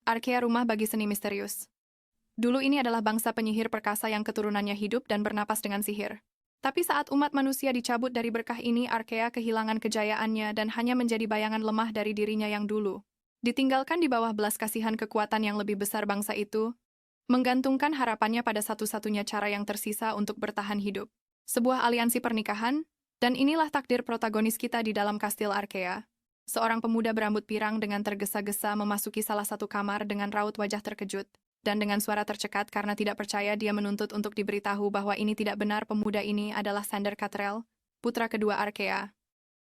Arkea rumah bagi seni misterius. Dulu ini adalah bangsa penyihir perkasa yang keturunannya hidup dan bernapas dengan sihir. Tapi saat umat manusia dicabut dari berkah ini, Arkea kehilangan kejayaannya dan hanya menjadi bayangan lemah dari dirinya yang dulu. Ditinggalkan di bawah belas kasihan kekuatan yang lebih besar bangsa itu, menggantungkan harapannya pada satu-satunya cara yang tersisa untuk bertahan hidup. Sebuah aliansi pernikahan, dan inilah takdir protagonis kita di dalam kastil Arkea. Seorang pemuda berambut pirang dengan tergesa-gesa memasuki salah satu kamar dengan raut wajah terkejut, dan dengan suara tercekat karena tidak percaya dia menuntut untuk diberitahu bahwa ini tidak benar. Pemuda ini adalah Sander Catrell, putra kedua Arkea.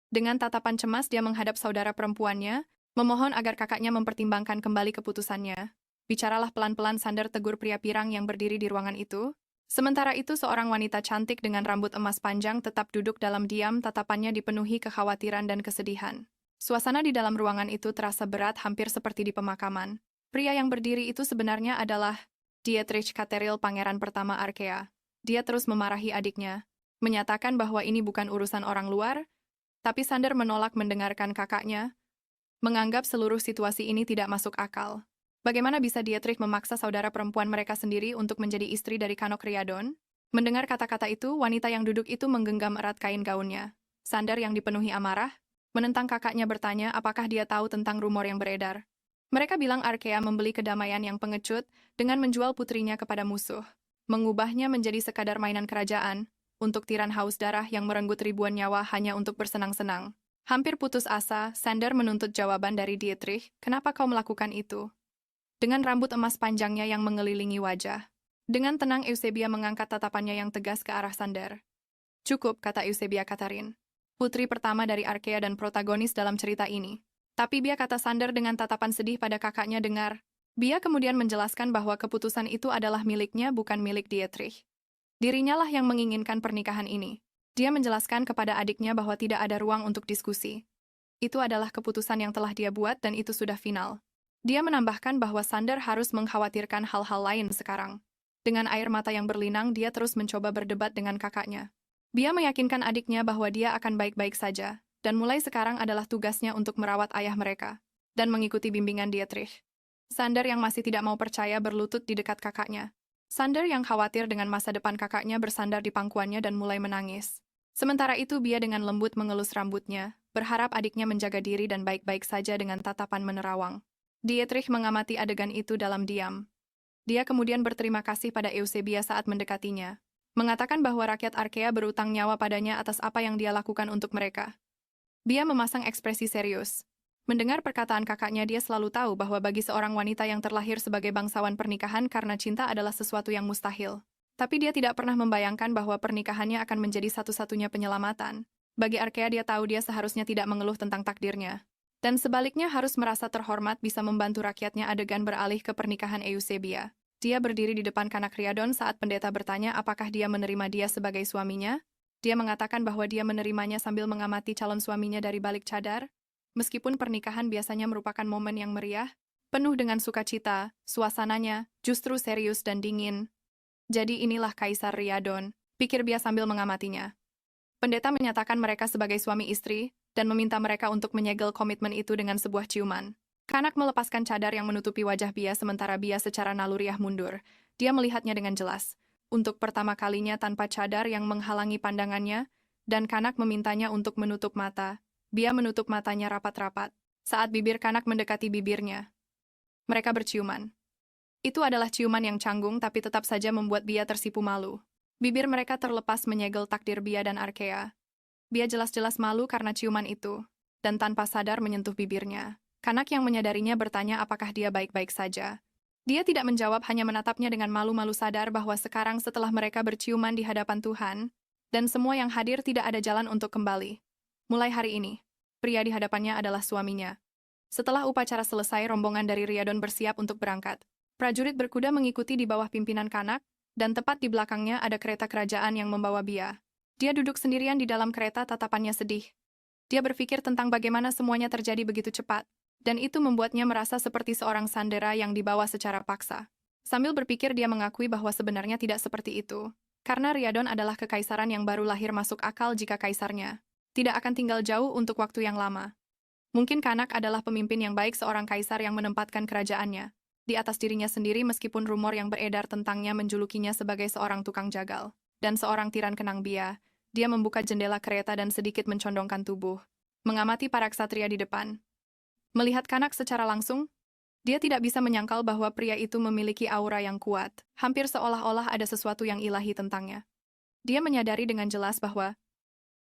Dengan tatapan cemas dia menghadap saudara perempuannya, memohon agar kakaknya mempertimbangkan kembali keputusannya. Bicaralah pelan-pelan, Sander, tegur pria pirang yang berdiri di ruangan itu. Sementara itu seorang wanita cantik dengan rambut emas panjang tetap duduk dalam diam, tatapannya dipenuhi kekhawatiran dan kesedihan. Suasana di dalam ruangan itu terasa berat, hampir seperti di pemakaman. Pria yang berdiri itu sebenarnya adalah Dietrich Caterill, pangeran pertama Arkea. Dia terus memarahi adiknya, menyatakan bahwa ini bukan urusan orang luar, tapi Sander menolak mendengarkan kakaknya, menganggap seluruh situasi ini tidak masuk akal. Bagaimana bisa Dietrich memaksa saudara perempuan mereka sendiri untuk menjadi istri dari Kanok Riadon? Mendengar kata-kata itu, wanita yang duduk itu menggenggam erat kain gaunnya. Sander yang dipenuhi amarah, menentang kakaknya, bertanya apakah dia tahu tentang rumor yang beredar. Mereka bilang Arkea membeli kedamaian yang pengecut dengan menjual putrinya kepada musuh, mengubahnya menjadi sekadar mainan kerajaan, untuk tiran haus darah yang merenggut ribuan nyawa hanya untuk bersenang-senang. Hampir putus asa, Sander menuntut jawaban dari Dietrich, kenapa kau melakukan itu? Dengan rambut emas panjangnya yang mengelilingi wajah. Dengan tenang Eusebia mengangkat tatapannya yang tegas ke arah Sander. Cukup, kata Eusebia Katarin, putri pertama dari Arkea dan protagonis dalam cerita ini. Tapi Bia, kata Sander dengan tatapan sedih pada kakaknya. Dengar. Bia kemudian menjelaskan bahwa keputusan itu adalah miliknya, bukan milik Dietrich. Dirinya lah yang menginginkan pernikahan ini. Dia menjelaskan kepada adiknya bahwa tidak ada ruang untuk diskusi. Itu adalah keputusan yang telah dia buat dan itu sudah final. Dia menambahkan bahwa Sander harus mengkhawatirkan hal-hal lain sekarang. Dengan air mata yang berlinang, dia terus mencoba berdebat dengan kakaknya. Bia meyakinkan adiknya bahwa dia akan baik-baik saja, dan mulai sekarang adalah tugasnya untuk merawat ayah mereka, dan mengikuti bimbingan Dietrich. Sander yang masih tidak mau percaya berlutut di dekat kakaknya. Sander yang khawatir dengan masa depan kakaknya bersandar di pangkuannya dan mulai menangis. Sementara itu Bia dengan lembut mengelus rambutnya, berharap adiknya menjaga diri dan baik-baik saja dengan tatapan menerawang. Dietrich mengamati adegan itu dalam diam. Dia kemudian berterima kasih pada Eusebia saat mendekatinya, mengatakan bahwa rakyat Arkea berutang nyawa padanya atas apa yang dia lakukan untuk mereka. Bia memasang ekspresi serius. Mendengar perkataan kakaknya, dia selalu tahu bahwa bagi seorang wanita yang terlahir sebagai bangsawan, pernikahan karena cinta adalah sesuatu yang mustahil. Tapi dia tidak pernah membayangkan bahwa pernikahannya akan menjadi satu-satunya penyelamatan. Bagi Arkea, dia tahu dia seharusnya tidak mengeluh tentang takdirnya. Dan sebaliknya harus merasa terhormat bisa membantu rakyatnya. Adegan beralih ke pernikahan Eusebia. Dia berdiri di depan Kanok Riadon saat pendeta bertanya apakah dia menerima dia sebagai suaminya. Dia mengatakan bahwa dia menerimanya sambil mengamati calon suaminya dari balik cadar. Meskipun pernikahan biasanya merupakan momen yang meriah, penuh dengan sukacita, suasananya justru serius dan dingin. Jadi inilah Kaisar Riadon, pikir Bia sambil mengamatinya. Pendeta menyatakan mereka sebagai suami istri, dan meminta mereka untuk menyegel komitmen itu dengan sebuah ciuman. Kanak melepaskan cadar yang menutupi wajah Bia sementara Bia secara naluriah mundur. Dia melihatnya dengan jelas. Untuk pertama kalinya tanpa cadar yang menghalangi pandangannya, dan Kanak memintanya untuk menutup mata. Bia menutup matanya rapat-rapat. Saat bibir Kanak mendekati bibirnya, mereka berciuman. Itu adalah ciuman yang canggung tapi tetap saja membuat Bia tersipu malu. Bibir mereka terlepas menyegel takdir Bia dan Arkea. Bia jelas-jelas malu karena ciuman itu, dan tanpa sadar menyentuh bibirnya. Kanak yang menyadarinya bertanya apakah dia baik-baik saja. Dia tidak menjawab, hanya menatapnya dengan malu-malu, sadar bahwa sekarang setelah mereka berciuman di hadapan Tuhan, dan semua yang hadir, tidak ada jalan untuk kembali. Mulai hari ini, pria di hadapannya adalah suaminya. Setelah upacara selesai, rombongan dari Riadon bersiap untuk berangkat. Prajurit berkuda mengikuti di bawah pimpinan Kanak, dan tepat di belakangnya ada kereta kerajaan yang membawa Bia. Dia duduk sendirian di dalam kereta, tatapannya sedih. Dia berpikir tentang bagaimana semuanya terjadi begitu cepat, dan itu membuatnya merasa seperti seorang sandera yang dibawa secara paksa. Sambil berpikir dia mengakui bahwa sebenarnya tidak seperti itu, karena Riadon adalah kekaisaran yang baru lahir. Masuk akal jika kaisarnya tidak akan tinggal jauh untuk waktu yang lama. Mungkin Kanak adalah pemimpin yang baik, seorang kaisar yang menempatkan kerajaannya di atas dirinya sendiri meskipun rumor yang beredar tentangnya menjulukinya sebagai seorang tukang jagal dan seorang tiran kenang bia. Dia membuka jendela kereta dan sedikit mencondongkan tubuh, mengamati para ksatria di depan. Melihat Kanak secara langsung, dia tidak bisa menyangkal bahwa pria itu memiliki aura yang kuat, hampir seolah-olah ada sesuatu yang ilahi tentangnya. Dia menyadari dengan jelas bahwa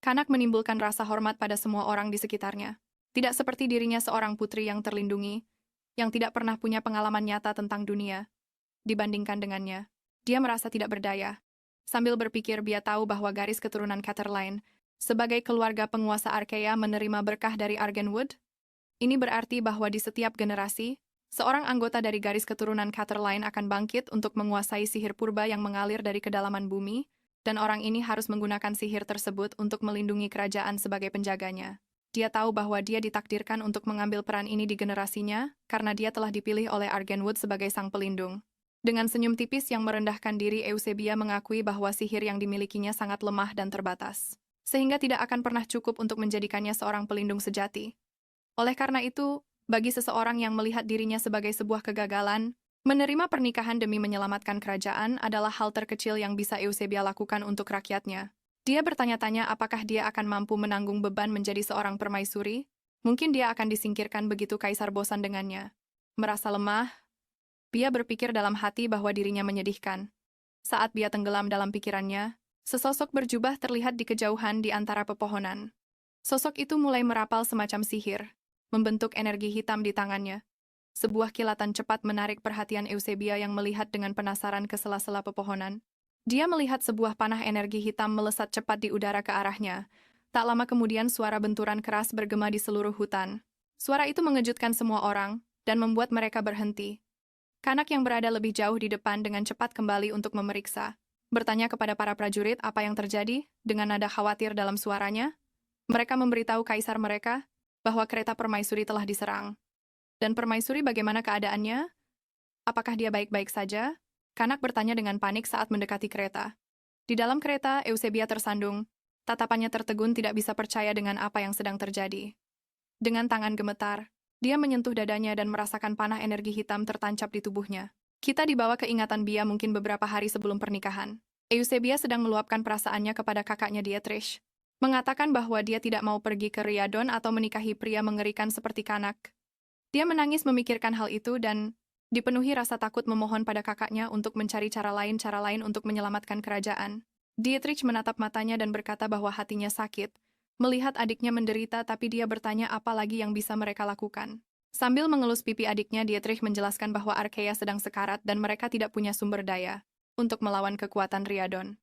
Kanak menimbulkan rasa hormat pada semua orang di sekitarnya. Tidak seperti dirinya seorang putri yang terlindungi, yang tidak pernah punya pengalaman nyata tentang dunia. Dibandingkan dengannya, dia merasa tidak berdaya. Sambil berpikir, dia tahu bahwa garis keturunan Catherline, sebagai keluarga penguasa Arkea menerima berkah dari Argenwood. Ini berarti bahwa di setiap generasi, seorang anggota dari garis keturunan Catherline akan bangkit untuk menguasai sihir purba yang mengalir dari kedalaman bumi, dan orang ini harus menggunakan sihir tersebut untuk melindungi kerajaan sebagai penjaganya. Dia tahu bahwa dia ditakdirkan untuk mengambil peran ini di generasinya, karena dia telah dipilih oleh Argenwood sebagai sang pelindung. Dengan senyum tipis yang merendahkan diri, Eusebia mengakui bahwa sihir yang dimilikinya sangat lemah dan terbatas, sehingga tidak akan pernah cukup untuk menjadikannya seorang pelindung sejati. Oleh karena itu, bagi seseorang yang melihat dirinya sebagai sebuah kegagalan, menerima pernikahan demi menyelamatkan kerajaan adalah hal terkecil yang bisa Eusebia lakukan untuk rakyatnya. Dia bertanya-tanya apakah dia akan mampu menanggung beban menjadi seorang permaisuri. Mungkin dia akan disingkirkan begitu kaisar bosan dengannya. Merasa lemah, Bia berpikir dalam hati bahwa dirinya menyedihkan. Saat Bia tenggelam dalam pikirannya, sesosok berjubah terlihat di kejauhan di antara pepohonan. Sosok itu mulai merapal semacam sihir, membentuk energi hitam di tangannya. Sebuah kilatan cepat menarik perhatian Eusebia yang melihat dengan penasaran ke sela-sela pepohonan. Dia melihat sebuah panah energi hitam melesat cepat di udara ke arahnya. Tak lama kemudian suara benturan keras bergema di seluruh hutan. Suara itu mengejutkan semua orang dan membuat mereka berhenti. Kanak yang berada lebih jauh di depan dengan cepat kembali untuk memeriksa. Bertanya kepada para prajurit apa yang terjadi, dengan nada khawatir dalam suaranya. Mereka memberitahu kaisar mereka bahwa kereta permaisuri telah diserang. Dan permaisuri bagaimana keadaannya? Apakah dia baik-baik saja? Kanak bertanya dengan panik saat mendekati kereta. Di dalam kereta, Eusebia tersandung. Tatapannya tertegun, tidak bisa percaya dengan apa yang sedang terjadi. Dengan tangan gemetar, dia menyentuh dadanya dan merasakan panah energi hitam tertancap di tubuhnya. Kita dibawa ke ingatan Bia mungkin beberapa hari sebelum pernikahan. Eusebia sedang meluapkan perasaannya kepada kakaknya Dietrich, mengatakan bahwa dia tidak mau pergi ke Riadon atau menikahi pria mengerikan seperti Kanak. Dia menangis memikirkan hal itu dan dipenuhi rasa takut memohon pada kakaknya untuk mencari cara lain untuk menyelamatkan kerajaan. Dietrich menatap matanya dan berkata bahwa hatinya sakit, melihat adiknya menderita, tapi dia bertanya apa lagi yang bisa mereka lakukan. Sambil mengelus pipi adiknya, Dietrich menjelaskan bahwa Arkea sedang sekarat dan mereka tidak punya sumber daya untuk melawan kekuatan Riadon.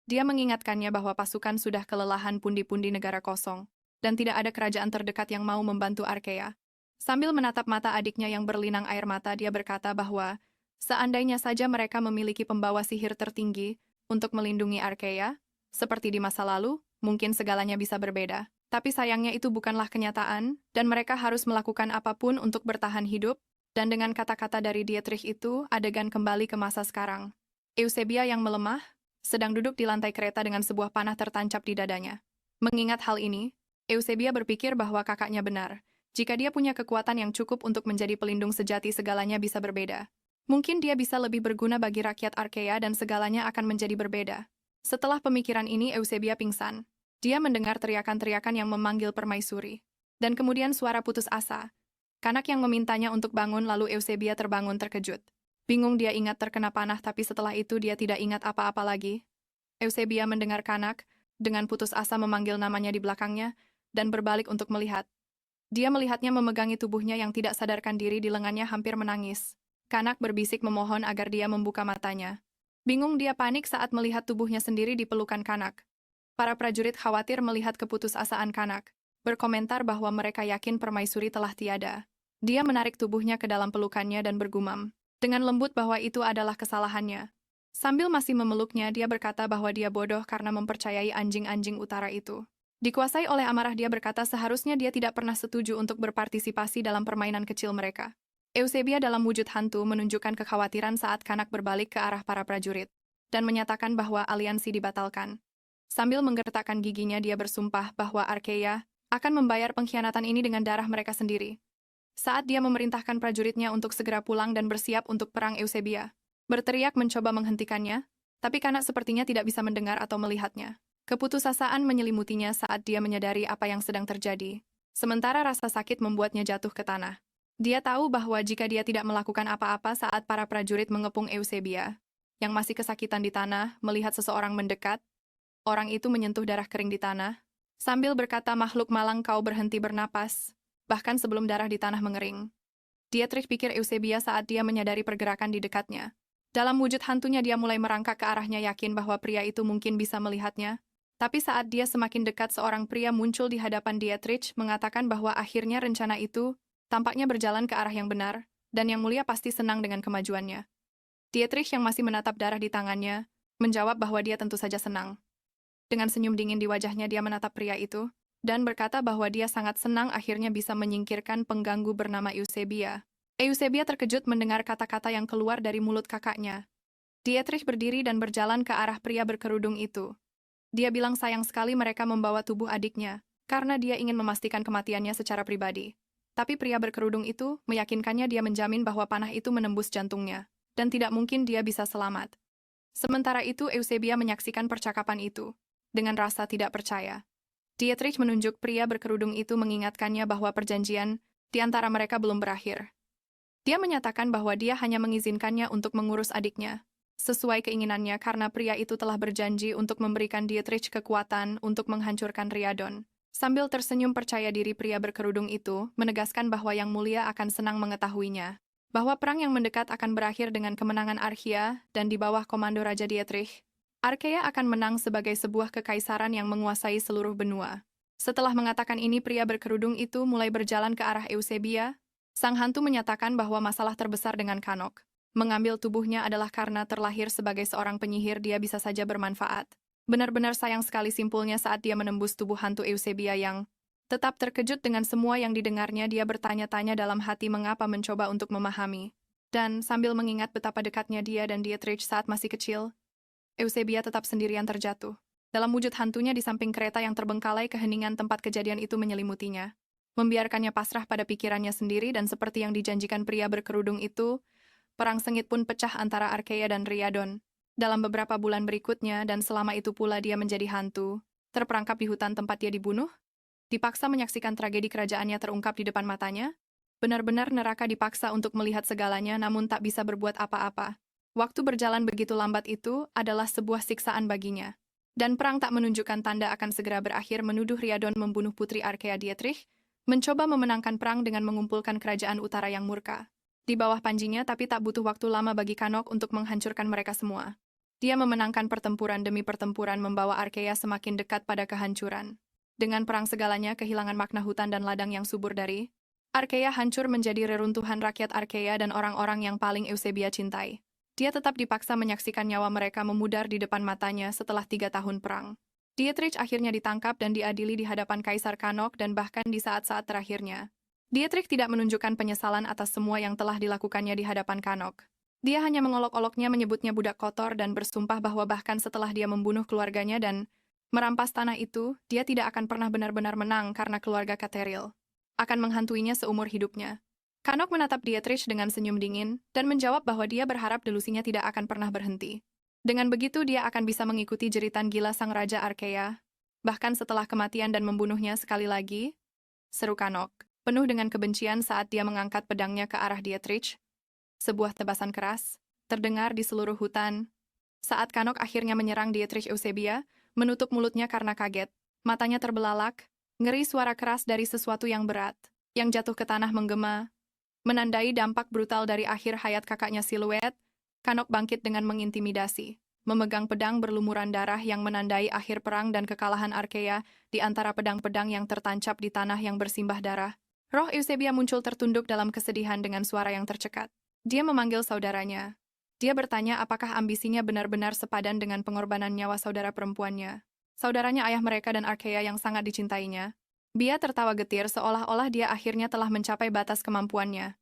Dia mengingatkannya bahwa pasukan sudah kelelahan pundi-pundi negara kosong, dan tidak ada kerajaan terdekat yang mau membantu Arkea. Sambil menatap mata adiknya yang berlinang air mata, dia berkata bahwa seandainya saja mereka memiliki pembawa sihir tertinggi untuk melindungi Arkea, seperti di masa lalu, mungkin segalanya bisa berbeda. Tapi sayangnya itu bukanlah kenyataan, dan mereka harus melakukan apapun untuk bertahan hidup, dan dengan kata-kata dari Dietrich itu, adegan kembali ke masa sekarang. Eusebia yang melemah, sedang duduk di lantai kereta dengan sebuah panah tertancap di dadanya. Mengingat hal ini, Eusebia berpikir bahwa kakaknya benar. Jika dia punya kekuatan yang cukup untuk menjadi pelindung sejati, segalanya bisa berbeda. Mungkin dia bisa lebih berguna bagi rakyat Arkea dan segalanya akan menjadi berbeda. Setelah pemikiran ini, Eusebia pingsan. Dia mendengar teriakan-teriakan yang memanggil permaisuri. Dan kemudian suara putus asa. Kanak yang memintanya untuk bangun, lalu Eusebia terbangun terkejut. Bingung, dia ingat terkena panah, tapi setelah itu dia tidak ingat apa-apa lagi. Eusebia mendengar Kanak dengan putus asa memanggil namanya di belakangnya dan berbalik untuk melihat. Dia melihatnya memegangi tubuhnya yang tidak sadarkan diri di lengannya, hampir menangis. Kanak berbisik memohon agar dia membuka matanya. Bingung, dia panik saat melihat tubuhnya sendiri di pelukan Kanak. Para prajurit khawatir melihat keputusasaan Kanak, berkomentar bahwa mereka yakin permaisuri telah tiada. Dia menarik tubuhnya ke dalam pelukannya dan bergumam dengan lembut bahwa itu adalah kesalahannya. Sambil masih memeluknya, dia berkata bahwa dia bodoh karena mempercayai anjing-anjing utara itu. Dikuasai oleh amarah, dia berkata seharusnya dia tidak pernah setuju untuk berpartisipasi dalam permainan kecil mereka. Eusebia dalam wujud hantu menunjukkan kekhawatiran saat Kanak berbalik ke arah para prajurit dan menyatakan bahwa aliansi dibatalkan. Sambil menggertakkan giginya, dia bersumpah bahwa Arkea akan membayar pengkhianatan ini dengan darah mereka sendiri. Saat dia memerintahkan prajuritnya untuk segera pulang dan bersiap untuk perang Eusebia. Berteriak mencoba menghentikannya, tapi Kanak sepertinya tidak bisa mendengar atau melihatnya. Keputusasaan menyelimutinya saat dia menyadari apa yang sedang terjadi. Sementara rasa sakit membuatnya jatuh ke tanah. Dia tahu bahwa jika dia tidak melakukan apa-apa saat para prajurit mengepung Eusebia, yang masih kesakitan di tanah, melihat seseorang mendekat, orang itu menyentuh darah kering di tanah, sambil berkata, "Makhluk malang, kau berhenti bernapas," bahkan sebelum darah di tanah mengering. Dietrich pikir Eusebia saat dia menyadari pergerakan di dekatnya. Dalam wujud hantunya dia mulai merangkak ke arahnya yakin bahwa pria itu mungkin bisa melihatnya. Tapi saat dia semakin dekat seorang pria muncul di hadapan Dietrich mengatakan bahwa akhirnya rencana itu tampaknya berjalan ke arah yang benar, dan yang mulia pasti senang dengan kemajuannya. Dietrich yang masih menatap darah di tangannya, menjawab bahwa dia tentu saja senang. Dengan senyum dingin di wajahnya dia menatap pria itu, dan berkata bahwa dia sangat senang akhirnya bisa menyingkirkan pengganggu bernama Eusebia. Eusebia terkejut mendengar kata-kata yang keluar dari mulut kakaknya. Dietrich berdiri dan berjalan ke arah pria berkerudung itu. Dia bilang sayang sekali mereka membawa tubuh adiknya, karena dia ingin memastikan kematiannya secara pribadi. Tapi pria berkerudung itu meyakinkannya dia menjamin bahwa panah itu menembus jantungnya, dan tidak mungkin dia bisa selamat. Sementara itu Eusebia menyaksikan percakapan itu, dengan rasa tidak percaya. Dietrich menunjuk pria berkerudung itu mengingatkannya bahwa perjanjian di antara mereka belum berakhir. Dia menyatakan bahwa dia hanya mengizinkannya untuk mengurus adiknya, sesuai keinginannya karena pria itu telah berjanji untuk memberikan Dietrich kekuatan untuk menghancurkan Riadon. Sambil tersenyum percaya diri pria berkerudung itu menegaskan bahwa Yang Mulia akan senang mengetahuinya, bahwa perang yang mendekat akan berakhir dengan kemenangan Archia dan di bawah komando Raja Dietrich, Archaea akan menang sebagai sebuah kekaisaran yang menguasai seluruh benua. Setelah mengatakan ini pria berkerudung itu mulai berjalan ke arah Eusebia. Sang hantu menyatakan bahwa masalah terbesar dengan Kanok mengambil tubuhnya adalah karena terlahir sebagai seorang penyihir dia bisa saja bermanfaat. Benar-benar sayang sekali simpulnya saat dia menembus tubuh hantu Eusebia yang tetap terkejut dengan semua yang didengarnya dia bertanya-tanya dalam hati mengapa mencoba untuk memahami. Dan sambil mengingat betapa dekatnya dia dan Dietrich saat masih kecil, Eusebia tetap sendirian terjatuh. Dalam wujud hantunya di samping kereta yang terbengkalai keheningan tempat kejadian itu menyelimutinya. Membiarkannya pasrah pada pikirannya sendiri dan seperti yang dijanjikan pria berkerudung itu, perang sengit pun pecah antara Archaea dan Riadon. Dalam beberapa bulan berikutnya dan selama itu pula dia menjadi hantu, terperangkap di hutan tempat dia dibunuh, dipaksa menyaksikan tragedi kerajaannya terungkap di depan matanya, benar-benar neraka dipaksa untuk melihat segalanya namun tak bisa berbuat apa-apa. Waktu berjalan begitu lambat itu adalah sebuah siksaan baginya. Dan perang tak menunjukkan tanda akan segera berakhir menuduh Riadon membunuh putri Archaea Dietrich, mencoba memenangkan perang dengan mengumpulkan kerajaan utara yang murka. Di bawah panjinya tapi tak butuh waktu lama bagi Kanok untuk menghancurkan mereka semua. Dia memenangkan pertempuran demi pertempuran membawa Archaea semakin dekat pada kehancuran. Dengan perang segalanya kehilangan makna hutan dan ladang yang subur dari Archaea hancur menjadi reruntuhan rakyat Archaea dan orang-orang yang paling Eusebia cintai. Dia tetap dipaksa menyaksikan nyawa mereka memudar di depan matanya setelah 3 tahun perang. Dietrich akhirnya ditangkap dan diadili di hadapan Kaisar Kanok dan bahkan di saat-saat terakhirnya. Dietrich tidak menunjukkan penyesalan atas semua yang telah dilakukannya di hadapan Kanok. Dia hanya mengolok-oloknya menyebutnya budak kotor dan bersumpah bahwa bahkan setelah dia membunuh keluarganya dan merampas tanah itu, dia tidak akan pernah benar-benar menang karena keluarga Kateril akan menghantuinya seumur hidupnya. Kanok menatap Dietrich dengan senyum dingin dan menjawab bahwa dia berharap delusinya tidak akan pernah berhenti. Dengan begitu dia akan bisa mengikuti jeritan gila sang Raja Archaea, bahkan setelah kematian dan membunuhnya sekali lagi, seru Kanok, penuh dengan kebencian saat dia mengangkat pedangnya ke arah Dietrich. Sebuah tebasan keras terdengar di seluruh hutan. Saat Kanok akhirnya menyerang Dietrich Eusebia, menutup mulutnya karena kaget, matanya terbelalak, ngeri suara keras dari sesuatu yang berat, yang jatuh ke tanah menggema, menandai dampak brutal dari akhir hayat kakaknya Siluet. Kanok bangkit dengan mengintimidasi, memegang pedang berlumuran darah yang menandai akhir perang dan kekalahan Archaea di antara pedang-pedang yang tertancap di tanah yang bersimbah darah. Roh Eusebia muncul tertunduk dalam kesedihan dengan suara yang tercekat. Dia memanggil saudaranya. Dia bertanya apakah ambisinya benar-benar sepadan dengan pengorbanan nyawa saudara perempuannya. Saudaranya ayah mereka dan Archaea yang sangat dicintainya. Dia tertawa getir seolah-olah dia akhirnya telah mencapai batas kemampuannya.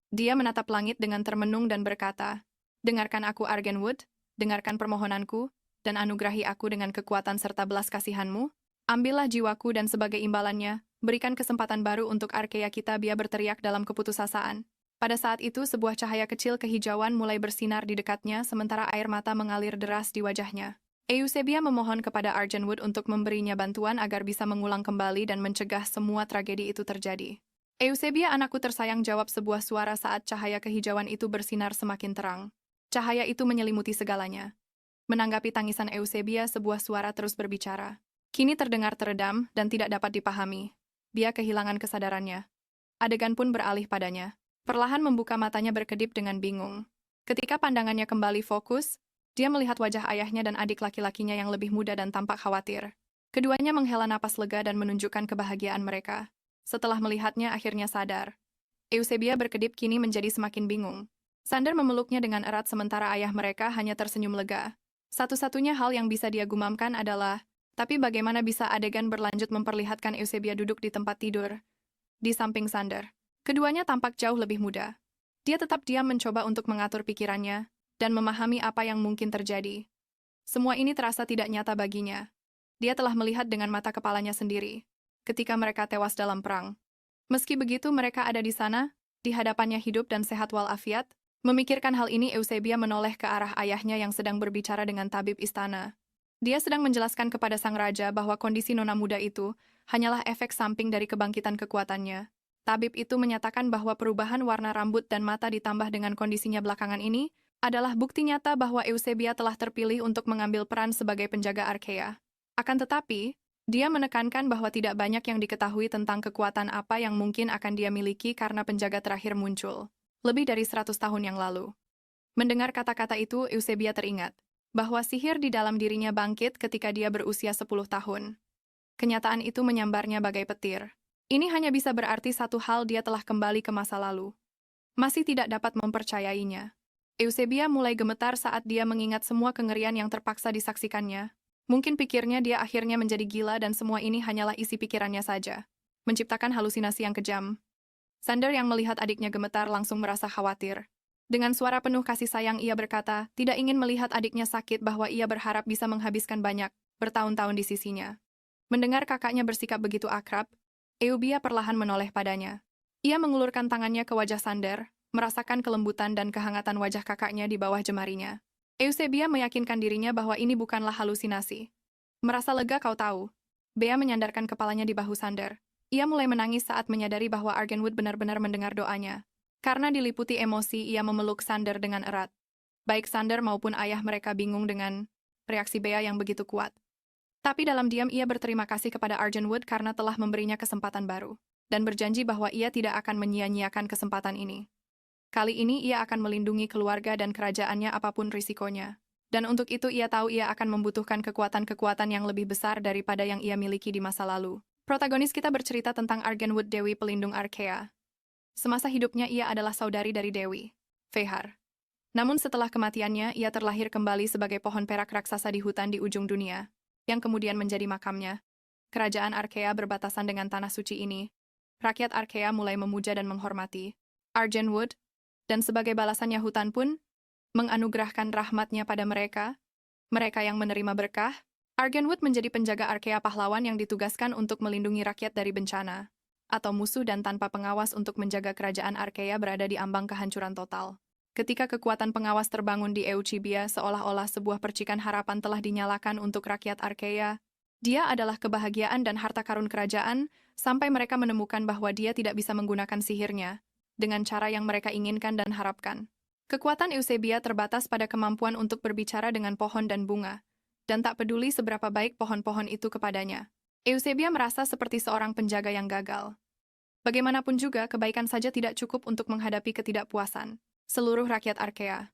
Dia menatap langit dengan termenung dan berkata, "Dengarkan aku Argenwood, dengarkan permohonanku, dan anugerahi aku dengan kekuatan serta belas kasihanmu." Ambillah jiwaku dan sebagai imbalannya, berikan kesempatan baru untuk Arkea kita biar berteriak dalam keputusasaan. Pada saat itu sebuah cahaya kecil kehijauan mulai bersinar di dekatnya sementara air mata mengalir deras di wajahnya. Eusebia memohon kepada Argenwood untuk memberinya bantuan agar bisa mengulang kembali dan mencegah semua tragedi itu terjadi. Eusebia anakku tersayang, jawab sebuah suara saat cahaya kehijauan itu bersinar semakin terang. Cahaya itu menyelimuti segalanya. Menanggapi tangisan Eusebia, sebuah suara terus berbicara. Kini terdengar teredam dan tidak dapat dipahami. Dia kehilangan kesadarannya. Adegan pun beralih padanya. Perlahan membuka matanya berkedip dengan bingung. Ketika pandangannya kembali fokus, dia melihat wajah ayahnya dan adik laki-lakinya yang lebih muda dan tampak khawatir. Keduanya menghela napas lega dan menunjukkan kebahagiaan mereka. Setelah melihatnya akhirnya sadar. Eusebia berkedip kini menjadi semakin bingung. Sander memeluknya dengan erat sementara ayah mereka hanya tersenyum lega. Satu-satunya hal yang bisa dia gumamkan adalah, tapi bagaimana bisa adegan berlanjut memperlihatkan Eusebia duduk di tempat tidur di samping Sander. Keduanya tampak jauh lebih muda. Dia tetap diam mencoba untuk mengatur pikirannya dan memahami apa yang mungkin terjadi. Semua ini terasa tidak nyata baginya. Dia telah melihat dengan mata kepalanya sendiri ketika mereka tewas dalam perang. Meski begitu mereka ada di sana, di hadapannya hidup dan sehat walafiat. Memikirkan hal ini, Eusebia menoleh ke arah ayahnya yang sedang berbicara dengan tabib istana. Dia sedang menjelaskan kepada sang raja bahwa kondisi nona muda itu hanyalah efek samping dari kebangkitan kekuatannya. Tabib itu menyatakan bahwa perubahan warna rambut dan mata ditambah dengan kondisinya belakangan ini adalah bukti nyata bahwa Eusebia telah terpilih untuk mengambil peran sebagai penjaga Arkea. Akan tetapi, dia menekankan bahwa tidak banyak yang diketahui tentang kekuatan apa yang mungkin akan dia miliki karena penjaga terakhir muncul lebih dari 100 tahun yang lalu. Mendengar kata-kata itu, Eusebia teringat bahwa sihir di dalam dirinya bangkit ketika dia berusia 10 tahun. Kenyataan itu menyambarnya bagai petir. Ini hanya bisa berarti satu hal, dia telah kembali ke masa lalu. Masih tidak dapat mempercayainya. Eusebia mulai gemetar saat dia mengingat semua kengerian yang terpaksa disaksikannya. Mungkin pikirnya dia akhirnya menjadi gila dan semua ini hanyalah isi pikirannya saja. Menciptakan halusinasi yang kejam. Sander yang melihat adiknya gemetar langsung merasa khawatir. Dengan suara penuh kasih sayang ia berkata, tidak ingin melihat adiknya sakit bahwa ia berharap bisa menghabiskan banyak bertahun-tahun di sisinya. Mendengar kakaknya bersikap begitu akrab, Eusebia perlahan menoleh padanya. Ia mengulurkan tangannya ke wajah Sander, merasakan kelembutan dan kehangatan wajah kakaknya di bawah jemarinya. Eusebia meyakinkan dirinya bahwa ini bukanlah halusinasi. Merasa lega, kau tahu. Bea menyandarkan kepalanya di bahu Sander. Ia mulai menangis saat menyadari bahwa Argenwood benar-benar mendengar doanya. Karena diliputi emosi, ia memeluk Sander dengan erat. Baik Sander maupun ayah mereka bingung dengan reaksi Bea yang begitu kuat. Tapi dalam diam ia berterima kasih kepada Argenwood karena telah memberinya kesempatan baru, dan berjanji bahwa ia tidak akan menyia-nyiakan kesempatan ini. Kali ini ia akan melindungi keluarga dan kerajaannya apapun risikonya. Dan untuk itu ia tahu ia akan membutuhkan kekuatan-kekuatan yang lebih besar daripada yang ia miliki di masa lalu. Protagonis kita bercerita tentang Argenwood, Dewi pelindung Arkea. Semasa hidupnya ia adalah saudari dari Dewi, Fehar. Namun setelah kematiannya, ia terlahir kembali sebagai pohon perak raksasa di hutan di ujung dunia, yang kemudian menjadi makamnya. Kerajaan Arkea berbatasan dengan tanah suci ini. Rakyat Arkea mulai memuja dan menghormati Argenwood, dan sebagai balasannya hutan pun menganugerahkan rahmatnya pada mereka yang menerima berkah. Argenwood menjadi penjaga Arkea pahlawan yang ditugaskan untuk melindungi rakyat dari bencana atau musuh dan tanpa pengawas untuk menjaga kerajaan Arkea berada di ambang kehancuran total. Ketika kekuatan pengawas terbangun di Eusebia seolah-olah sebuah percikan harapan telah dinyalakan untuk rakyat Arkea. Dia adalah kebahagiaan dan harta karun kerajaan, sampai mereka menemukan bahwa dia tidak bisa menggunakan sihirnya dengan cara yang mereka inginkan dan harapkan. Kekuatan Eusebia terbatas pada kemampuan untuk berbicara dengan pohon dan bunga, dan tak peduli seberapa baik pohon-pohon itu kepadanya. Eusebia merasa seperti seorang penjaga yang gagal. Bagaimanapun juga, kebaikan saja tidak cukup untuk menghadapi ketidakpuasan seluruh rakyat Arkea.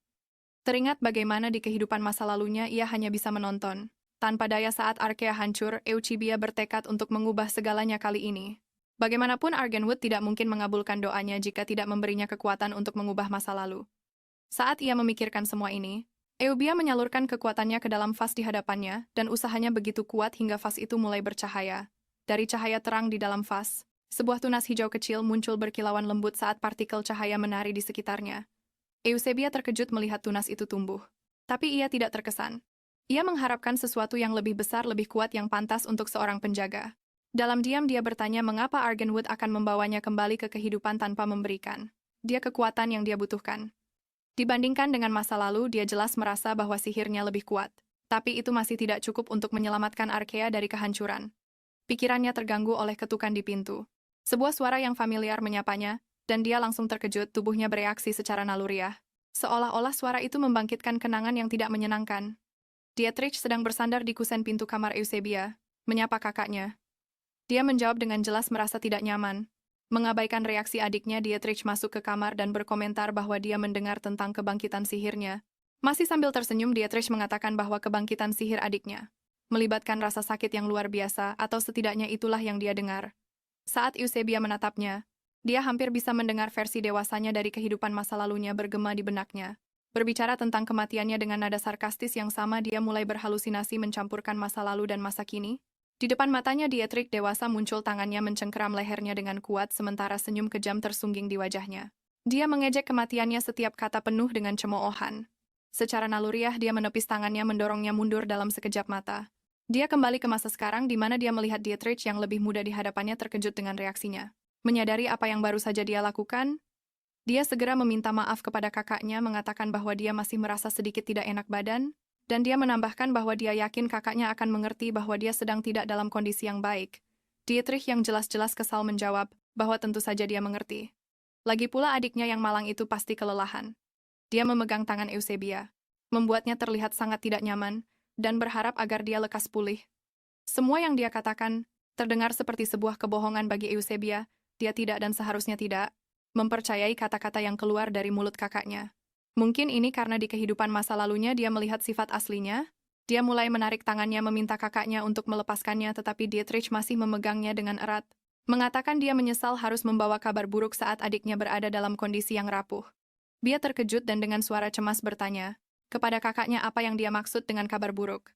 Teringat bagaimana di kehidupan masa lalunya ia hanya bisa menonton. Tanpa daya saat Arkea hancur, Eusebia bertekad untuk mengubah segalanya kali ini. Bagaimanapun Argenwood tidak mungkin mengabulkan doanya jika tidak memberinya kekuatan untuk mengubah masa lalu. Saat ia memikirkan semua ini, Eusebia menyalurkan kekuatannya ke dalam vas di hadapannya, dan usahanya begitu kuat hingga vas itu mulai bercahaya. Dari cahaya terang di dalam vas, sebuah tunas hijau kecil muncul berkilauan lembut saat partikel cahaya menari di sekitarnya. Eusebia terkejut melihat tunas itu tumbuh. Tapi ia tidak terkesan. Ia mengharapkan sesuatu yang lebih besar, lebih kuat yang pantas untuk seorang penjaga. Dalam diam dia bertanya mengapa Argenwood akan membawanya kembali ke kehidupan tanpa memberikan dia kekuatan yang dia butuhkan. Dibandingkan dengan masa lalu, dia jelas merasa bahwa sihirnya lebih kuat. Tapi itu masih tidak cukup untuk menyelamatkan Arkea dari kehancuran. Pikirannya terganggu oleh ketukan di pintu. Sebuah suara yang familiar menyapanya, dan dia langsung terkejut, tubuhnya bereaksi secara naluriah. Seolah-olah suara itu membangkitkan kenangan yang tidak menyenangkan. Dietrich sedang bersandar di kusen pintu kamar Eusebia, menyapa kakaknya. Dia menjawab dengan jelas merasa tidak nyaman. Mengabaikan reaksi adiknya, Dietrich masuk ke kamar dan berkomentar bahwa dia mendengar tentang kebangkitan sihirnya. Masih sambil tersenyum, Dietrich mengatakan bahwa kebangkitan sihir adiknya melibatkan rasa sakit yang luar biasa, atau setidaknya itulah yang dia dengar. Saat Eusebia menatapnya, dia hampir bisa mendengar versi dewasanya dari kehidupan masa lalunya bergema di benaknya. Berbicara tentang kematiannya dengan nada sarkastis yang sama, dia mulai berhalusinasi mencampurkan masa lalu dan masa kini. Di depan matanya Dietrich dewasa muncul, tangannya mencengkeram lehernya dengan kuat sementara senyum kejam tersungging di wajahnya. Dia mengejek kematiannya, setiap kata penuh dengan cemoohan. Secara naluriah dia menepis tangannya, mendorongnya mundur dalam sekejap mata. Dia kembali ke masa sekarang di mana dia melihat Dietrich yang lebih muda di hadapannya terkejut dengan reaksinya. Menyadari apa yang baru saja dia lakukan, dia segera meminta maaf kepada kakaknya, mengatakan bahwa dia masih merasa sedikit tidak enak badan, dan dia menambahkan bahwa dia yakin kakaknya akan mengerti bahwa dia sedang tidak dalam kondisi yang baik. Dietrich yang jelas-jelas kesal menjawab bahwa tentu saja dia mengerti. Lagi pula adiknya yang malang itu pasti kelelahan. Dia memegang tangan Eusebia, membuatnya terlihat sangat tidak nyaman, dan berharap agar dia lekas pulih. Semua yang dia katakan terdengar seperti sebuah kebohongan bagi Eusebia. Dia tidak dan seharusnya tidak mempercayai kata-kata yang keluar dari mulut kakaknya. Mungkin ini karena di kehidupan masa lalunya dia melihat sifat aslinya. Dia mulai menarik tangannya meminta kakaknya untuk melepaskannya, tetapi Dietrich masih memegangnya dengan erat. Mengatakan dia menyesal harus membawa kabar buruk saat adiknya berada dalam kondisi yang rapuh. Dia terkejut dan dengan suara cemas bertanya kepada kakaknya apa yang dia maksud dengan kabar buruk.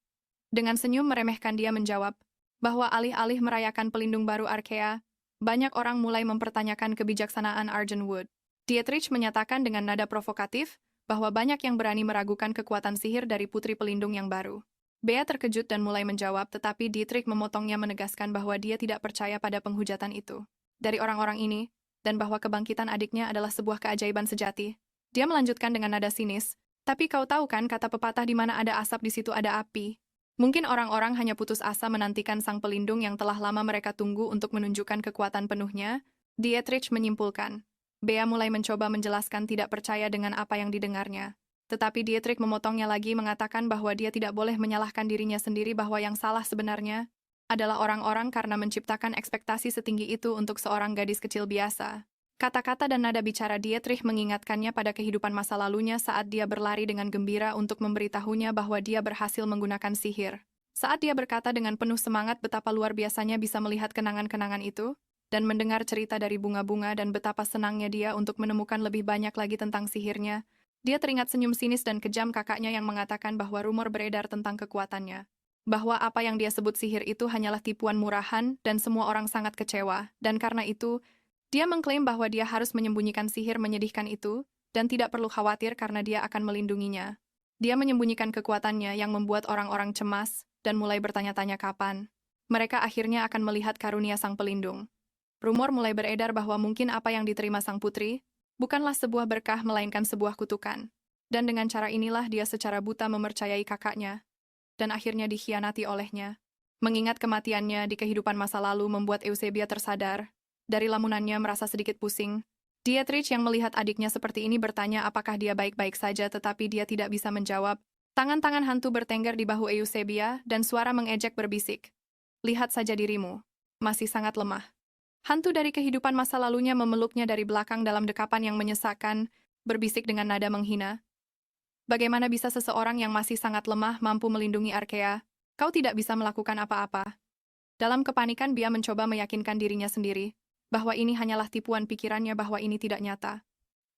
Dengan senyum meremehkan dia menjawab bahwa alih-alih merayakan pelindung baru Arkea, banyak orang mulai mempertanyakan kebijaksanaan Argenwood. Dietrich menyatakan dengan nada provokatif bahwa banyak yang berani meragukan kekuatan sihir dari putri pelindung yang baru. Bea terkejut dan mulai menjawab, tetapi Dietrich memotongnya, menegaskan bahwa dia tidak percaya pada penghujatan itu dari orang-orang ini, dan bahwa kebangkitan adiknya adalah sebuah keajaiban sejati. Dia melanjutkan dengan nada sinis, tapi kau tahu kan kata pepatah, di mana ada asap di situ ada api. Mungkin orang-orang hanya putus asa menantikan sang pelindung yang telah lama mereka tunggu untuk menunjukkan kekuatan penuhnya, Dietrich menyimpulkan. Bea mulai mencoba menjelaskan tidak percaya dengan apa yang didengarnya. Tetapi Dietrich memotongnya lagi, mengatakan bahwa dia tidak boleh menyalahkan dirinya sendiri, bahwa yang salah sebenarnya adalah orang-orang karena menciptakan ekspektasi setinggi itu untuk seorang gadis kecil biasa. Kata-kata dan nada bicara Dietrich mengingatkannya pada kehidupan masa lalunya saat dia berlari dengan gembira untuk memberitahunya bahwa dia berhasil menggunakan sihir. Saat dia berkata dengan penuh semangat betapa luar biasanya bisa melihat kenangan-kenangan itu, dan mendengar cerita dari bunga-bunga dan betapa senangnya dia untuk menemukan lebih banyak lagi tentang sihirnya, dia teringat senyum sinis dan kejam kakaknya yang mengatakan bahwa rumor beredar tentang kekuatannya. Bahwa apa yang dia sebut sihir itu hanyalah tipuan murahan dan semua orang sangat kecewa, dan karena itu, dia mengklaim bahwa dia harus menyembunyikan sihir menyedihkan itu, dan tidak perlu khawatir karena dia akan melindunginya. Dia menyembunyikan kekuatannya yang membuat orang-orang cemas, dan mulai bertanya-tanya kapan mereka akhirnya akan melihat karunia sang pelindung. Rumor mulai beredar bahwa mungkin apa yang diterima sang putri bukanlah sebuah berkah melainkan sebuah kutukan. Dan dengan cara inilah dia secara buta mempercayai kakaknya, dan akhirnya dikhianati olehnya. Mengingat kematiannya di kehidupan masa lalu membuat Eusebia tersadar. Dari lamunannya merasa sedikit pusing. Dietrich yang melihat adiknya seperti ini bertanya apakah dia baik-baik saja, tetapi dia tidak bisa menjawab. Tangan-tangan hantu bertengger di bahu Eusebia dan suara mengejek berbisik. Lihat saja dirimu. Masih sangat lemah. Hantu dari kehidupan masa lalunya memeluknya dari belakang dalam dekapan yang menyesakkan, berbisik dengan nada menghina. Bagaimana bisa seseorang yang masih sangat lemah mampu melindungi Arkea? Kau tidak bisa melakukan apa-apa. Dalam kepanikan Bea mencoba meyakinkan dirinya sendiri bahwa ini hanyalah tipuan pikirannya, bahwa ini tidak nyata.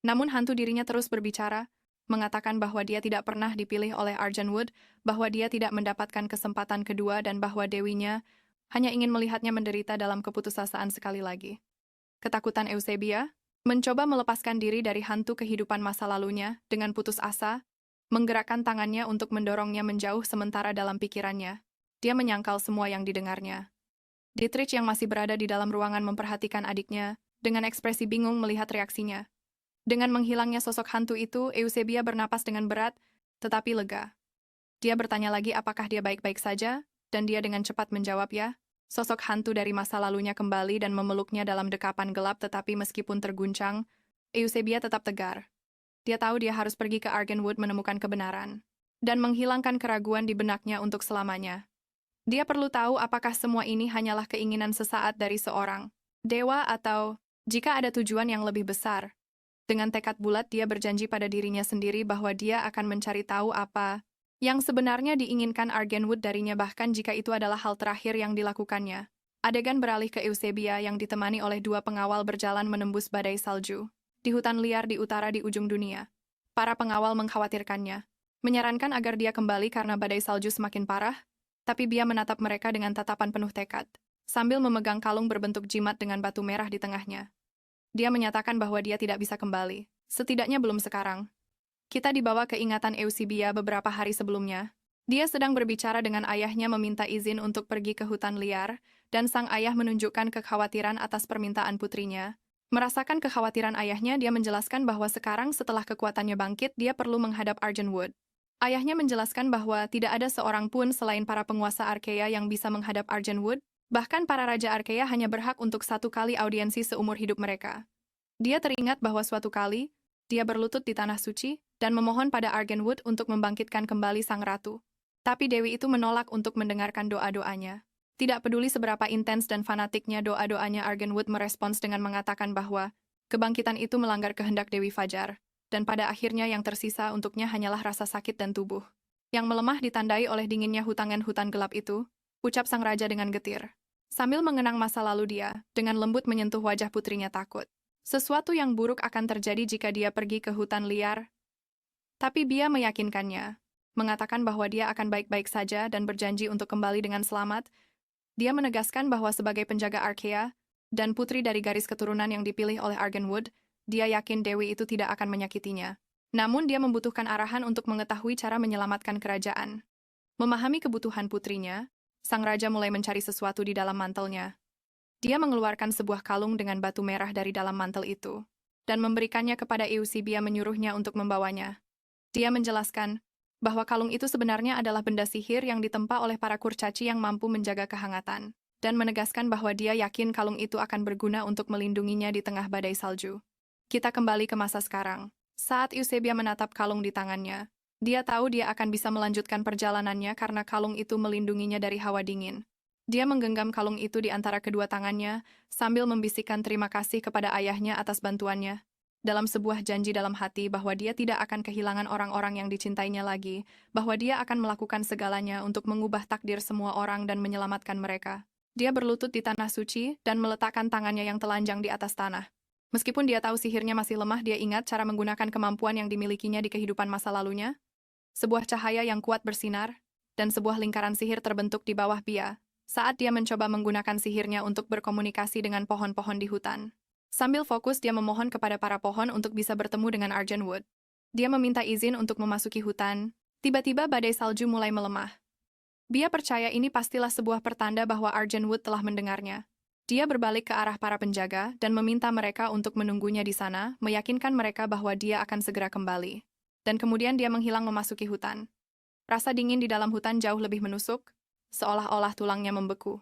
Namun hantu dirinya terus berbicara, mengatakan bahwa dia tidak pernah dipilih oleh Argenwood, bahwa dia tidak mendapatkan kesempatan kedua, dan bahwa dewinya hanya ingin melihatnya menderita dalam keputusasaan sekali lagi. Ketakutan Eusebia mencoba melepaskan diri dari hantu kehidupan masa lalunya dengan putus asa. menggerakkan tangannya untuk mendorongnya menjauh sementara dalam pikirannya. Dia menyangkal semua yang didengarnya. Dietrich yang masih berada di dalam ruangan memperhatikan adiknya, dengan ekspresi bingung melihat reaksinya. Dengan menghilangnya sosok hantu itu, Eusebia bernapas dengan berat, tetapi lega. Dia bertanya lagi apakah dia baik-baik saja, dan dia dengan cepat menjawab ya. Sosok hantu dari masa lalunya kembali dan memeluknya dalam dekapan gelap tetapi meskipun terguncang, Eusebia tetap tegar. Dia tahu dia harus pergi ke Argenwood menemukan kebenaran, dan menghilangkan keraguan di benaknya untuk selamanya. Dia perlu tahu apakah semua ini hanyalah keinginan sesaat dari seorang dewa atau jika ada tujuan yang lebih besar. Dengan tekad bulat dia berjanji pada dirinya sendiri bahwa dia akan mencari tahu apa yang sebenarnya diinginkan Argenwood darinya bahkan jika itu adalah hal terakhir yang dilakukannya. Adegan beralih ke Eusebia yang ditemani oleh dua pengawal berjalan menembus badai salju di hutan liar di utara di ujung dunia. Para pengawal mengkhawatirkannya, menyarankan agar dia kembali karena badai salju semakin parah, tapi dia menatap mereka dengan tatapan penuh tekad, sambil memegang kalung berbentuk jimat dengan batu merah di tengahnya. Dia menyatakan bahwa dia tidak bisa kembali, setidaknya belum sekarang. Kita dibawa ke ingatan Eusebia beberapa hari sebelumnya. Dia sedang berbicara dengan ayahnya meminta izin untuk pergi ke hutan liar, dan sang ayah menunjukkan kekhawatiran atas permintaan putrinya. Merasakan kekhawatiran ayahnya, dia menjelaskan bahwa sekarang setelah kekuatannya bangkit, dia perlu menghadap Argenwood. Ayahnya menjelaskan bahwa tidak ada seorang pun selain para penguasa Arkea yang bisa menghadap Argenwood, bahkan para raja Arkea hanya berhak untuk satu kali audiensi seumur hidup mereka. Dia teringat bahwa suatu kali, dia berlutut di tanah suci dan memohon pada Argenwood untuk membangkitkan kembali sang ratu. Tapi Dewi itu menolak untuk mendengarkan doa-doanya. Tidak peduli seberapa intens dan fanatiknya doa-doanya, Argenwood merespons dengan mengatakan bahwa kebangkitan itu melanggar kehendak Dewi Fajar. Dan pada akhirnya yang tersisa untuknya hanyalah rasa sakit dan tubuh. Yang melemah ditandai oleh dinginnya hutan gelap itu, ucap sang raja dengan getir. Sambil mengenang masa lalu dia, dengan lembut menyentuh wajah putrinya takut. Sesuatu yang buruk akan terjadi jika dia pergi ke hutan liar. Tapi dia meyakinkannya, mengatakan bahwa dia akan baik-baik saja dan berjanji untuk kembali dengan selamat. Dia menegaskan bahwa sebagai penjaga Arkea, dan putri dari garis keturunan yang dipilih oleh Argenwood, dia yakin Dewi itu tidak akan menyakitinya. Namun dia membutuhkan arahan untuk mengetahui cara menyelamatkan kerajaan. Memahami kebutuhan putrinya, sang raja mulai mencari sesuatu di dalam mantelnya. Dia mengeluarkan sebuah kalung dengan batu merah dari dalam mantel itu, dan memberikannya kepada Eusebia menyuruhnya untuk membawanya. Dia menjelaskan bahwa kalung itu sebenarnya adalah benda sihir yang ditempa oleh para kurcaci yang mampu menjaga kehangatan, dan menegaskan bahwa dia yakin kalung itu akan berguna untuk melindunginya di tengah badai salju. Kita kembali ke masa sekarang. Saat Eusebia menatap kalung di tangannya, dia tahu dia akan bisa melanjutkan perjalanannya karena kalung itu melindunginya dari hawa dingin. Dia menggenggam kalung itu di antara kedua tangannya, sambil membisikkan terima kasih kepada ayahnya atas bantuannya. Dalam sebuah janji dalam hati bahwa dia tidak akan kehilangan orang-orang yang dicintainya lagi, bahwa dia akan melakukan segalanya untuk mengubah takdir semua orang dan menyelamatkan mereka. Dia berlutut di tanah suci dan meletakkan tangannya yang telanjang di atas tanah. Meskipun dia tahu sihirnya masih lemah, dia ingat cara menggunakan kemampuan yang dimilikinya di kehidupan masa lalunya. Sebuah cahaya yang kuat bersinar, dan sebuah lingkaran sihir terbentuk di bawah Pia, saat dia mencoba menggunakan sihirnya untuk berkomunikasi dengan pohon-pohon di hutan. Sambil fokus, dia memohon kepada para pohon untuk bisa bertemu dengan Argenwood. Dia meminta izin untuk memasuki hutan. Tiba-tiba badai salju mulai melemah. Dia percaya ini pastilah sebuah pertanda bahwa Argenwood telah mendengarnya. Dia berbalik ke arah para penjaga dan meminta mereka untuk menunggunya di sana, meyakinkan mereka bahwa dia akan segera kembali. Dan kemudian dia menghilang memasuki hutan. Rasa dingin di dalam hutan jauh lebih menusuk, seolah-olah tulangnya membeku.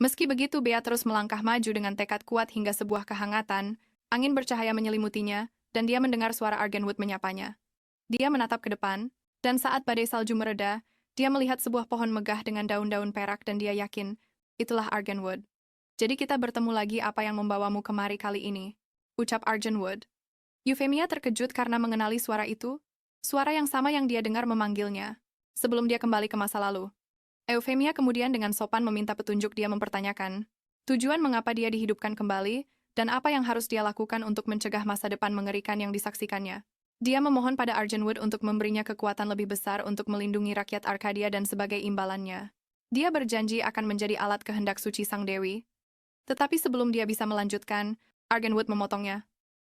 Meski begitu, Bea terus melangkah maju dengan tekad kuat hingga sebuah kehangatan, angin bercahaya menyelimutinya, dan dia mendengar suara Argenwood menyapanya. Dia menatap ke depan, dan saat badai salju mereda, dia melihat sebuah pohon megah dengan daun-daun perak dan dia yakin, itulah Argenwood. Jadi kita bertemu lagi, apa yang membawamu kemari kali ini? Ucap Argenwood. Euphemia terkejut karena mengenali suara itu, suara yang sama yang dia dengar memanggilnya, sebelum dia kembali ke masa lalu. Euphemia kemudian dengan sopan meminta petunjuk. Dia mempertanyakan tujuan mengapa dia dihidupkan kembali, dan apa yang harus dia lakukan untuk mencegah masa depan mengerikan yang disaksikannya. Dia memohon pada Argenwood untuk memberinya kekuatan lebih besar untuk melindungi rakyat Arkadia dan sebagai imbalannya, dia berjanji akan menjadi alat kehendak suci Sang Dewi. Tetapi sebelum dia bisa melanjutkan, Argenwood memotongnya.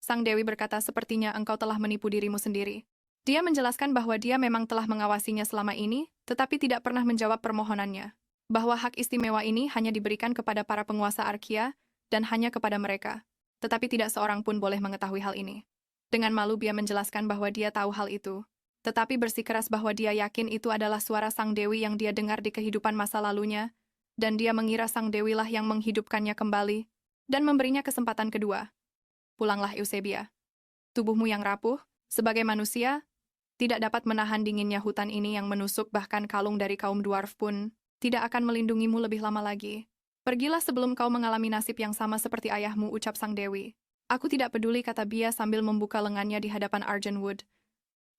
Sang Dewi berkata, sepertinya engkau telah menipu dirimu sendiri. Dia menjelaskan bahwa dia memang telah mengawasinya selama ini, tetapi tidak pernah menjawab permohonannya. Bahwa hak istimewa ini hanya diberikan kepada para penguasa Arkia, dan hanya kepada mereka. Tetapi tidak seorang pun boleh mengetahui hal ini. Dengan malu dia menjelaskan bahwa dia tahu hal itu. Tetapi bersikeras bahwa dia yakin itu adalah suara Sang Dewi yang dia dengar di kehidupan masa lalunya, dan dia mengira Sang Dewi lah yang menghidupkannya kembali, dan memberinya kesempatan kedua. Pulanglah Eusebia. Tubuhmu yang rapuh, sebagai manusia, tidak dapat menahan dinginnya hutan ini yang menusuk, bahkan kalung dari kaum dwarf pun tidak akan melindungimu lebih lama lagi. Pergilah sebelum kau mengalami nasib yang sama seperti ayahmu, ucap Sang Dewi. Aku tidak peduli, kata Bia sambil membuka lengannya di hadapan Argenwood.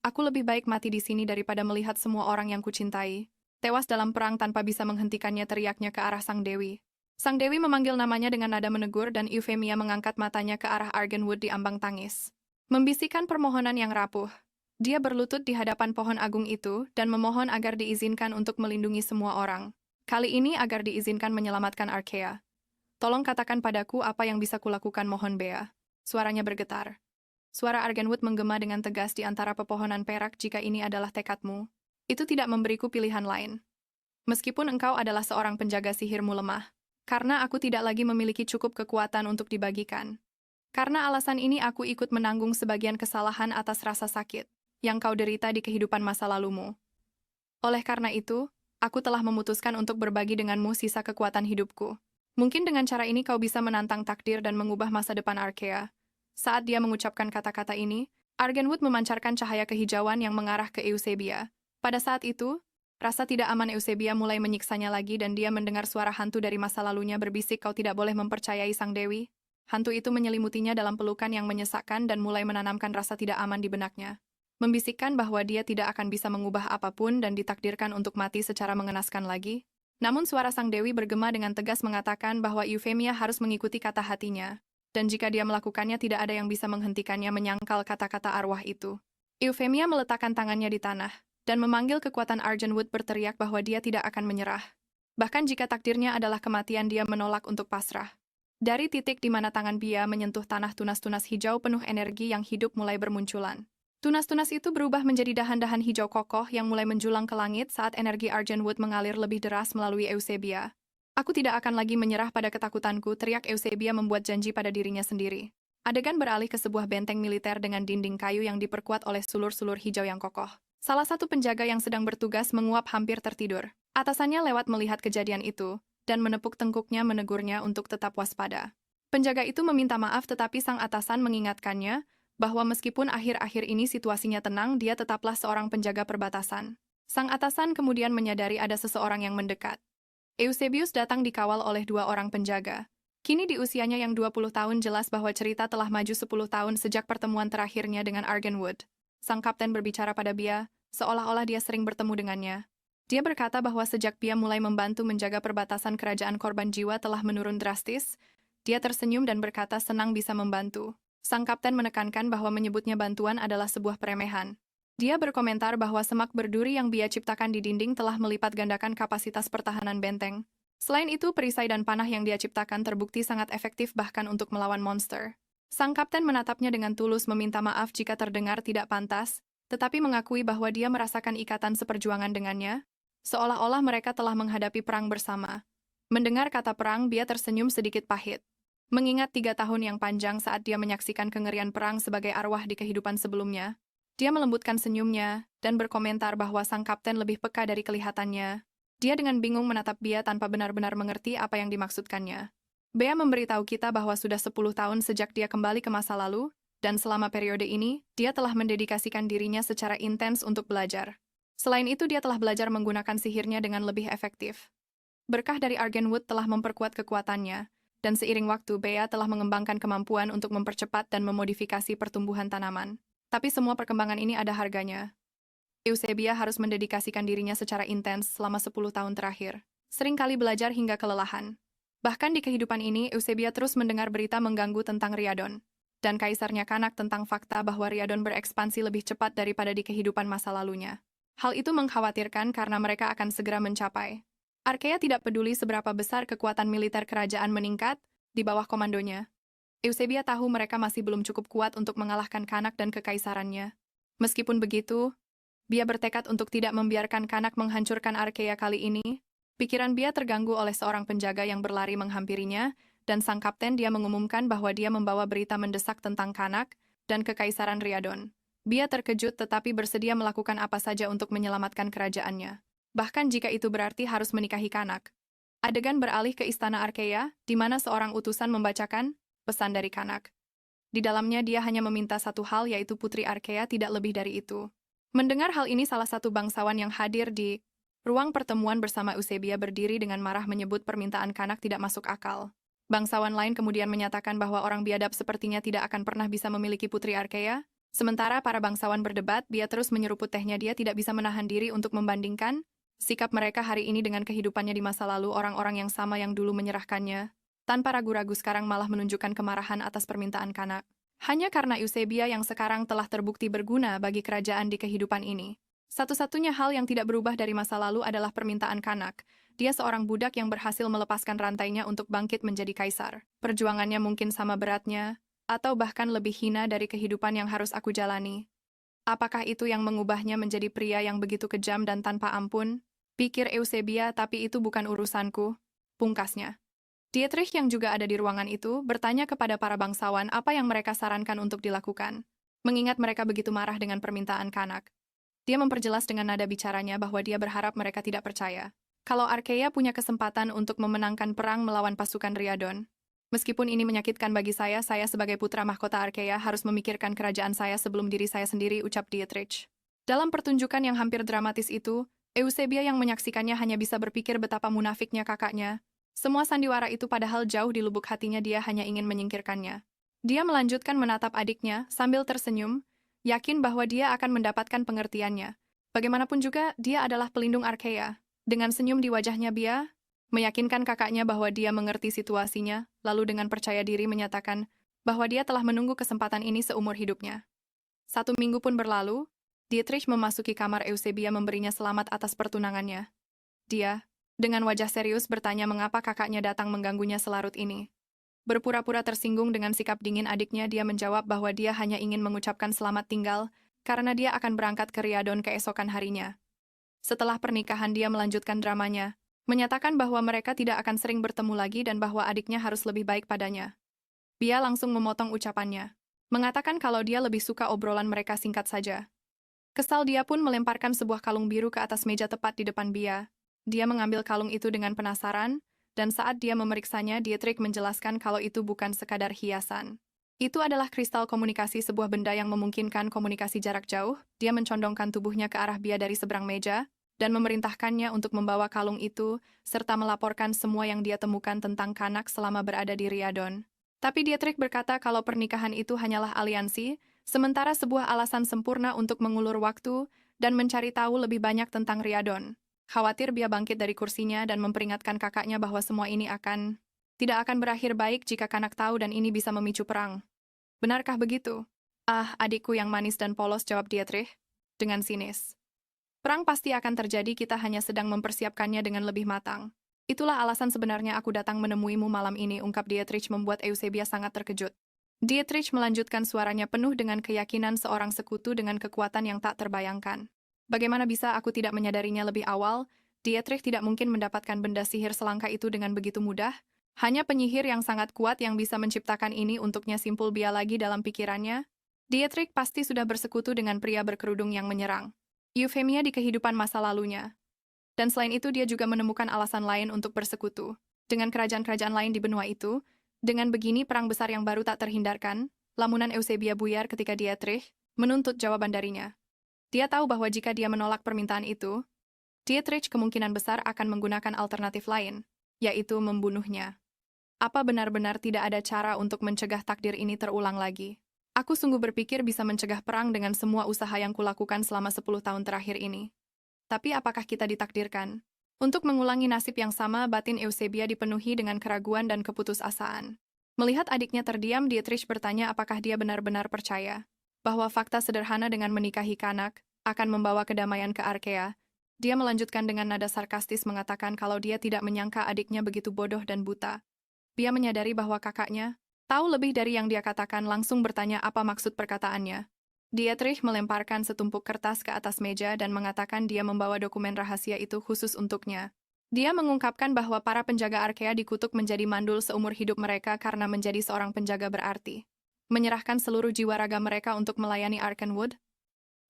Aku lebih baik mati di sini daripada melihat semua orang yang kucintai tewas dalam perang tanpa bisa menghentikannya, teriaknya ke arah Sang Dewi. Sang Dewi memanggil namanya dengan nada menegur dan Euphemia mengangkat matanya ke arah Argenwood di ambang tangis. Membisikkan permohonan yang rapuh. Dia berlutut di hadapan pohon agung itu dan memohon agar diizinkan untuk melindungi semua orang. Kali ini agar diizinkan menyelamatkan Arkea. Tolong katakan padaku apa yang bisa kulakukan, mohon Bea. Suaranya bergetar. Suara Argenwood menggema dengan tegas di antara pepohonan perak. Jika ini adalah tekadmu, itu tidak memberiku pilihan lain. Meskipun engkau adalah seorang penjaga, sihirmu lemah. Karena aku tidak lagi memiliki cukup kekuatan untuk dibagikan. Karena alasan ini aku ikut menanggung sebagian kesalahan atas rasa sakit yang kau derita di kehidupan masa lalumu. Oleh karena itu, aku telah memutuskan untuk berbagi denganmu sisa kekuatan hidupku. Mungkin dengan cara ini kau bisa menantang takdir dan mengubah masa depan Arkea. Saat dia mengucapkan kata-kata ini, Argenwood memancarkan cahaya kehijauan yang mengarah ke Eusebia. Pada saat itu, rasa tidak aman Eusebia mulai menyiksanya lagi dan dia mendengar suara hantu dari masa lalunya berbisik, kau tidak boleh mempercayai Sang Dewi. Hantu itu menyelimutinya dalam pelukan yang menyesakkan dan mulai menanamkan rasa tidak aman di benaknya. Membisikkan bahwa dia tidak akan bisa mengubah apapun dan ditakdirkan untuk mati secara mengenaskan lagi. Namun suara Sang Dewi bergema dengan tegas mengatakan bahwa Euphemia harus mengikuti kata hatinya. Dan jika dia melakukannya tidak ada yang bisa menghentikannya, menyangkal kata-kata arwah itu. Euphemia meletakkan tangannya di tanah, dan memanggil kekuatan Argenwood, berteriak bahwa dia tidak akan menyerah. Bahkan jika takdirnya adalah kematian, dia menolak untuk pasrah. Dari titik di mana tangan Bia menyentuh tanah, tunas-tunas hijau penuh energi yang hidup mulai bermunculan. Tunas-tunas itu berubah menjadi dahan-dahan hijau kokoh yang mulai menjulang ke langit saat energi Argenwood mengalir lebih deras melalui Eusebia. Aku tidak akan lagi menyerah pada ketakutanku, teriak Eusebia membuat janji pada dirinya sendiri. Adegan beralih ke sebuah benteng militer dengan dinding kayu yang diperkuat oleh sulur-sulur hijau yang kokoh. Salah satu penjaga yang sedang bertugas menguap hampir tertidur. Atasannya lewat melihat kejadian itu, dan menepuk tengkuknya menegurnya untuk tetap waspada. Penjaga itu meminta maaf tetapi sang atasan mengingatkannya bahwa meskipun akhir-akhir ini situasinya tenang, dia tetaplah seorang penjaga perbatasan. Sang atasan kemudian menyadari ada seseorang yang mendekat. Eusebius datang dikawal oleh 2 orang penjaga. Kini di usianya yang 20 tahun jelas bahwa cerita telah maju 10 tahun sejak pertemuan terakhirnya dengan Argenwood. Sang kapten berbicara pada Bia, seolah-olah dia sering bertemu dengannya. Dia berkata bahwa sejak Bia mulai membantu menjaga perbatasan, kerajaan korban jiwa telah menurun drastis. Dia tersenyum dan berkata senang bisa membantu. Sang kapten menekankan bahwa menyebutnya bantuan adalah sebuah peremehan. Dia berkomentar bahwa semak berduri yang Bia ciptakan di dinding telah melipat gandakan kapasitas pertahanan benteng. Selain itu, perisai dan panah yang dia ciptakan terbukti sangat efektif bahkan untuk melawan monster. Sang kapten menatapnya dengan tulus, meminta maaf jika terdengar tidak pantas, tetapi mengakui bahwa dia merasakan ikatan seperjuangan dengannya, seolah-olah mereka telah menghadapi perang bersama. Mendengar kata perang, Bia tersenyum sedikit pahit. Mengingat 3 tahun yang panjang saat dia menyaksikan kengerian perang sebagai arwah di kehidupan sebelumnya, dia melembutkan senyumnya dan berkomentar bahwa sang kapten lebih peka dari kelihatannya. Dia dengan bingung menatap Bia tanpa benar-benar mengerti apa yang dimaksudkannya. Bea memberitahu kita bahwa sudah 10 tahun sejak dia kembali ke masa lalu, dan selama periode ini, dia telah mendedikasikan dirinya secara intens untuk belajar. Selain itu, dia telah belajar menggunakan sihirnya dengan lebih efektif. Berkah dari Argenwood telah memperkuat kekuatannya, dan seiring waktu Bea telah mengembangkan kemampuan untuk mempercepat dan memodifikasi pertumbuhan tanaman. Tapi semua perkembangan ini ada harganya. Eusebia harus mendedikasikan dirinya secara intens selama 10 tahun terakhir. Seringkali belajar hingga kelelahan. Bahkan di kehidupan ini, Eusebia terus mendengar berita mengganggu tentang Riadon. Dan kaisarnya kanak tentang fakta bahwa Riadon berekspansi lebih cepat daripada di kehidupan masa lalunya. Hal itu mengkhawatirkan karena mereka akan segera mencapai. Arkea tidak peduli seberapa besar kekuatan militer kerajaan meningkat di bawah komandonya. Eusebia tahu mereka masih belum cukup kuat untuk mengalahkan kanak dan kekaisarannya. Meskipun begitu, Bia bertekad untuk tidak membiarkan Kanak menghancurkan Arkea kali ini. Pikiran Bia terganggu oleh seorang penjaga yang berlari menghampirinya, dan sang kapten dia mengumumkan bahwa dia membawa berita mendesak tentang Kanak dan Kekaisaran Riadon. Bia terkejut tetapi bersedia melakukan apa saja untuk menyelamatkan kerajaannya. Bahkan jika itu berarti harus menikahi Kanak. Adegan beralih ke istana Arkea, di mana seorang utusan membacakan pesan dari Kanak. Di dalamnya dia hanya meminta satu hal, yaitu Putri Arkea, tidak lebih dari itu. Mendengar hal ini, salah satu bangsawan yang hadir di ruang pertemuan bersama Eusebia berdiri dengan marah menyebut permintaan Kanak tidak masuk akal. Bangsawan lain kemudian menyatakan bahwa orang biadab sepertinya tidak akan pernah bisa memiliki Putri Arkea. Sementara para bangsawan berdebat, Bia terus menyeruput tehnya. Dia tidak bisa menahan diri untuk membandingkan sikap mereka hari ini dengan kehidupannya di masa lalu. Orang-orang yang sama yang dulu menyerahkannya tanpa ragu-ragu sekarang malah menunjukkan kemarahan atas permintaan Kanak. Hanya karena Eusebia yang sekarang telah terbukti berguna bagi kerajaan di kehidupan ini. Satu-satunya hal yang tidak berubah dari masa lalu adalah permintaan Kanak. Dia seorang budak yang berhasil melepaskan rantainya untuk bangkit menjadi kaisar. Perjuangannya mungkin sama beratnya, atau bahkan lebih hina dari kehidupan yang harus aku jalani. Apakah itu yang mengubahnya menjadi pria yang begitu kejam dan tanpa ampun? Pikir Eusebia, tapi itu bukan urusanku. Pungkasnya. Dietrich yang juga ada di ruangan itu bertanya kepada para bangsawan apa yang mereka sarankan untuk dilakukan. Mengingat mereka begitu marah dengan permintaan Kanak. Dia memperjelas dengan nada bicaranya bahwa dia berharap mereka tidak percaya kalau Arkea punya kesempatan untuk memenangkan perang melawan pasukan Riadon. Meskipun ini menyakitkan bagi saya sebagai putra mahkota Arkea harus memikirkan kerajaan saya sebelum diri saya sendiri, ucap Dietrich. Dalam pertunjukan yang hampir dramatis itu, Eusebia yang menyaksikannya hanya bisa berpikir betapa munafiknya kakaknya. Semua sandiwara itu padahal jauh di lubuk hatinya dia hanya ingin menyingkirkannya. Dia melanjutkan menatap adiknya sambil tersenyum, yakin bahwa dia akan mendapatkan pengertiannya. Bagaimanapun juga, dia adalah pelindung Arkea. Dengan senyum di wajahnya, Bia meyakinkan kakaknya bahwa dia mengerti situasinya, lalu dengan percaya diri menyatakan bahwa dia telah menunggu kesempatan ini seumur hidupnya. 1 minggu pun berlalu, Dietrich memasuki kamar Eusebia memberinya selamat atas pertunangannya. Dia, dengan wajah serius, bertanya mengapa kakaknya datang mengganggunya selarut ini. Berpura-pura tersinggung dengan sikap dingin adiknya, dia menjawab bahwa dia hanya ingin mengucapkan selamat tinggal karena dia akan berangkat ke Riadon keesokan harinya. Setelah pernikahan dia melanjutkan dramanya, menyatakan bahwa mereka tidak akan sering bertemu lagi dan bahwa adiknya harus lebih baik padanya. Bia langsung memotong ucapannya, mengatakan kalau dia lebih suka obrolan mereka singkat saja. Kesal, dia pun melemparkan sebuah kalung biru ke atas meja tepat di depan Bia. Dia mengambil kalung itu dengan penasaran, dan saat dia memeriksanya, Dietrich menjelaskan kalau itu bukan sekadar hiasan. Itu adalah kristal komunikasi, sebuah benda yang memungkinkan komunikasi jarak jauh. Dia mencondongkan tubuhnya ke arah Bia dari seberang meja, dan memerintahkannya untuk membawa kalung itu, serta melaporkan semua yang dia temukan tentang Kanak selama berada di Riadon. Tapi Dietrich berkata kalau pernikahan itu hanyalah aliansi, sementara sebuah alasan sempurna untuk mengulur waktu dan mencari tahu lebih banyak tentang Riadon. Khawatir, Bia bangkit dari kursinya dan memperingatkan kakaknya bahwa semua ini tidak akan berakhir baik jika Kanak tahu dan ini bisa memicu perang. Benarkah begitu? Ah, adikku yang manis dan polos, jawab Dietrich dengan sinis. Perang pasti akan terjadi, kita hanya sedang mempersiapkannya dengan lebih matang. Itulah alasan sebenarnya aku datang menemuimu malam ini, ungkap Dietrich membuat Eusebia sangat terkejut. Dietrich melanjutkan, suaranya penuh dengan keyakinan seorang sekutu dengan kekuatan yang tak terbayangkan. Bagaimana bisa aku tidak menyadarinya lebih awal? Dietrich tidak mungkin mendapatkan benda sihir selangka itu dengan begitu mudah. Hanya penyihir yang sangat kuat yang bisa menciptakan ini untuknya, simpul Bia lagi dalam pikirannya. Dietrich pasti sudah bersekutu dengan pria berkerudung yang menyerang Eufemia di kehidupan masa lalunya. Dan selain itu dia juga menemukan alasan lain untuk bersekutu dengan kerajaan-kerajaan lain di benua itu. Dengan begini perang besar yang baru tak terhindarkan. Lamunan Eusebia buyar ketika Dietrich menuntut jawaban darinya. Dia tahu bahwa jika dia menolak permintaan itu, Dietrich kemungkinan besar akan menggunakan alternatif lain, yaitu membunuhnya. Apa benar-benar tidak ada cara untuk mencegah takdir ini terulang lagi? Aku sungguh berpikir bisa mencegah perang dengan semua usaha yang kulakukan selama 10 tahun terakhir ini. Tapi apakah kita ditakdirkan untuk mengulangi nasib yang sama? Batin Eusebia dipenuhi dengan keraguan dan keputusasaan. Melihat adiknya terdiam, Dietrich bertanya apakah dia benar-benar percaya bahwa fakta sederhana dengan menikahi Kanak akan membawa kedamaian ke Arkea. Dia melanjutkan dengan nada sarkastis mengatakan kalau dia tidak menyangka adiknya begitu bodoh dan buta. Dia menyadari bahwa kakaknya tahu lebih dari yang dia katakan, langsung bertanya apa maksud perkataannya. Dietrich melemparkan setumpuk kertas ke atas meja dan mengatakan dia membawa dokumen rahasia itu khusus untuknya. Dia mengungkapkan bahwa para penjaga Arkea dikutuk menjadi mandul seumur hidup mereka karena menjadi seorang penjaga berarti. Menyerahkan seluruh jiwa raga mereka untuk melayani Arkenwood.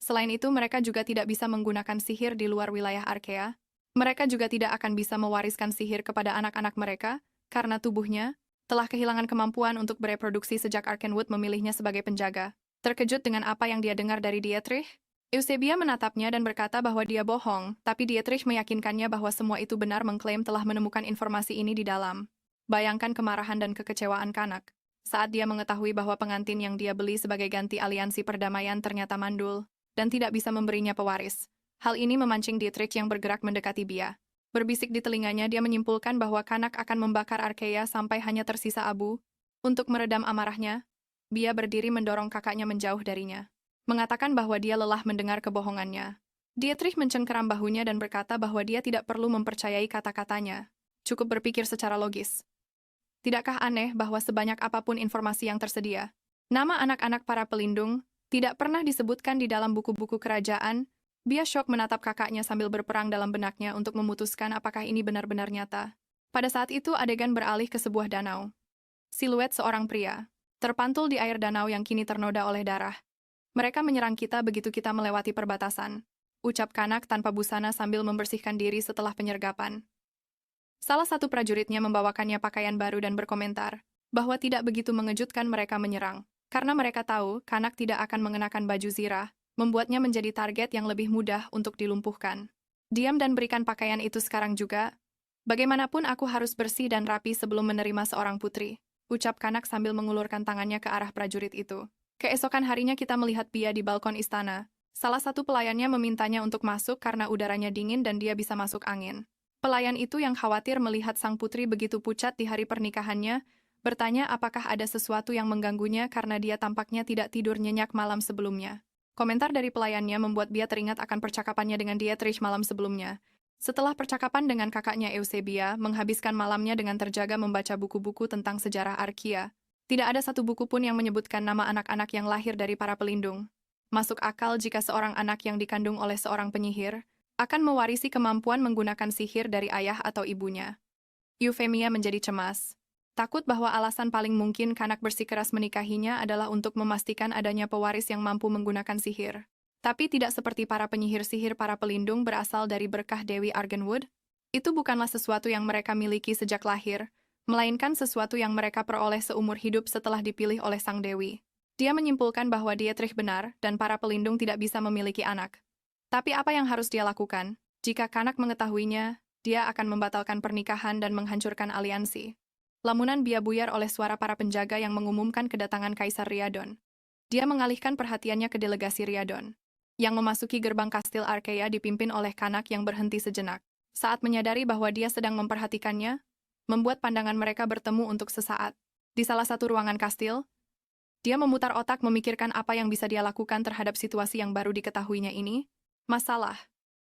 Selain itu, mereka juga tidak bisa menggunakan sihir di luar wilayah Arkea. Mereka juga tidak akan bisa mewariskan sihir kepada anak-anak mereka, karena tubuhnya telah kehilangan kemampuan untuk bereproduksi sejak Arkenwood memilihnya sebagai penjaga. Terkejut dengan apa yang dia dengar dari Dietrich, Eusebia menatapnya dan berkata bahwa dia bohong, tapi Dietrich meyakinkannya bahwa semua itu benar mengklaim telah menemukan informasi ini di dalam. Bayangkan kemarahan dan kekecewaan Kanak saat dia mengetahui bahwa pengantin yang dia beli sebagai ganti aliansi perdamaian ternyata mandul dan tidak bisa memberinya pewaris. Hal ini memancing Dietrich yang bergerak mendekati Bia. Berbisik di telinganya, dia menyimpulkan bahwa Kanak akan membakar Arkea sampai hanya tersisa abu. Untuk meredam amarahnya, Bia berdiri mendorong kakaknya menjauh darinya, mengatakan bahwa dia lelah mendengar kebohongannya. Dietrich mencengkeram bahunya dan berkata bahwa dia tidak perlu mempercayai kata-katanya, cukup berpikir secara logis. Tidakkah aneh bahwa sebanyak apapun informasi yang tersedia, nama anak-anak para pelindung tidak pernah disebutkan di dalam buku-buku kerajaan? Bia syok menatap kakaknya sambil berperang dalam benaknya untuk memutuskan apakah ini benar-benar nyata. Pada saat itu adegan beralih ke sebuah danau. Siluet seorang pria terpantul di air danau yang kini ternoda oleh darah. Mereka menyerang kita begitu kita melewati perbatasan, ucap Kanak tanpa busana sambil membersihkan diri setelah penyergapan. Salah satu prajuritnya membawakannya pakaian baru dan berkomentar bahwa tidak begitu mengejutkan mereka menyerang, karena mereka tahu Kanak tidak akan mengenakan baju zirah, membuatnya menjadi target yang lebih mudah untuk dilumpuhkan. Diam dan berikan pakaian itu sekarang juga. Bagaimanapun aku harus bersih dan rapi sebelum menerima seorang putri, ucap Kanak sambil mengulurkan tangannya ke arah prajurit itu. Keesokan harinya kita melihat Pia di balkon istana. Salah satu pelayannya memintanya untuk masuk karena udaranya dingin dan dia bisa masuk angin. Pelayan itu yang khawatir melihat sang putri begitu pucat di hari pernikahannya, bertanya apakah ada sesuatu yang mengganggunya karena dia tampaknya tidak tidur nyenyak malam sebelumnya. Komentar dari pelayannya membuat Bia teringat akan percakapannya dengan Dietrich malam sebelumnya. Setelah percakapan dengan kakaknya Eusebia, menghabiskan malamnya dengan terjaga membaca buku-buku tentang sejarah Arkia. Tidak ada satu buku pun yang menyebutkan nama anak-anak yang lahir dari para pelindung. Masuk akal jika seorang anak yang dikandung oleh seorang penyihir akan mewarisi kemampuan menggunakan sihir dari ayah atau ibunya. Eufemia menjadi cemas. Takut bahwa alasan paling mungkin Kanak bersikeras menikahinya adalah untuk memastikan adanya pewaris yang mampu menggunakan sihir. Tapi tidak seperti para penyihir sihir para pelindung berasal dari berkah Dewi Argenwood. Itu bukanlah sesuatu yang mereka miliki sejak lahir, melainkan sesuatu yang mereka peroleh seumur hidup setelah dipilih oleh sang Dewi. Dia menyimpulkan bahwa Dietrich benar dan para pelindung tidak bisa memiliki anak. Tapi apa yang harus dia lakukan? Jika Kanak mengetahuinya, dia akan membatalkan pernikahan dan menghancurkan aliansi. Lamunan Bia buyar oleh suara para penjaga yang mengumumkan kedatangan Kaisar Riadon. Dia mengalihkan perhatiannya ke delegasi Riadon, yang memasuki gerbang kastil Arkea dipimpin oleh Kanak yang berhenti sejenak. Saat menyadari bahwa dia sedang memperhatikannya, membuat pandangan mereka bertemu untuk sesaat. Di salah satu ruangan kastil, dia memutar otak memikirkan apa yang bisa dia lakukan terhadap situasi yang baru diketahuinya ini. Masalah.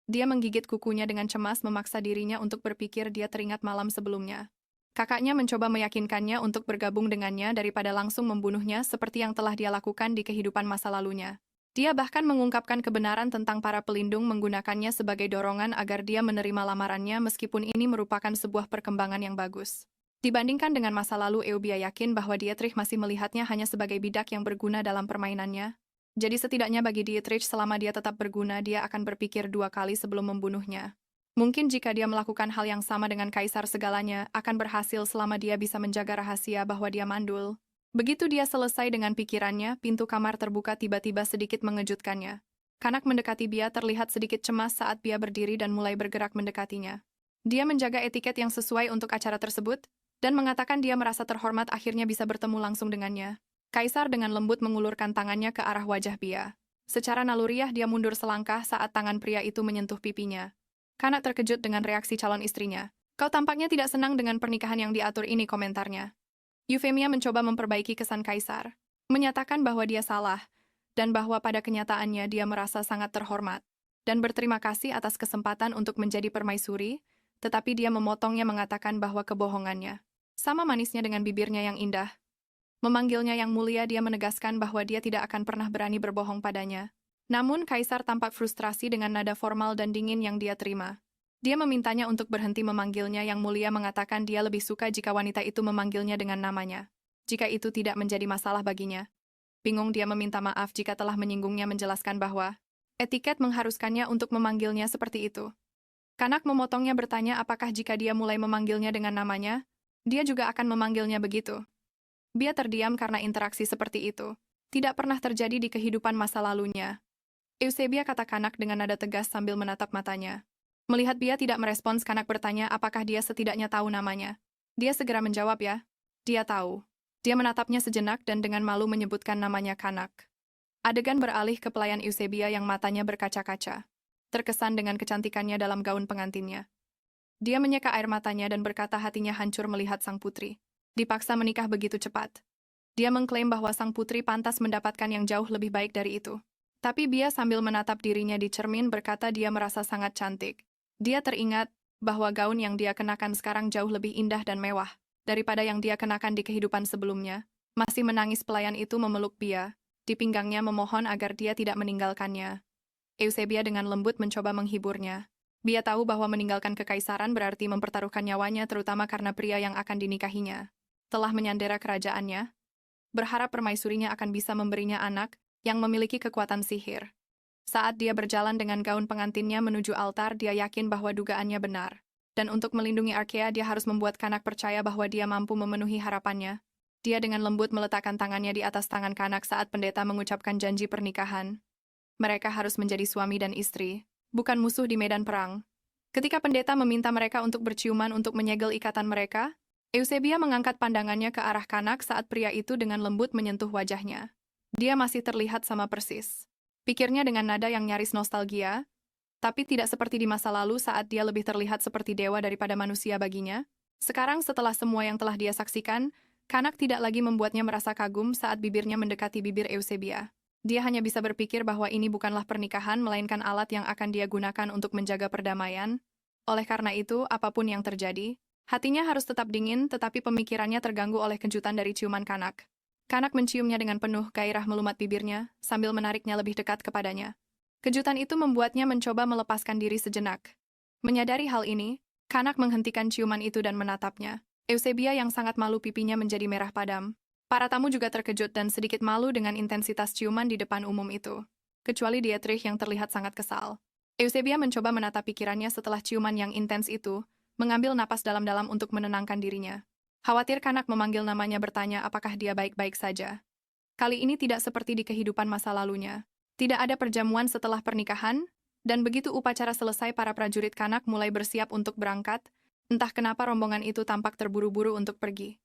Dia menggigit kukunya dengan cemas memaksa dirinya untuk berpikir dia teringat malam sebelumnya. Kakaknya mencoba meyakinkannya untuk bergabung dengannya daripada langsung membunuhnya seperti yang telah dia lakukan di kehidupan masa lalunya. Dia bahkan mengungkapkan kebenaran tentang para pelindung menggunakannya sebagai dorongan agar dia menerima lamarannya meskipun ini merupakan sebuah perkembangan yang bagus. Dibandingkan dengan masa lalu, Eubia yakin bahwa Dietrich masih melihatnya hanya sebagai bidak yang berguna dalam permainannya. Jadi setidaknya bagi Dietrich selama dia tetap berguna, dia akan berpikir dua kali sebelum membunuhnya. Mungkin jika dia melakukan hal yang sama dengan Kaisar, segalanya akan berhasil selama dia bisa menjaga rahasia bahwa dia mandul. Begitu dia selesai dengan pikirannya, pintu kamar terbuka tiba-tiba sedikit mengejutkannya. Kanak mendekati Bia terlihat sedikit cemas saat Bia berdiri dan mulai bergerak mendekatinya. Dia menjaga etiket yang sesuai untuk acara tersebut, dan mengatakan dia merasa terhormat akhirnya bisa bertemu langsung dengannya. Kaisar dengan lembut mengulurkan tangannya ke arah wajah Bia. Secara naluriah dia mundur selangkah saat tangan pria itu menyentuh pipinya. Kanak terkejut dengan reaksi calon istrinya. Kau tampaknya tidak senang dengan pernikahan yang diatur ini, komentarnya. Eufemia mencoba memperbaiki kesan Kaisar, menyatakan bahwa dia salah, dan bahwa pada kenyataannya dia merasa sangat terhormat, dan berterima kasih atas kesempatan untuk menjadi permaisuri, tetapi dia memotongnya mengatakan bahwa kebohongannya sama manisnya dengan bibirnya yang indah. Memanggilnya yang mulia, dia menegaskan bahwa dia tidak akan pernah berani berbohong padanya. Namun, Kaisar tampak frustrasi dengan nada formal dan dingin yang dia terima. Dia memintanya untuk berhenti memanggilnya yang mulia, mengatakan dia lebih suka jika wanita itu memanggilnya dengan namanya. Jika itu tidak menjadi masalah baginya. Bingung, dia meminta maaf jika telah menyinggungnya, menjelaskan bahwa etiket mengharuskannya untuk memanggilnya seperti itu. Kanak memotongnya, bertanya apakah jika dia mulai memanggilnya dengan namanya, dia juga akan memanggilnya begitu. Dia terdiam karena interaksi seperti itu tidak pernah terjadi di kehidupan masa lalunya. Eusebia, kata Kanak dengan nada tegas sambil menatap matanya. Melihat dia tidak merespons, Kanak bertanya apakah dia setidaknya tahu namanya. Dia segera menjawab, ya. Dia tahu. Dia menatapnya sejenak dan dengan malu menyebutkan namanya Kanak. Adegan beralih ke pelayan Eusebia yang matanya berkaca-kaca. Terkesan dengan kecantikannya dalam gaun pengantinnya. Dia menyeka air matanya dan berkata hatinya hancur melihat sang putri dipaksa menikah begitu cepat. Dia mengklaim bahwa sang putri pantas mendapatkan yang jauh lebih baik dari itu. Tapi dia sambil menatap dirinya di cermin berkata dia merasa sangat cantik. Dia teringat bahwa gaun yang dia kenakan sekarang jauh lebih indah dan mewah daripada yang dia kenakan di kehidupan sebelumnya. Masih menangis, pelayan itu memeluk dia di pinggangnya, memohon agar dia tidak meninggalkannya. Eusebia dengan lembut mencoba menghiburnya. Dia tahu bahwa meninggalkan kekaisaran berarti mempertaruhkan nyawanya, terutama karena pria yang akan dinikahinya telah menyandera kerajaannya, berharap permaisurinya akan bisa memberinya anak yang memiliki kekuatan sihir. Saat dia berjalan dengan gaun pengantinnya menuju altar, dia yakin bahwa dugaannya benar. Dan untuk melindungi Arkea, dia harus membuat Kanak percaya bahwa dia mampu memenuhi harapannya. Dia dengan lembut meletakkan tangannya di atas tangan Kanak saat pendeta mengucapkan janji pernikahan. Mereka harus menjadi suami dan istri, bukan musuh di medan perang. Ketika pendeta meminta mereka untuk berciuman untuk menyegel ikatan mereka, Eusebia mengangkat pandangannya ke arah Kanak saat pria itu dengan lembut menyentuh wajahnya. Dia masih terlihat sama persis. Pikirnya dengan nada yang nyaris nostalgia, tapi tidak seperti di masa lalu saat dia lebih terlihat seperti dewa daripada manusia baginya. Sekarang setelah semua yang telah dia saksikan, Kanak tidak lagi membuatnya merasa kagum saat bibirnya mendekati bibir Eusebia. Dia hanya bisa berpikir bahwa ini bukanlah pernikahan, melainkan alat yang akan dia gunakan untuk menjaga perdamaian. Oleh karena itu, apapun yang terjadi, hatinya harus tetap dingin, tetapi pemikirannya terganggu oleh kejutan dari ciuman Kanak. Kanak menciumnya dengan penuh gairah, melumat bibirnya, sambil menariknya lebih dekat kepadanya. Kejutan itu membuatnya mencoba melepaskan diri sejenak. Menyadari hal ini, Kanak menghentikan ciuman itu dan menatapnya. Eusebia yang sangat malu, pipinya menjadi merah padam. Para tamu juga terkejut dan sedikit malu dengan intensitas ciuman di depan umum itu. Kecuali Dietrich yang terlihat sangat kesal. Eusebia mencoba menata pikirannya setelah ciuman yang intens itu, mengambil napas dalam-dalam untuk menenangkan dirinya. Khawatir Kanak memanggil namanya, bertanya apakah dia baik-baik saja. Kali ini tidak seperti di kehidupan masa lalunya. Tidak ada perjamuan setelah pernikahan, dan begitu upacara selesai para prajurit Kanak mulai bersiap untuk berangkat, entah kenapa rombongan itu tampak terburu-buru untuk pergi.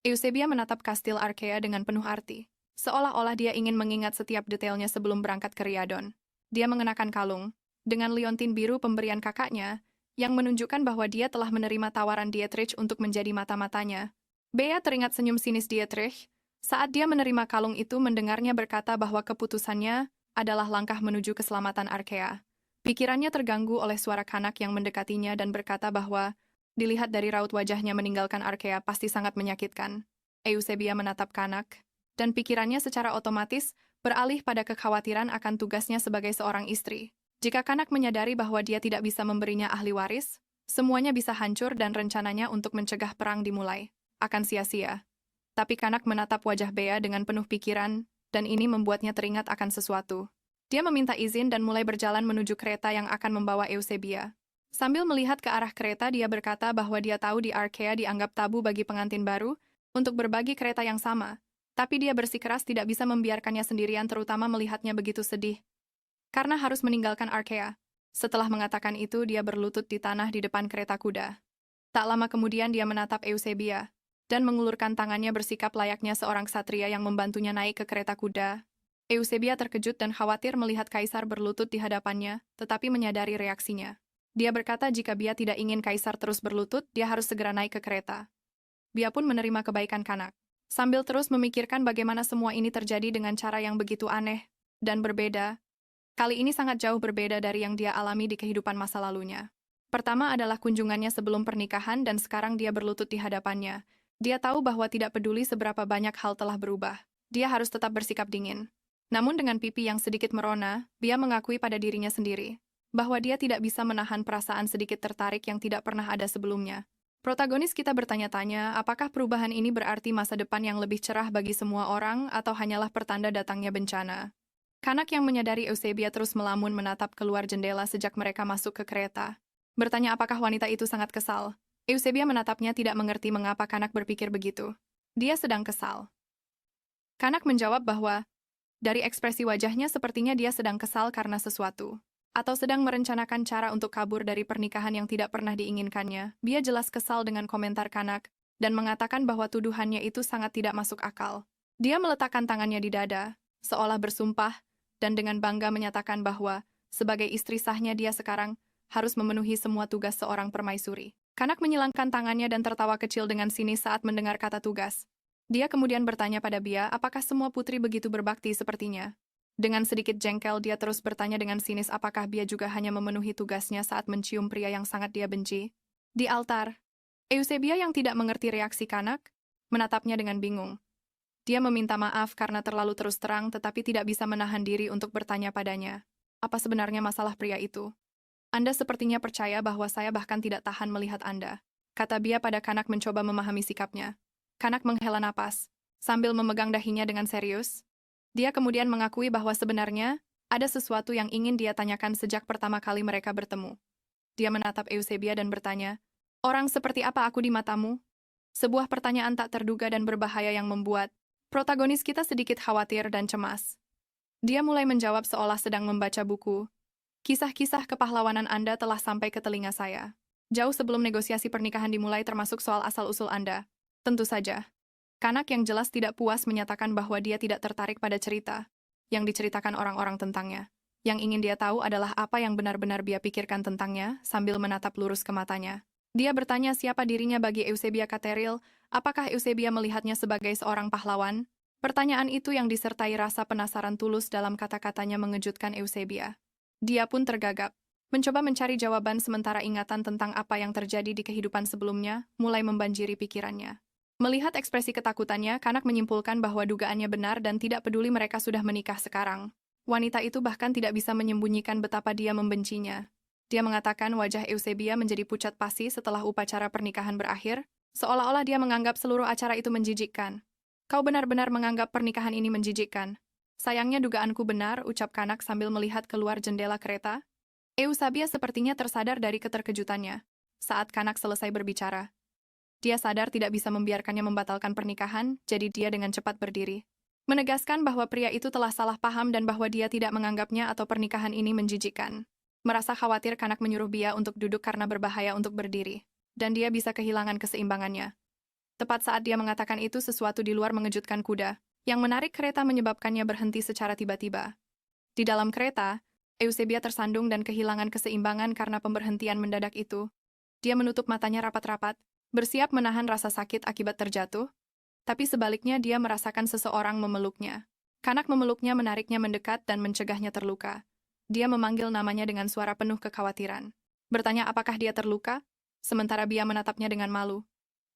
Eusebia menatap kastil Arkea dengan penuh arti, seolah-olah dia ingin mengingat setiap detailnya sebelum berangkat ke Rhiannon. Dia mengenakan kalung, dengan liontin biru pemberian kakaknya, yang menunjukkan bahwa dia telah menerima tawaran Dietrich untuk menjadi mata-matanya. Bea teringat senyum sinis Dietrich saat dia menerima kalung itu, mendengarnya berkata bahwa keputusannya adalah langkah menuju keselamatan Arkea. Pikirannya terganggu oleh suara Kanak yang mendekatinya dan berkata bahwa dilihat dari raut wajahnya meninggalkan Arkea pasti sangat menyakitkan. Eusebia menatap Kanak, dan pikirannya secara otomatis beralih pada kekhawatiran akan tugasnya sebagai seorang istri. Jika Kanak menyadari bahwa dia tidak bisa memberinya ahli waris, semuanya bisa hancur dan rencananya untuk mencegah perang dimulai akan sia-sia. Tapi Kanak menatap wajah Bea dengan penuh pikiran, dan ini membuatnya teringat akan sesuatu. Dia meminta izin dan mulai berjalan menuju kereta yang akan membawa Eusebia. Sambil melihat ke arah kereta, dia berkata bahwa dia tahu di Arkea dianggap tabu bagi pengantin baru untuk berbagi kereta yang sama. Tapi dia bersikeras tidak bisa membiarkannya sendirian, terutama melihatnya begitu sedih karena harus meninggalkan Arkea. Setelah mengatakan itu, dia berlutut di tanah di depan kereta kuda. Tak lama kemudian dia menatap Eusebia dan mengulurkan tangannya bersikap layaknya seorang ksatria yang membantunya naik ke kereta kuda. Eusebia terkejut dan khawatir melihat kaisar berlutut di hadapannya, tetapi menyadari reaksinya. Dia berkata jika dia tidak ingin kaisar terus berlutut, dia harus segera naik ke kereta. Dia pun menerima kebaikan Kanak, sambil terus memikirkan bagaimana semua ini terjadi dengan cara yang begitu aneh dan berbeda. Kali ini sangat jauh berbeda dari yang dia alami di kehidupan masa lalunya. Pertama adalah kunjungannya sebelum pernikahan dan sekarang dia berlutut di hadapannya. Dia tahu bahwa tidak peduli seberapa banyak hal telah berubah, dia harus tetap bersikap dingin. Namun dengan pipi yang sedikit merona, Bia mengakui pada dirinya sendiri bahwa dia tidak bisa menahan perasaan sedikit tertarik yang tidak pernah ada sebelumnya. Protagonis kita bertanya-tanya, apakah perubahan ini berarti masa depan yang lebih cerah bagi semua orang atau hanyalah pertanda datangnya bencana? Kanak yang menyadari Eusebia terus melamun menatap keluar jendela sejak mereka masuk ke kereta. Bertanya apakah wanita itu sangat kesal. Eusebia menatapnya tidak mengerti mengapa Kanak berpikir begitu. Dia sedang kesal. Kanak menjawab bahwa, dari ekspresi wajahnya sepertinya dia sedang kesal karena sesuatu. Atau sedang merencanakan cara untuk kabur dari pernikahan yang tidak pernah diinginkannya. Dia jelas kesal dengan komentar Kanak, dan mengatakan bahwa tuduhannya itu sangat tidak masuk akal. Dia meletakkan tangannya di dada, seolah bersumpah, dan dengan bangga menyatakan bahwa, sebagai istri sahnya dia sekarang, harus memenuhi semua tugas seorang permaisuri. Kanak menyilangkan tangannya dan tertawa kecil dengan sinis saat mendengar kata tugas. Dia kemudian bertanya pada Bia apakah semua putri begitu berbakti sepertinya. Dengan sedikit jengkel dia terus bertanya dengan sinis apakah Bia juga hanya memenuhi tugasnya saat mencium pria yang sangat dia benci. Di altar, Eusebia yang tidak mengerti reaksi Kanak, menatapnya dengan bingung. Dia meminta maaf karena terlalu terus terang tetapi tidak bisa menahan diri untuk bertanya padanya. Apa sebenarnya masalah pria itu? Anda sepertinya percaya bahwa saya bahkan tidak tahan melihat Anda. Kata Bia pada Kanak mencoba memahami sikapnya. Kanak menghela napas, sambil memegang dahinya dengan serius. Dia kemudian mengakui bahwa sebenarnya ada sesuatu yang ingin dia tanyakan sejak pertama kali mereka bertemu. Dia menatap Eusebia dan bertanya, "Orang seperti apa aku di matamu?" Sebuah pertanyaan tak terduga dan berbahaya yang membuat protagonis kita sedikit khawatir dan cemas. Dia mulai menjawab seolah sedang membaca buku. Kisah-kisah kepahlawanan Anda telah sampai ke telinga saya. Jauh sebelum negosiasi pernikahan dimulai termasuk soal asal-usul Anda. Tentu saja. Kanak yang jelas tidak puas menyatakan bahwa dia tidak tertarik pada cerita yang diceritakan orang-orang tentangnya. Yang ingin dia tahu adalah apa yang benar-benar Bia pikirkan tentangnya sambil menatap lurus ke matanya. Dia bertanya siapa dirinya bagi Eusebia Kateril, apakah Eusebia melihatnya sebagai seorang pahlawan? Pertanyaan itu yang disertai rasa penasaran tulus dalam kata-katanya mengejutkan Eusebia. Dia pun tergagap, mencoba mencari jawaban sementara ingatan tentang apa yang terjadi di kehidupan sebelumnya mulai membanjiri pikirannya. Melihat ekspresi ketakutannya, Kanak menyimpulkan bahwa dugaannya benar dan tidak peduli mereka sudah menikah sekarang. Wanita itu bahkan tidak bisa menyembunyikan betapa dia membencinya. Dia mengatakan wajah Eusebia menjadi pucat pasi setelah upacara pernikahan berakhir, seolah-olah dia menganggap seluruh acara itu menjijikkan. Kau benar-benar menganggap pernikahan ini menjijikkan. Sayangnya dugaanku benar, ucap Kanak sambil melihat keluar jendela kereta. Eusebia sepertinya tersadar dari keterkejutannya. Saat Kanak selesai berbicara, dia sadar tidak bisa membiarkannya membatalkan pernikahan, jadi dia dengan cepat berdiri. Menegaskan bahwa pria itu telah salah paham dan bahwa dia tidak menganggapnya atau pernikahan ini menjijikkan. Merasa khawatir Kanak menyuruh Bia untuk duduk karena berbahaya untuk berdiri. Dan dia bisa kehilangan keseimbangannya. Tepat saat dia mengatakan itu sesuatu di luar mengejutkan kuda, yang menarik kereta menyebabkannya berhenti secara tiba-tiba. Di dalam kereta, Eusebia tersandung dan kehilangan keseimbangan karena pemberhentian mendadak itu. Dia menutup matanya rapat-rapat, bersiap menahan rasa sakit akibat terjatuh, tapi sebaliknya dia merasakan seseorang memeluknya. Kanak memeluknya menariknya mendekat dan mencegahnya terluka. Dia memanggil namanya dengan suara penuh kekhawatiran. Bertanya apakah dia terluka, sementara Bia menatapnya dengan malu.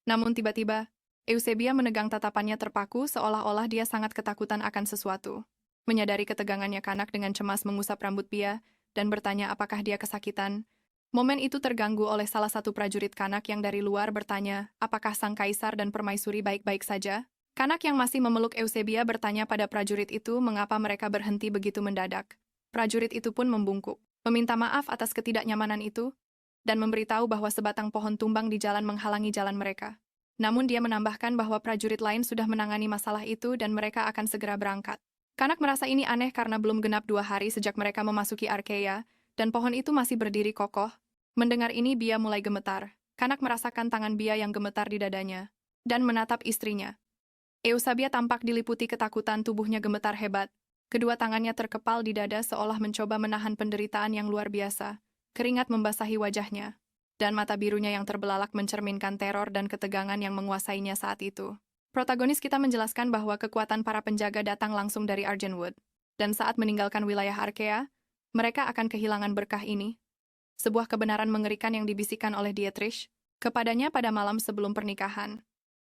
Namun tiba-tiba, Eusebia menegang tatapannya terpaku seolah-olah dia sangat ketakutan akan sesuatu. Menyadari ketegangannya Kanak dengan cemas mengusap rambut Bia dan bertanya apakah dia kesakitan. Momen itu terganggu oleh salah satu prajurit Kanak yang dari luar bertanya, apakah sang kaisar dan permaisuri baik-baik saja? Kanak yang masih memeluk Eusebia bertanya pada prajurit itu mengapa mereka berhenti begitu mendadak. Prajurit itu pun membungkuk, meminta maaf atas ketidaknyamanan itu, dan memberitahu bahwa sebatang pohon tumbang di jalan menghalangi jalan mereka. Namun dia menambahkan bahwa prajurit lain sudah menangani masalah itu dan mereka akan segera berangkat. Kanak merasa ini aneh karena belum genap 2 hari sejak mereka memasuki Arkea, dan pohon itu masih berdiri kokoh. Mendengar ini Bia mulai gemetar. Kanak merasakan tangan Bia yang gemetar di dadanya, dan menatap istrinya. Eusebia tampak diliputi ketakutan, tubuhnya gemetar hebat. Kedua tangannya terkepal di dada seolah mencoba menahan penderitaan yang luar biasa. Keringat membasahi wajahnya, dan mata birunya yang terbelalak mencerminkan teror dan ketegangan yang menguasainya saat itu. Protagonis kita menjelaskan bahwa kekuatan para penjaga datang langsung dari Argenwood, dan saat meninggalkan wilayah Arkea, mereka akan kehilangan berkah ini. Sebuah kebenaran mengerikan yang dibisikkan oleh Dietrich kepadanya pada malam sebelum pernikahan.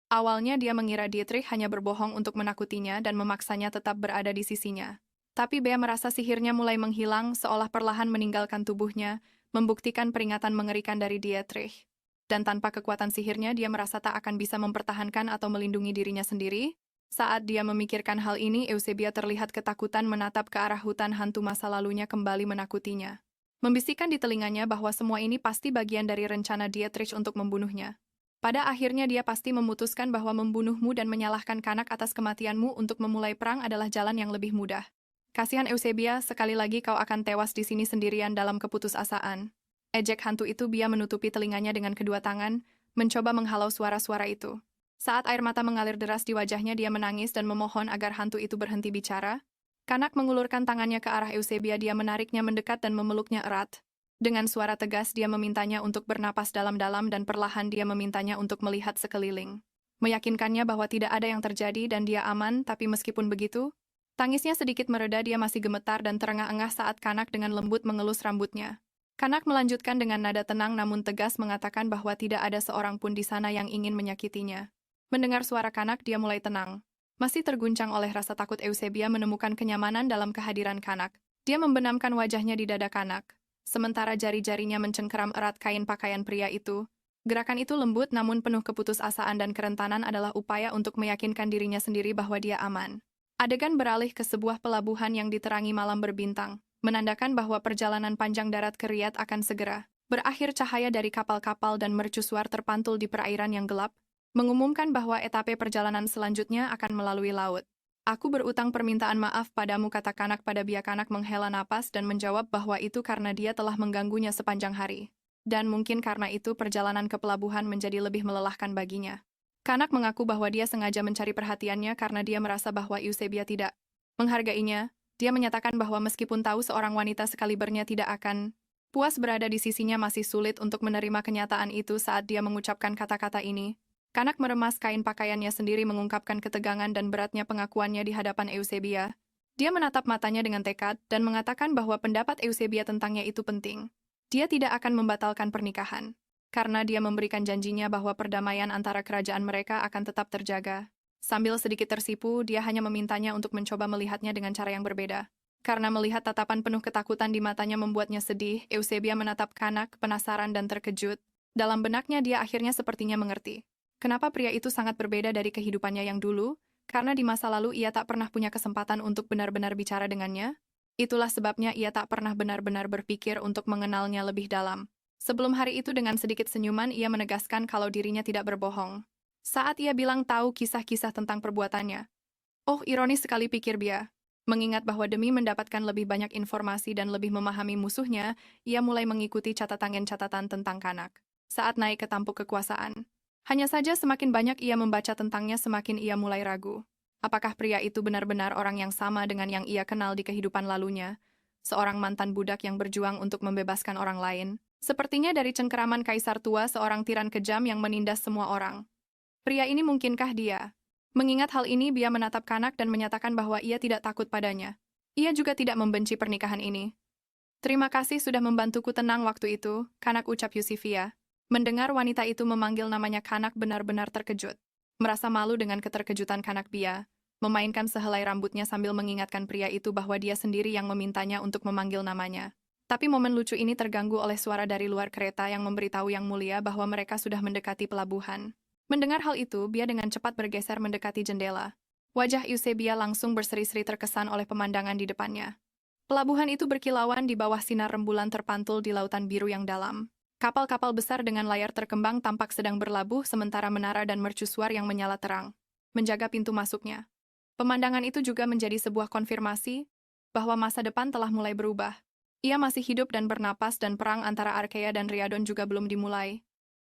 Awalnya dia mengira Dietrich hanya berbohong untuk menakutinya dan memaksanya tetap berada di sisinya. Tapi Bea merasa sihirnya mulai menghilang seolah perlahan meninggalkan tubuhnya, membuktikan peringatan mengerikan dari Dietrich. Dan tanpa kekuatan sihirnya, dia merasa tak akan bisa mempertahankan atau melindungi dirinya sendiri. Saat dia memikirkan hal ini, Eusebia terlihat ketakutan menatap ke arah hutan hantu masa lalunya kembali menakutinya. Membisikkan di telinganya bahwa semua ini pasti bagian dari rencana Dietrich untuk membunuhnya. Pada akhirnya dia pasti memutuskan bahwa membunuhmu dan menyalahkan Kanak atas kematianmu untuk memulai perang adalah jalan yang lebih mudah. Kasihan Eusebia, sekali lagi kau akan tewas di sini sendirian dalam keputusasaan. Ejek hantu itu. Bea menutupi telinganya dengan kedua tangan, mencoba menghalau suara-suara itu. Saat air mata mengalir deras di wajahnya, dia menangis dan memohon agar hantu itu berhenti bicara. Kanak mengulurkan tangannya ke arah Eusebia, dia menariknya mendekat dan memeluknya erat. Dengan suara tegas dia memintanya untuk bernapas dalam-dalam dan perlahan dia memintanya untuk melihat sekeliling. Meyakinkannya bahwa tidak ada yang terjadi dan dia aman, tapi meskipun begitu, tangisnya sedikit mereda. Dia masih gemetar dan terengah-engah saat Kanak dengan lembut mengelus rambutnya. Kanak melanjutkan dengan nada tenang namun tegas mengatakan bahwa tidak ada seorang pun di sana yang ingin menyakitinya. Mendengar suara Kanak dia mulai tenang. Masih terguncang oleh rasa takut, Eusebia menemukan kenyamanan dalam kehadiran Kanak. Dia membenamkan wajahnya di dada Kanak. Sementara jari-jarinya mencengkeram erat kain pakaian pria itu. Gerakan itu lembut namun penuh keputusasaan dan kerentanan adalah upaya untuk meyakinkan dirinya sendiri bahwa dia aman. Adegan beralih ke sebuah pelabuhan yang diterangi malam berbintang, menandakan bahwa perjalanan panjang darat ke Riyadh akan segera berakhir. Cahaya dari kapal-kapal dan mercusuar terpantul di perairan yang gelap, mengumumkan bahwa etape perjalanan selanjutnya akan melalui laut. Aku berutang permintaan maaf padamu, kata Kanak pada Bea. Kanak menghela napas dan menjawab bahwa itu karena dia telah mengganggunya sepanjang hari. Dan mungkin karena itu perjalanan ke pelabuhan menjadi lebih melelahkan baginya. Kanak mengaku bahwa dia sengaja mencari perhatiannya karena dia merasa bahwa Eusebia tidak menghargainya. Dia menyatakan bahwa meskipun tahu seorang wanita sekalibernya tidak akan puas berada di sisinya, masih sulit untuk menerima kenyataan itu. Saat dia mengucapkan kata-kata ini, Kanak meremas kain pakaiannya sendiri, mengungkapkan ketegangan dan beratnya pengakuannya di hadapan Eusebia. Dia menatap matanya dengan tekad dan mengatakan bahwa pendapat Eusebia tentangnya itu penting. Dia tidak akan membatalkan pernikahan, karena dia memberikan janjinya bahwa perdamaian antara kerajaan mereka akan tetap terjaga. Sambil sedikit tersipu, dia hanya memintanya untuk mencoba melihatnya dengan cara yang berbeda. Karena melihat tatapan penuh ketakutan di matanya membuatnya sedih, Eusebia menatap Kanak, penasaran dan terkejut. Dalam benaknya dia akhirnya sepertinya mengerti kenapa pria itu sangat berbeda dari kehidupannya yang dulu, karena di masa lalu ia tak pernah punya kesempatan untuk benar-benar bicara dengannya. Itulah sebabnya ia tak pernah benar-benar berpikir untuk mengenalnya lebih dalam. Sebelum hari itu, dengan sedikit senyuman ia menegaskan kalau dirinya tidak berbohong. Saat ia bilang tahu kisah-kisah tentang perbuatannya. Oh, ironis sekali, pikir Bea. Mengingat bahwa demi mendapatkan lebih banyak informasi dan lebih memahami musuhnya, ia mulai mengikuti catatan tentang Kanak. Saat naik ke tampuk kekuasaan, hanya saja semakin banyak ia membaca tentangnya, semakin ia mulai ragu. Apakah pria itu benar-benar orang yang sama dengan yang ia kenal di kehidupan lalunya? Seorang mantan budak yang berjuang untuk membebaskan orang lain. Sepertinya dari cengkeraman kaisar tua, seorang tiran kejam yang menindas semua orang. Pria ini mungkinkah dia? Mengingat hal ini, Bea menatap Kanak dan menyatakan bahwa ia tidak takut padanya. Ia juga tidak membenci pernikahan ini. Terima kasih sudah membantuku tenang waktu itu, Kanak, ucap Yusifia. Mendengar wanita itu memanggil namanya Kanak, benar-benar terkejut. Merasa malu dengan keterkejutan Kanak, Bea memainkan sehelai rambutnya sambil mengingatkan pria itu bahwa dia sendiri yang memintanya untuk memanggil namanya. Tapi momen lucu ini terganggu oleh suara dari luar kereta yang memberitahu Yang Mulia bahwa mereka sudah mendekati pelabuhan. Mendengar hal itu, Bea dengan cepat bergeser mendekati jendela. Wajah Eusebia langsung berseri-seri terkesan oleh pemandangan di depannya. Pelabuhan itu berkilauan di bawah sinar rembulan terpantul di lautan biru yang dalam. Kapal-kapal besar dengan layar terkembang tampak sedang berlabuh, sementara menara dan mercusuar yang menyala terang menjaga pintu masuknya. Pemandangan itu juga menjadi sebuah konfirmasi bahwa masa depan telah mulai berubah. Ia masih hidup dan bernapas, dan perang antara Arkea dan Rhiannon juga belum dimulai.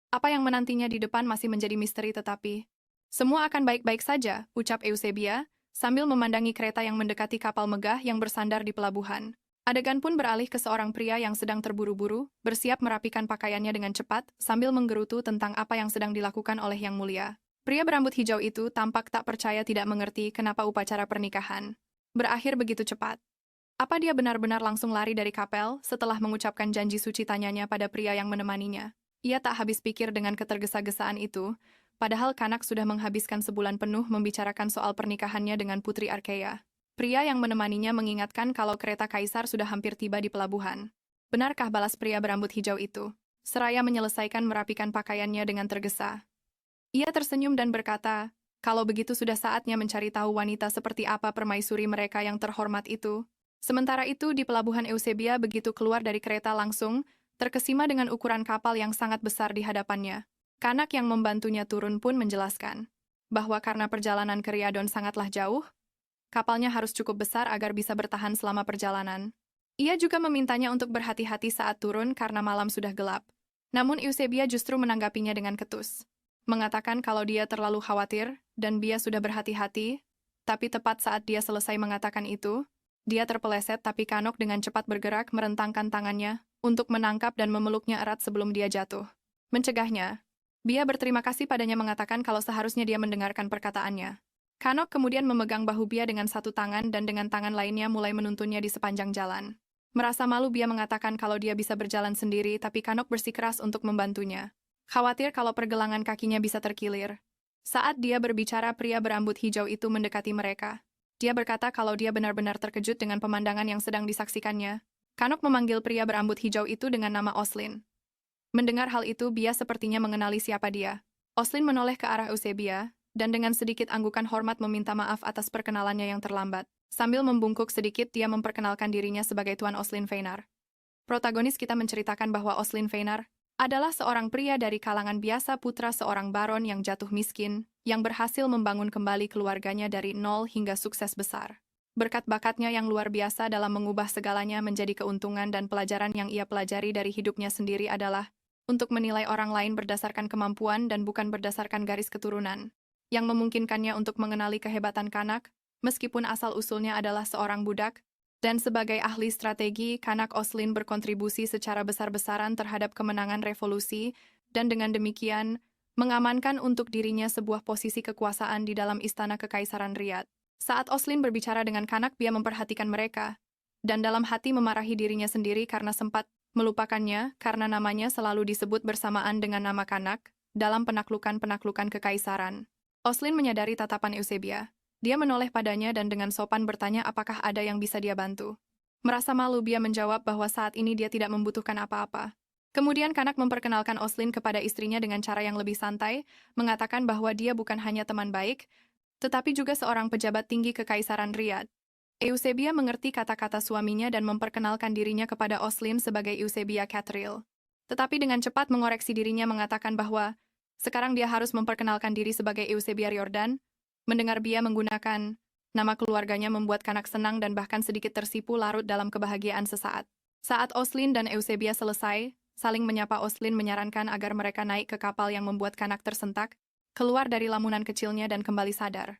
Apa yang menantinya di depan masih menjadi misteri, tetapi semua akan baik-baik saja, ucap Eusebia, sambil memandangi kereta yang mendekati kapal megah yang bersandar di pelabuhan. Adegan pun beralih ke seorang pria yang sedang terburu-buru, bersiap merapikan pakaiannya dengan cepat, sambil menggerutu tentang apa yang sedang dilakukan oleh Yang Mulia. Pria berambut hijau itu tampak tak percaya, tidak mengerti kenapa upacara pernikahan berakhir begitu cepat. Apa dia benar-benar langsung lari dari kapel setelah mengucapkan janji suci, tanyanya pada pria yang menemaninya. Ia tak habis pikir dengan ketergesa-gesaan itu. Padahal Kanak sudah menghabiskan sebulan penuh membicarakan soal pernikahannya dengan Putri Arkea. Pria yang menemaninya mengingatkan kalau kereta kaisar sudah hampir tiba di pelabuhan. Benarkah, balas pria berambut hijau itu? Seraya menyelesaikan merapikan pakaiannya dengan tergesa. Ia tersenyum dan berkata, kalau begitu sudah saatnya mencari tahu wanita seperti apa permaisuri mereka yang terhormat itu. Sementara itu di pelabuhan Eusebia begitu keluar dari kereta langsung, terkesima dengan ukuran kapal yang sangat besar di hadapannya. Kanak yang membantunya turun pun menjelaskan bahwa karena perjalanan ke Riyadon sangatlah jauh, kapalnya harus cukup besar agar bisa bertahan selama perjalanan. Ia juga memintanya untuk berhati-hati saat turun karena malam sudah gelap. Namun Eusebia justru menanggapinya dengan ketus. Mengatakan kalau dia terlalu khawatir dan dia sudah berhati-hati, tapi tepat saat dia selesai mengatakan itu, dia terpeleset tapi Kanok dengan cepat bergerak merentangkan tangannya untuk menangkap dan memeluknya erat sebelum dia jatuh. Mencegahnya. Dia berterima kasih padanya mengatakan kalau seharusnya dia mendengarkan perkataannya. Kanok kemudian memegang bahu Bia dengan satu tangan dan dengan tangan lainnya mulai menuntunnya di sepanjang jalan. Merasa malu Bia mengatakan kalau dia bisa berjalan sendiri tapi Kanok bersikeras untuk membantunya. Khawatir kalau pergelangan kakinya bisa terkilir. Saat dia berbicara pria berambut hijau itu mendekati mereka. Dia berkata kalau dia benar-benar terkejut dengan pemandangan yang sedang disaksikannya. Kanok memanggil pria berambut hijau itu dengan nama Oslin. Mendengar hal itu, Bia sepertinya mengenali siapa dia. Oslin menoleh ke arah Eusebia, dan dengan sedikit anggukan hormat meminta maaf atas perkenalannya yang terlambat. Sambil membungkuk sedikit, dia memperkenalkan dirinya sebagai Tuan Oslin Feinar. Protagonis kita menceritakan bahwa Oslin Feinar adalah seorang pria dari kalangan biasa, putra seorang baron yang jatuh miskin, yang berhasil membangun kembali keluarganya dari nol hingga sukses besar. Berkat bakatnya yang luar biasa dalam mengubah segalanya menjadi keuntungan dan pelajaran yang ia pelajari dari hidupnya sendiri adalah untuk menilai orang lain berdasarkan kemampuan dan bukan berdasarkan garis keturunan, yang memungkinkannya untuk mengenali kehebatan Kanak, meskipun asal-usulnya adalah seorang budak, dan sebagai ahli strategi, Kanak Oslin berkontribusi secara besar-besaran terhadap kemenangan revolusi, dan dengan demikian, mengamankan untuk dirinya sebuah posisi kekuasaan di dalam istana Kekaisaran Riyadh. Saat Oslin berbicara dengan Kanak, dia memperhatikan mereka, dan dalam hati memarahi dirinya sendiri karena sempat melupakannya karena namanya selalu disebut bersamaan dengan nama Kanak dalam penaklukan-penaklukan kekaisaran. Oslin menyadari tatapan Eusebia. Dia menoleh padanya dan dengan sopan bertanya apakah ada yang bisa dia bantu. Merasa malu, Bia menjawab bahwa saat ini dia tidak membutuhkan apa-apa. Kemudian Kanak memperkenalkan Oslin kepada istrinya dengan cara yang lebih santai, mengatakan bahwa dia bukan hanya teman baik, tetapi juga seorang pejabat tinggi Kekaisaran Riyadh. Eusebia mengerti kata-kata suaminya dan memperkenalkan dirinya kepada Oslin sebagai Eusebia Cattrall. Tetapi dengan cepat mengoreksi dirinya mengatakan bahwa sekarang dia harus memperkenalkan diri sebagai Eusebia Riordan. Mendengar Bia menggunakan nama keluarganya membuat Kanak senang dan bahkan sedikit tersipu larut dalam kebahagiaan sesaat. Saat Oslin dan Eusebia selesai, saling menyapa, Oslin menyarankan agar mereka naik ke kapal yang membuat Kanak tersentak, keluar dari lamunan kecilnya dan kembali sadar.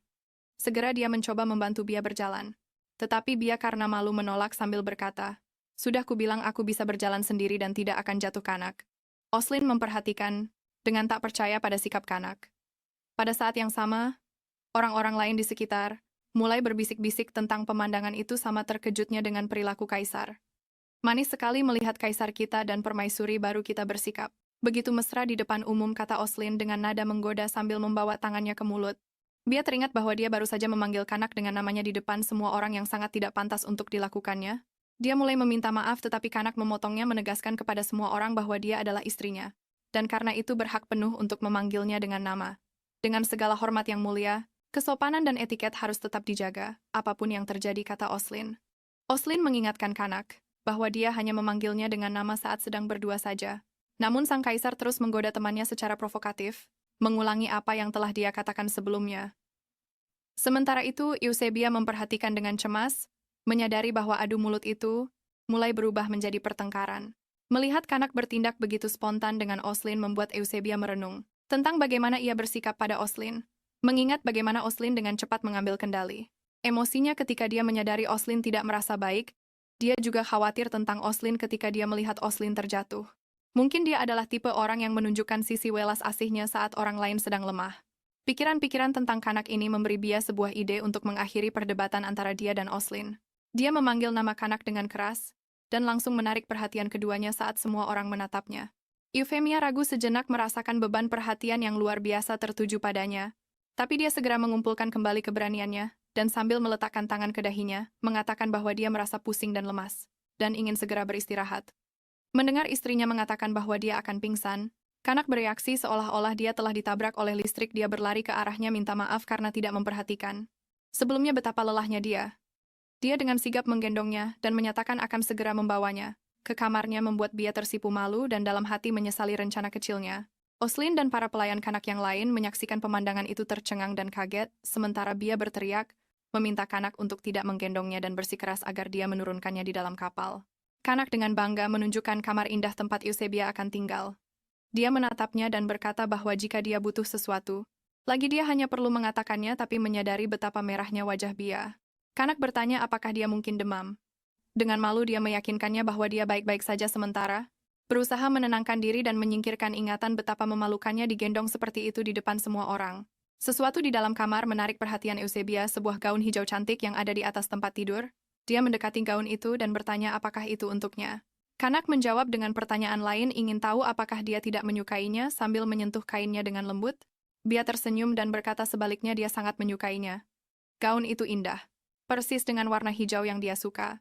Segera dia mencoba membantu Bia berjalan. Tetapi Bia karena malu menolak sambil berkata, "Sudah kubilang aku bisa berjalan sendiri dan tidak akan jatuh." Kanak Oslin memperhatikan, dengan tak percaya pada sikap Kanak. Pada saat yang sama, orang-orang lain di sekitar mulai berbisik-bisik tentang pemandangan itu sama terkejutnya dengan perilaku kaisar. "Manis sekali melihat kaisar kita dan permaisuri baru kita bersikap begitu mesra di depan umum," kata Oslin dengan nada menggoda sambil membawa tangannya ke mulut. Bia teringat bahwa dia baru saja memanggil Kanak dengan namanya di depan semua orang yang sangat tidak pantas untuk dilakukannya. Dia mulai meminta maaf tetapi Kanak memotongnya, menegaskan kepada semua orang bahwa dia adalah istrinya, dan karena itu berhak penuh untuk memanggilnya dengan nama. Dengan segala hormat yang mulia, kesopanan dan etiket harus tetap dijaga, apapun yang terjadi, kata Oslin. Oslin mengingatkan Kanak bahwa dia hanya memanggilnya dengan nama saat sedang berdua saja. Namun sang kaisar terus menggoda temannya secara provokatif, mengulangi apa yang telah dia katakan sebelumnya. Sementara itu, Eusebia memperhatikan dengan cemas, menyadari bahwa adu mulut itu mulai berubah menjadi pertengkaran. Melihat Kanak bertindak begitu spontan dengan Oslin membuat Eusebia merenung tentang bagaimana ia bersikap pada Oslin, mengingat bagaimana Oslin dengan cepat mengambil kendali. Emosinya ketika dia menyadari Oslin tidak merasa baik, dia juga khawatir tentang Oslin ketika dia melihat Oslin terjatuh. Mungkin dia adalah tipe orang yang menunjukkan sisi welas asihnya saat orang lain sedang lemah. Pikiran-pikiran tentang Kanak ini memberi Bia sebuah ide untuk mengakhiri perdebatan antara dia dan Oslin. Dia memanggil nama Kanak dengan keras, dan langsung menarik perhatian keduanya saat semua orang menatapnya. Eufemia ragu sejenak merasakan beban perhatian yang luar biasa tertuju padanya. Tapi dia segera mengumpulkan kembali keberaniannya, dan sambil meletakkan tangan ke dahinya, mengatakan bahwa dia merasa pusing dan lemas, dan ingin segera beristirahat. Mendengar istrinya mengatakan bahwa dia akan pingsan, Kanak bereaksi seolah-olah dia telah ditabrak oleh listrik. Dia berlari ke arahnya minta maaf karena tidak memperhatikan. Sebelumnya betapa lelahnya dia. Dia dengan sigap menggendongnya dan menyatakan akan segera membawanya ke kamarnya, membuat Bia tersipu malu dan dalam hati menyesali rencana kecilnya. Oslin dan para pelayan Kanak yang lain menyaksikan pemandangan itu tercengang dan kaget, sementara Bia berteriak, meminta Kanak untuk tidak menggendongnya dan bersikeras agar dia menurunkannya di dalam kapal. Kanak dengan bangga menunjukkan kamar indah tempat Eusebia akan tinggal. Dia menatapnya dan berkata bahwa jika dia butuh sesuatu, lagi dia hanya perlu mengatakannya, tapi menyadari betapa merahnya wajah Bia. Kanak bertanya apakah dia mungkin demam. Dengan malu dia meyakinkannya bahwa dia baik-baik saja sementara, berusaha menenangkan diri dan menyingkirkan ingatan betapa memalukannya digendong seperti itu di depan semua orang. Sesuatu di dalam kamar menarik perhatian Eusebia, sebuah gaun hijau cantik yang ada di atas tempat tidur. Dia mendekati gaun itu dan bertanya apakah itu untuknya. Kanak menjawab dengan pertanyaan lain, ingin tahu apakah dia tidak menyukainya sambil menyentuh kainnya dengan lembut. Bia tersenyum dan berkata sebaliknya dia sangat menyukainya. Gaun itu indah, persis dengan warna hijau yang dia suka.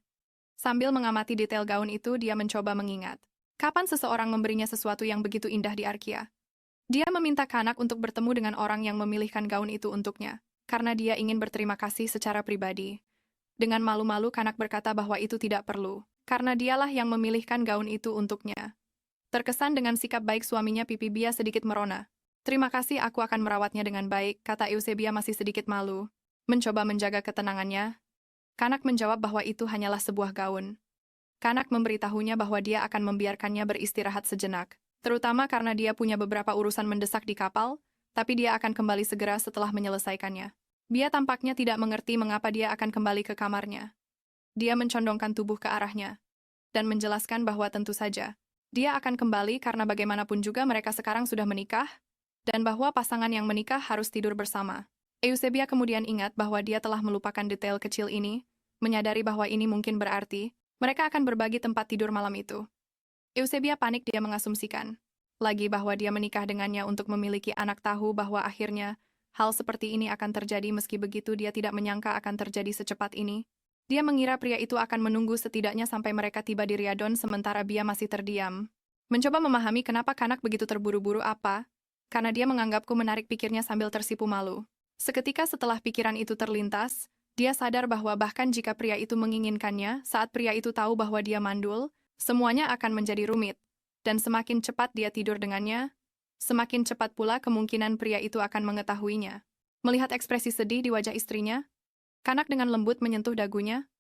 Sambil mengamati detail gaun itu, dia mencoba mengingat. Kapan seseorang memberinya sesuatu yang begitu indah di Arkia? Dia meminta Kanak untuk bertemu dengan orang yang memilihkan gaun itu untuknya, karena dia ingin berterima kasih secara pribadi. Dengan malu-malu Kanak berkata bahwa itu tidak perlu, karena dialah yang memilihkan gaun itu untuknya. Terkesan dengan sikap baik suaminya, pipi Bia sedikit merona. Terima kasih, aku akan merawatnya dengan baik, kata Eusebia masih sedikit malu. Mencoba menjaga ketenangannya, Kanak menjawab bahwa itu hanyalah sebuah gaun. Kanak memberitahunya bahwa dia akan membiarkannya beristirahat sejenak, terutama karena dia punya beberapa urusan mendesak di kapal, tapi dia akan kembali segera setelah menyelesaikannya. Bia tampaknya tidak mengerti mengapa dia akan kembali ke kamarnya. Dia mencondongkan tubuh ke arahnya, dan menjelaskan bahwa tentu saja, dia akan kembali karena bagaimanapun juga mereka sekarang sudah menikah, dan bahwa pasangan yang menikah harus tidur bersama. Eusebia kemudian ingat bahwa dia telah melupakan detail kecil ini, menyadari bahwa ini mungkin berarti mereka akan berbagi tempat tidur malam itu. Eusebia panik, dia mengasumsikan lagi bahwa dia menikah dengannya untuk memiliki anak, tahu bahwa akhirnya hal seperti ini akan terjadi. Meski begitu, dia tidak menyangka akan terjadi secepat ini. Dia mengira pria itu akan menunggu setidaknya sampai mereka tiba di Riyadon, sementara Bia masih terdiam. Mencoba memahami kenapa Kanak begitu terburu-buru, apa? Karena dia menganggapku, menarik pikirnya sambil tersipu malu. Seketika setelah pikiran itu terlintas, dia sadar bahwa bahkan jika pria itu menginginkannya, saat pria itu tahu bahwa dia mandul, semuanya akan menjadi rumit. Dan semakin cepat dia tidur dengannya, semakin cepat pula kemungkinan pria itu akan mengetahuinya. Melihat ekspresi sedih di wajah istrinya, Kanak dengan lembut menyentuh dagunya,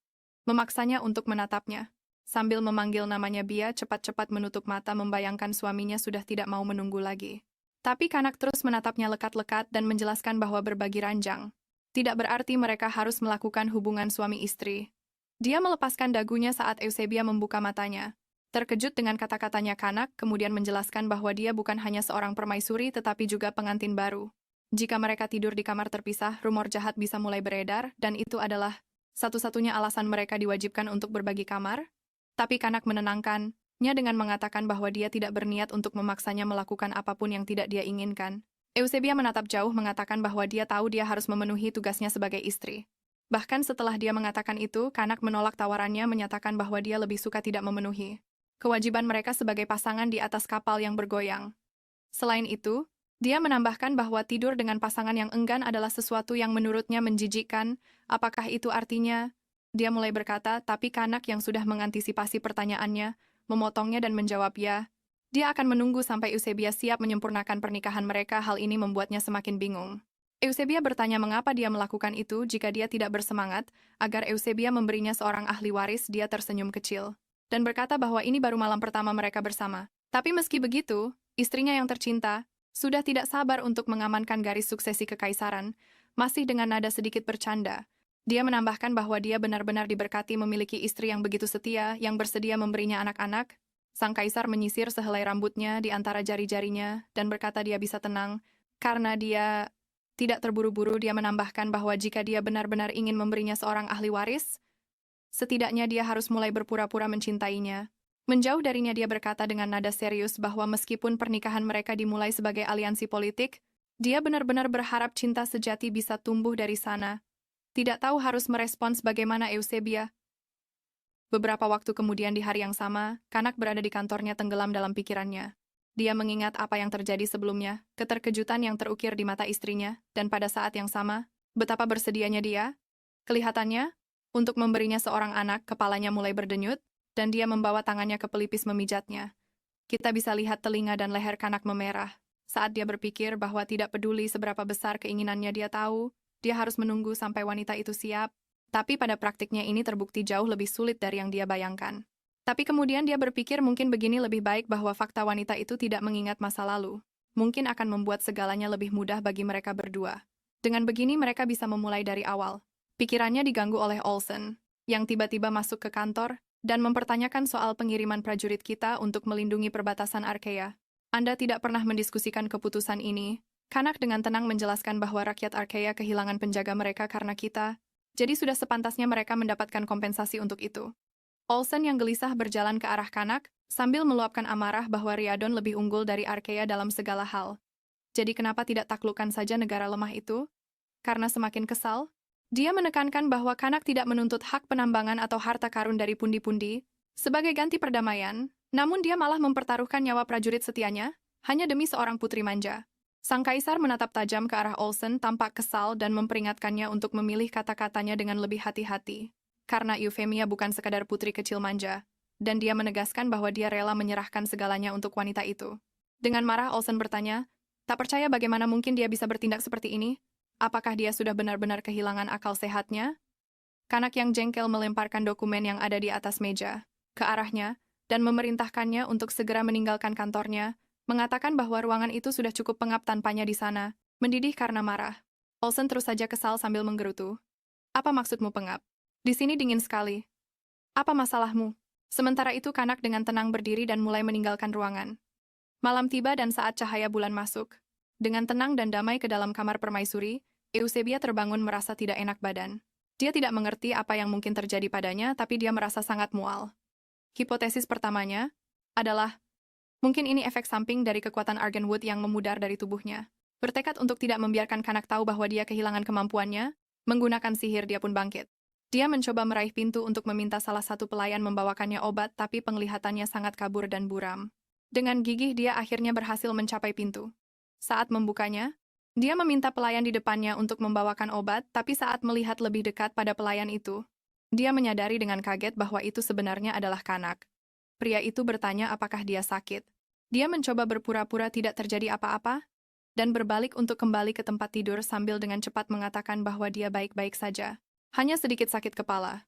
memaksanya untuk menatapnya. Sambil memanggil namanya, Bia cepat-cepat menutup mata, membayangkan suaminya sudah tidak mau menunggu lagi. Tapi Kanak terus menatapnya lekat-lekat dan menjelaskan bahwa berbagi ranjang tidak berarti mereka harus melakukan hubungan suami istri. Dia melepaskan dagunya saat Eusebia membuka matanya. Terkejut dengan kata-katanya, Kanak kemudian menjelaskan bahwa dia bukan hanya seorang permaisuri tetapi juga pengantin baru. Jika mereka tidur di kamar terpisah, rumor jahat bisa mulai beredar, dan itu adalah satu-satunya alasan mereka diwajibkan untuk berbagi kamar. Tapi Kanak menenangkannya dengan mengatakan bahwa dia tidak berniat untuk memaksanya melakukan apapun yang tidak dia inginkan. Eusebia menatap jauh, mengatakan bahwa dia tahu dia harus memenuhi tugasnya sebagai istri. Bahkan setelah dia mengatakan itu, Kanak menolak tawarannya, menyatakan bahwa dia lebih suka tidak memenuhi kewajiban mereka sebagai pasangan di atas kapal yang bergoyang. Selain itu, dia menambahkan bahwa tidur dengan pasangan yang enggan adalah sesuatu yang menurutnya menjijikkan. Apakah itu artinya? Dia mulai berkata, tapi Kanak yang sudah mengantisipasi pertanyaannya, memotongnya dan menjawab ya. Dia akan menunggu sampai Eusebia siap menyempurnakan pernikahan mereka. Hal ini membuatnya semakin bingung. Eusebia bertanya mengapa dia melakukan itu jika dia tidak bersemangat agar Eusebia memberinya seorang ahli waris. Dia tersenyum kecil dan berkata bahwa ini baru malam pertama mereka bersama. Tapi meski begitu, istrinya yang tercinta sudah tidak sabar untuk mengamankan garis suksesi kekaisaran. Masih dengan nada sedikit bercanda, dia menambahkan bahwa dia benar-benar diberkati memiliki istri yang begitu setia, yang bersedia memberinya anak-anak. Sang kaisar menyisir sehelai rambutnya di antara jari-jarinya dan berkata dia bisa tenang, karena dia tidak terburu-buru. Dia menambahkan bahwa jika dia benar-benar ingin memberinya seorang ahli waris, setidaknya dia harus mulai berpura-pura mencintainya. Menjauh darinya dia berkata dengan nada serius bahwa meskipun pernikahan mereka dimulai sebagai aliansi politik, dia benar-benar berharap cinta sejati bisa tumbuh dari sana. Tidak tahu harus merespons bagaimana Eusebia. Beberapa waktu kemudian di hari yang sama, Kanak berada di kantornya tenggelam dalam pikirannya. Dia mengingat apa yang terjadi sebelumnya, keterkejutan yang terukir di mata istrinya, dan pada saat yang sama, betapa bersedianya dia. Kelihatannya, untuk memberinya seorang anak, kepalanya mulai berdenyut, dan dia membawa tangannya ke pelipis memijatnya. Kita bisa lihat telinga dan leher Kanak memerah. Saat dia berpikir bahwa tidak peduli seberapa besar keinginannya dia tahu, dia harus menunggu sampai wanita itu siap. Tapi pada praktiknya ini terbukti jauh lebih sulit dari yang dia bayangkan. Tapi kemudian dia berpikir mungkin begini lebih baik bahwa fakta wanita itu tidak mengingat masa lalu. Mungkin akan membuat segalanya lebih mudah bagi mereka berdua. Dengan begini mereka bisa memulai dari awal. Pikirannya diganggu oleh Olsen, yang tiba-tiba masuk ke kantor dan mempertanyakan soal pengiriman prajurit kita untuk melindungi perbatasan Arkea. Anda tidak pernah mendiskusikan keputusan ini. Kanak dengan tenang menjelaskan bahwa rakyat Arkea kehilangan penjaga mereka karena kita, jadi sudah sepantasnya mereka mendapatkan kompensasi untuk itu. Olsen yang gelisah berjalan ke arah Kanak, sambil meluapkan amarah bahwa Riadon lebih unggul dari Arkea dalam segala hal. Jadi kenapa tidak taklukkan saja negara lemah itu? Karena semakin kesal, dia menekankan bahwa Kanak tidak menuntut hak penambangan atau harta karun dari pundi-pundi sebagai ganti perdamaian, namun dia malah mempertaruhkan nyawa prajurit setianya hanya demi seorang putri manja. Sang kaisar menatap tajam ke arah Olsen tampak kesal dan memperingatkannya untuk memilih kata-katanya dengan lebih hati-hati. Karena Eufemia bukan sekadar putri kecil manja, dan dia menegaskan bahwa dia rela menyerahkan segalanya untuk wanita itu. Dengan marah Olsen bertanya, tak percaya bagaimana mungkin dia bisa bertindak seperti ini? Apakah dia sudah benar-benar kehilangan akal sehatnya? Kanak yang jengkel melemparkan dokumen yang ada di atas meja ke arahnya dan memerintahkannya untuk segera meninggalkan kantornya, mengatakan bahwa ruangan itu sudah cukup pengap tanpanya di sana, mendidih karena marah. Olsen terus saja kesal sambil menggerutu. Apa maksudmu pengap? Di sini dingin sekali. Apa masalahmu? Sementara itu Kanak dengan tenang berdiri dan mulai meninggalkan ruangan. Malam tiba dan saat cahaya bulan masuk. Dengan tenang dan damai ke dalam kamar permaisuri, Eusebia terbangun merasa tidak enak badan. Dia tidak mengerti apa yang mungkin terjadi padanya, tapi dia merasa sangat mual. Hipotesis pertamanya adalah mungkin ini efek samping dari kekuatan Argenwood yang memudar dari tubuhnya. Bertekad untuk tidak membiarkan Kanak tahu bahwa dia kehilangan kemampuannya, menggunakan sihir dia pun bangkit. Dia mencoba meraih pintu untuk meminta salah satu pelayan membawakannya obat, tapi penglihatannya sangat kabur dan buram. Dengan gigih dia akhirnya berhasil mencapai pintu. Saat membukanya, dia meminta pelayan di depannya untuk membawakan obat, tapi saat melihat lebih dekat pada pelayan itu, dia menyadari dengan kaget bahwa itu sebenarnya adalah Kanak. Pria itu bertanya apakah dia sakit. Dia mencoba berpura-pura tidak terjadi apa-apa, dan berbalik untuk kembali ke tempat tidur sambil dengan cepat mengatakan bahwa dia baik-baik saja. Hanya sedikit sakit kepala.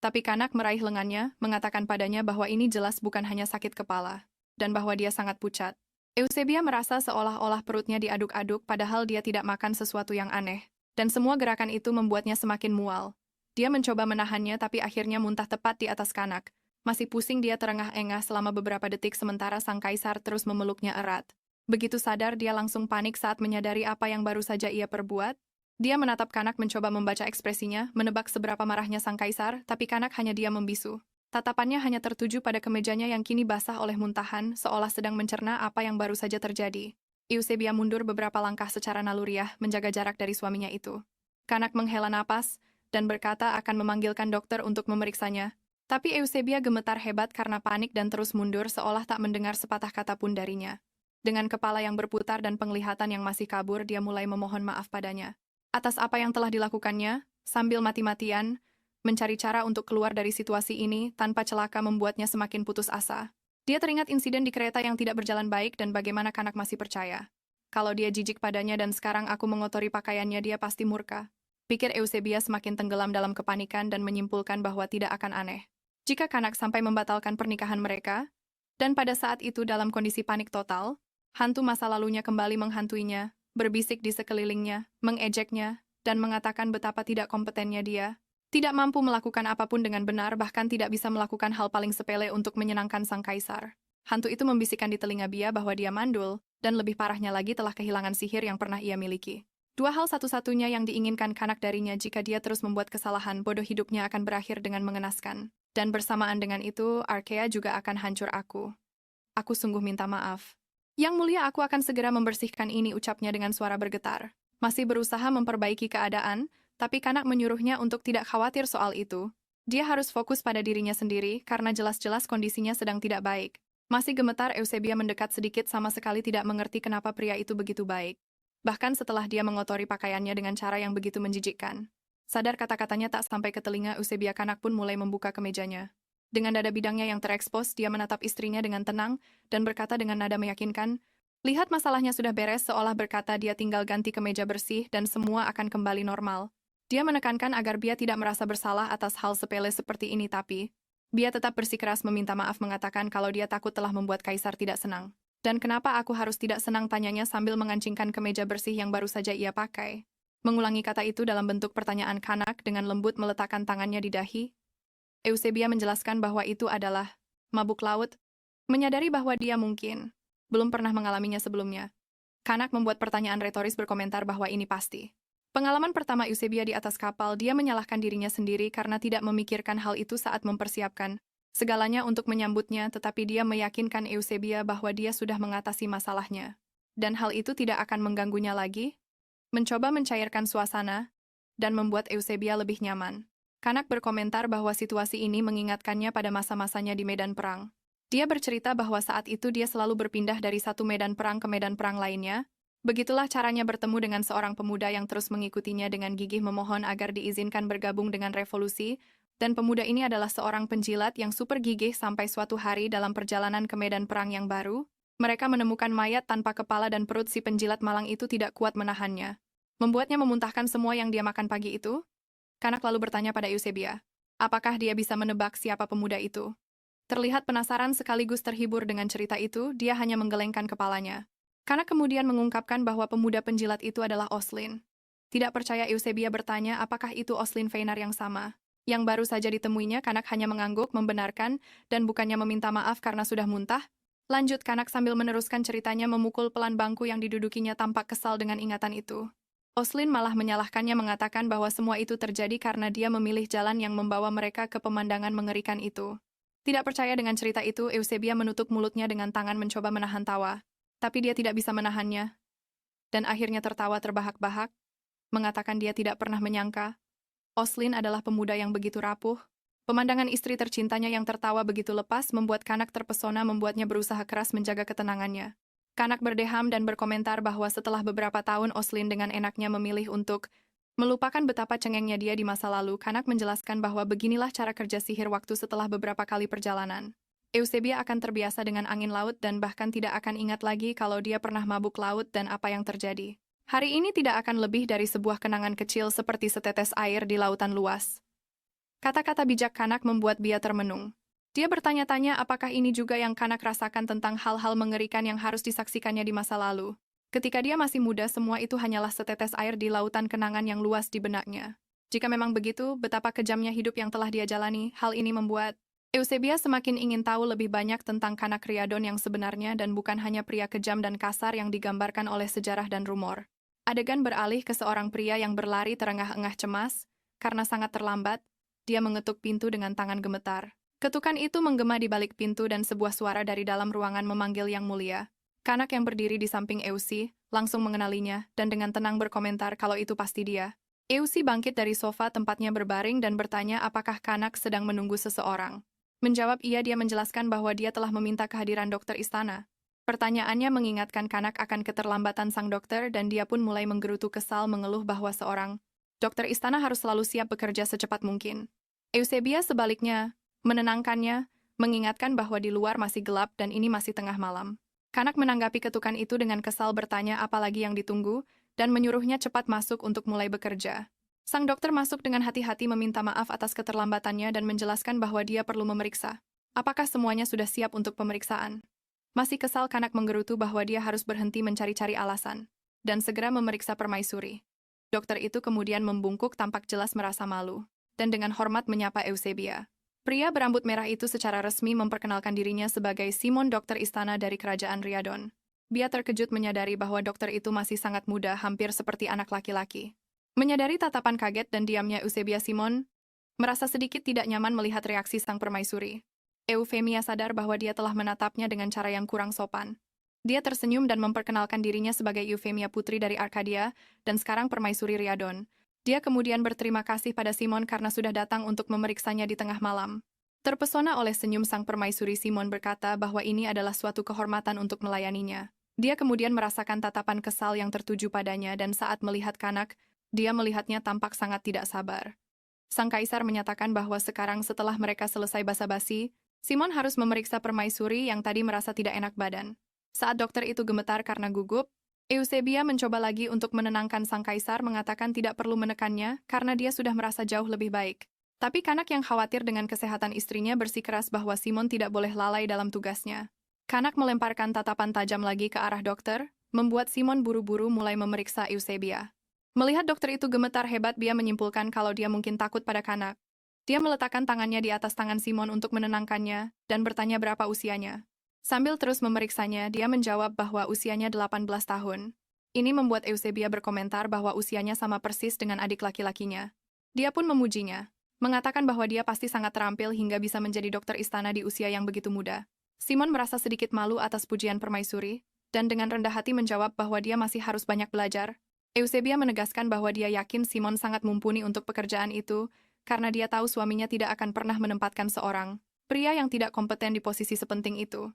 Tapi Kanak meraih lengannya, mengatakan padanya bahwa ini jelas bukan hanya sakit kepala, dan bahwa dia sangat pucat. Eusebia merasa seolah-olah perutnya diaduk-aduk padahal dia tidak makan sesuatu yang aneh, dan semua gerakan itu membuatnya semakin mual. Dia mencoba menahannya tapi akhirnya muntah tepat di atas Kanak. Masih pusing dia terengah-engah selama beberapa detik sementara sang kaisar terus memeluknya erat. Begitu sadar dia langsung panik saat menyadari apa yang baru saja ia perbuat. Dia menatap Kanak mencoba membaca ekspresinya, menebak seberapa marahnya sang kaisar, tapi Kanak hanya diam membisu. Tatapannya hanya tertuju pada kemejanya yang kini basah oleh muntahan, seolah sedang mencerna apa yang baru saja terjadi. Eusebia mundur beberapa langkah secara naluriah, menjaga jarak dari suaminya itu. Kanak menghela napas, dan berkata akan memanggilkan dokter untuk memeriksanya. Tapi Eusebia gemetar hebat karena panik dan terus mundur seolah tak mendengar sepatah kata pun darinya. Dengan kepala yang berputar dan penglihatan yang masih kabur, dia mulai memohon maaf padanya. Atas apa yang telah dilakukannya, sambil mati-matian, mencari cara untuk keluar dari situasi ini tanpa celaka membuatnya semakin putus asa. Dia teringat insiden di kereta yang tidak berjalan baik dan bagaimana Kanak masih percaya. Kalau dia jijik padanya dan sekarang aku mengotori pakaiannya, dia pasti murka. Pikir Eusebia semakin tenggelam dalam kepanikan dan menyimpulkan bahwa tidak akan aneh jika Kanak sampai membatalkan pernikahan mereka, dan pada saat itu dalam kondisi panik total, hantu masa lalunya kembali menghantuinya, berbisik di sekelilingnya, mengejeknya, dan mengatakan betapa tidak kompetennya dia, tidak mampu melakukan apapun dengan benar, bahkan tidak bisa melakukan hal paling sepele untuk menyenangkan sang kaisar. Hantu itu membisikkan di telinga Bia bahwa dia mandul, dan lebih parahnya lagi telah kehilangan sihir yang pernah ia miliki. Dua hal satu-satunya yang diinginkan Kanak darinya jika dia terus membuat kesalahan bodoh hidupnya akan berakhir dengan mengenaskan. Dan bersamaan dengan itu, Arkea juga akan hancur aku. Aku sungguh minta maaf. Yang mulia, aku akan segera membersihkan ini, ucapnya dengan suara bergetar. Masih berusaha memperbaiki keadaan, tapi Kanak menyuruhnya untuk tidak khawatir soal itu. Dia harus fokus pada dirinya sendiri karena jelas-jelas kondisinya sedang tidak baik. Masih gemetar, Eusebia mendekat sedikit, sama sekali tidak mengerti kenapa pria itu begitu baik. Bahkan setelah dia mengotori pakaiannya dengan cara yang begitu menjijikkan. Sadar kata-katanya tak sampai ke telinga Eusebia, Kanak pun mulai membuka kemejanya. Dengan dada bidangnya yang terekspos, dia menatap istrinya dengan tenang dan berkata dengan nada meyakinkan, "Lihat, masalahnya sudah beres," seolah berkata dia tinggal ganti kemeja bersih dan semua akan kembali normal. Dia menekankan agar Bia tidak merasa bersalah atas hal sepele seperti ini, tapi Bia tetap bersikeras meminta maaf, mengatakan kalau dia takut telah membuat Kaisar tidak senang. "Dan kenapa aku harus tidak senang?" tanyanya sambil mengancingkan kemeja bersih yang baru saja ia pakai. Mengulangi kata itu dalam bentuk pertanyaan, Kanak dengan lembut meletakkan tangannya di dahi. Eusebia menjelaskan bahwa itu adalah mabuk laut. Menyadari bahwa dia mungkin belum pernah mengalaminya sebelumnya, Kanak membuat pertanyaan retoris, berkomentar bahwa ini pasti pengalaman pertama Eusebia di atas kapal. Dia menyalahkan dirinya sendiri karena tidak memikirkan hal itu saat mempersiapkan segalanya untuk menyambutnya, tetapi dia meyakinkan Eusebia bahwa dia sudah mengatasi masalahnya. Dan hal itu tidak akan mengganggunya lagi. Mencoba mencairkan suasana dan membuat Eusebia lebih nyaman. Kanak berkomentar bahwa situasi ini mengingatkannya pada masa-masanya di medan perang. Dia bercerita bahwa saat itu dia selalu berpindah dari satu medan perang ke medan perang lainnya. Begitulah caranya bertemu dengan seorang pemuda yang terus mengikutinya dengan gigih memohon agar diizinkan bergabung dengan revolusi, dan pemuda ini adalah seorang penjilat yang super gigih. Sampai suatu hari dalam perjalanan ke medan perang yang baru, mereka menemukan mayat tanpa kepala dan perut si penjilat malang itu tidak kuat menahannya, membuatnya memuntahkan semua yang dia makan pagi itu. Kanak lalu bertanya pada Eusebia, apakah dia bisa menebak siapa pemuda itu? Terlihat penasaran sekaligus terhibur dengan cerita itu, dia hanya menggelengkan kepalanya. Kanak kemudian mengungkapkan bahwa pemuda penjilat itu adalah Oslin. Tidak percaya, Eusebia bertanya apakah itu Oslin Feinar yang sama yang baru saja ditemuinya. Kanak hanya mengangguk membenarkan dan bukannya meminta maaf karena sudah muntah. Lanjut Kanak sambil meneruskan ceritanya, memukul pelan bangku yang didudukinya, tampak kesal dengan ingatan itu. Oslin malah menyalahkannya, mengatakan bahwa semua itu terjadi karena dia memilih jalan yang membawa mereka ke pemandangan mengerikan itu. Tidak percaya dengan cerita itu, Eusebia menutup mulutnya dengan tangan mencoba menahan tawa. Tapi dia tidak bisa menahannya. Dan akhirnya tertawa terbahak-bahak, mengatakan dia tidak pernah menyangka Oslin adalah pemuda yang begitu rapuh. Pemandangan istri tercintanya yang tertawa begitu lepas membuat Kanak terpesona, membuatnya berusaha keras menjaga ketenangannya. Kanak berdeham dan berkomentar bahwa setelah beberapa tahun Oslin dengan enaknya memilih untuk melupakan betapa cengengnya dia di masa lalu. Kanak menjelaskan bahwa beginilah cara kerja sihir waktu setelah beberapa kali perjalanan. Eusebia akan terbiasa dengan angin laut dan bahkan tidak akan ingat lagi kalau dia pernah mabuk laut dan apa yang terjadi. Hari ini tidak akan lebih dari sebuah kenangan kecil seperti setetes air di lautan luas. Kata-kata bijak Kanak membuat Bia termenung. Dia bertanya-tanya apakah ini juga yang Kanak rasakan tentang hal-hal mengerikan yang harus disaksikannya di masa lalu. Ketika dia masih muda, semua itu hanyalah setetes air di lautan kenangan yang luas di benaknya. Jika memang begitu, betapa kejamnya hidup yang telah dia jalani. Hal ini membuat Eusebia semakin ingin tahu lebih banyak tentang Kanak Riadon yang sebenarnya dan bukan hanya pria kejam dan kasar yang digambarkan oleh sejarah dan rumor. Adegan beralih ke seorang pria yang berlari terengah-engah cemas. Karena sangat terlambat, dia mengetuk pintu dengan tangan gemetar. Ketukan itu menggema di balik pintu dan sebuah suara dari dalam ruangan memanggil Yang Mulia. Kanak yang berdiri di samping Eusi langsung mengenalinya dan dengan tenang berkomentar kalau itu pasti dia. Eusi bangkit dari sofa tempatnya berbaring dan bertanya apakah Kanak sedang menunggu seseorang. Menjawab iya, dia menjelaskan bahwa dia telah meminta kehadiran dokter istana. Pertanyaannya mengingatkan Kanak akan keterlambatan sang dokter dan dia pun mulai menggerutu kesal, mengeluh bahwa seorang dokter istana harus selalu siap bekerja secepat mungkin. Eusebia sebaliknya menenangkannya, mengingatkan bahwa di luar masih gelap dan ini masih tengah malam. Kanak menanggapi ketukan itu dengan kesal, bertanya apa lagi yang ditunggu, dan menyuruhnya cepat masuk untuk mulai bekerja. Sang dokter masuk dengan hati-hati meminta maaf atas keterlambatannya dan menjelaskan bahwa dia perlu memeriksa apakah semuanya sudah siap untuk pemeriksaan. Masih kesal, Kanak menggerutu bahwa dia harus berhenti mencari-cari alasan dan segera memeriksa permaisuri. Dokter itu kemudian membungkuk, tampak jelas merasa malu, dan dengan hormat menyapa Eusebia. Pria berambut merah itu secara resmi memperkenalkan dirinya sebagai Simon, dokter istana dari kerajaan Riadon. Bia terkejut menyadari bahwa dokter itu masih sangat muda, hampir seperti anak laki-laki. Menyadari tatapan kaget dan diamnya Eusebia, Simon merasa sedikit tidak nyaman melihat reaksi sang permaisuri. Eufemia sadar bahwa dia telah menatapnya dengan cara yang kurang sopan. Dia tersenyum dan memperkenalkan dirinya sebagai Eufemia, putri dari Arkadia, dan sekarang permaisuri Riadon. Dia kemudian berterima kasih pada Simon karena sudah datang untuk memeriksanya di tengah malam. Terpesona oleh senyum sang permaisuri, Simon berkata bahwa ini adalah suatu kehormatan untuk melayaninya. Dia kemudian merasakan tatapan kesal yang tertuju padanya dan saat melihat Kanak, dia melihatnya tampak sangat tidak sabar. Sang kaisar menyatakan bahwa sekarang setelah mereka selesai basa-basi, Simon harus memeriksa permaisuri yang tadi merasa tidak enak badan. Saat dokter itu gemetar karena gugup, Eusebia mencoba lagi untuk menenangkan sang kaisar, mengatakan tidak perlu menekannya karena dia sudah merasa jauh lebih baik. Tapi Kanak yang khawatir dengan kesehatan istrinya bersikeras bahwa Simon tidak boleh lalai dalam tugasnya. Kanak melemparkan tatapan tajam lagi ke arah dokter, membuat Simon buru-buru mulai memeriksa Eusebia. Melihat dokter itu gemetar hebat, Bia menyimpulkan kalau dia mungkin takut pada Kanak. Dia meletakkan tangannya di atas tangan Simon untuk menenangkannya dan bertanya berapa usianya. Sambil terus memeriksanya, dia menjawab bahwa usianya 18 tahun. Ini membuat Eusebia berkomentar bahwa usianya sama persis dengan adik laki-lakinya. Dia pun memujinya, mengatakan bahwa dia pasti sangat terampil hingga bisa menjadi dokter istana di usia yang begitu muda. Simon merasa sedikit malu atas pujian permaisuri, dan dengan rendah hati menjawab bahwa dia masih harus banyak belajar. Eusebia menegaskan bahwa dia yakin Simon sangat mumpuni untuk pekerjaan itu, karena dia tahu suaminya tidak akan pernah menempatkan seorang pria yang tidak kompeten di posisi sepenting itu.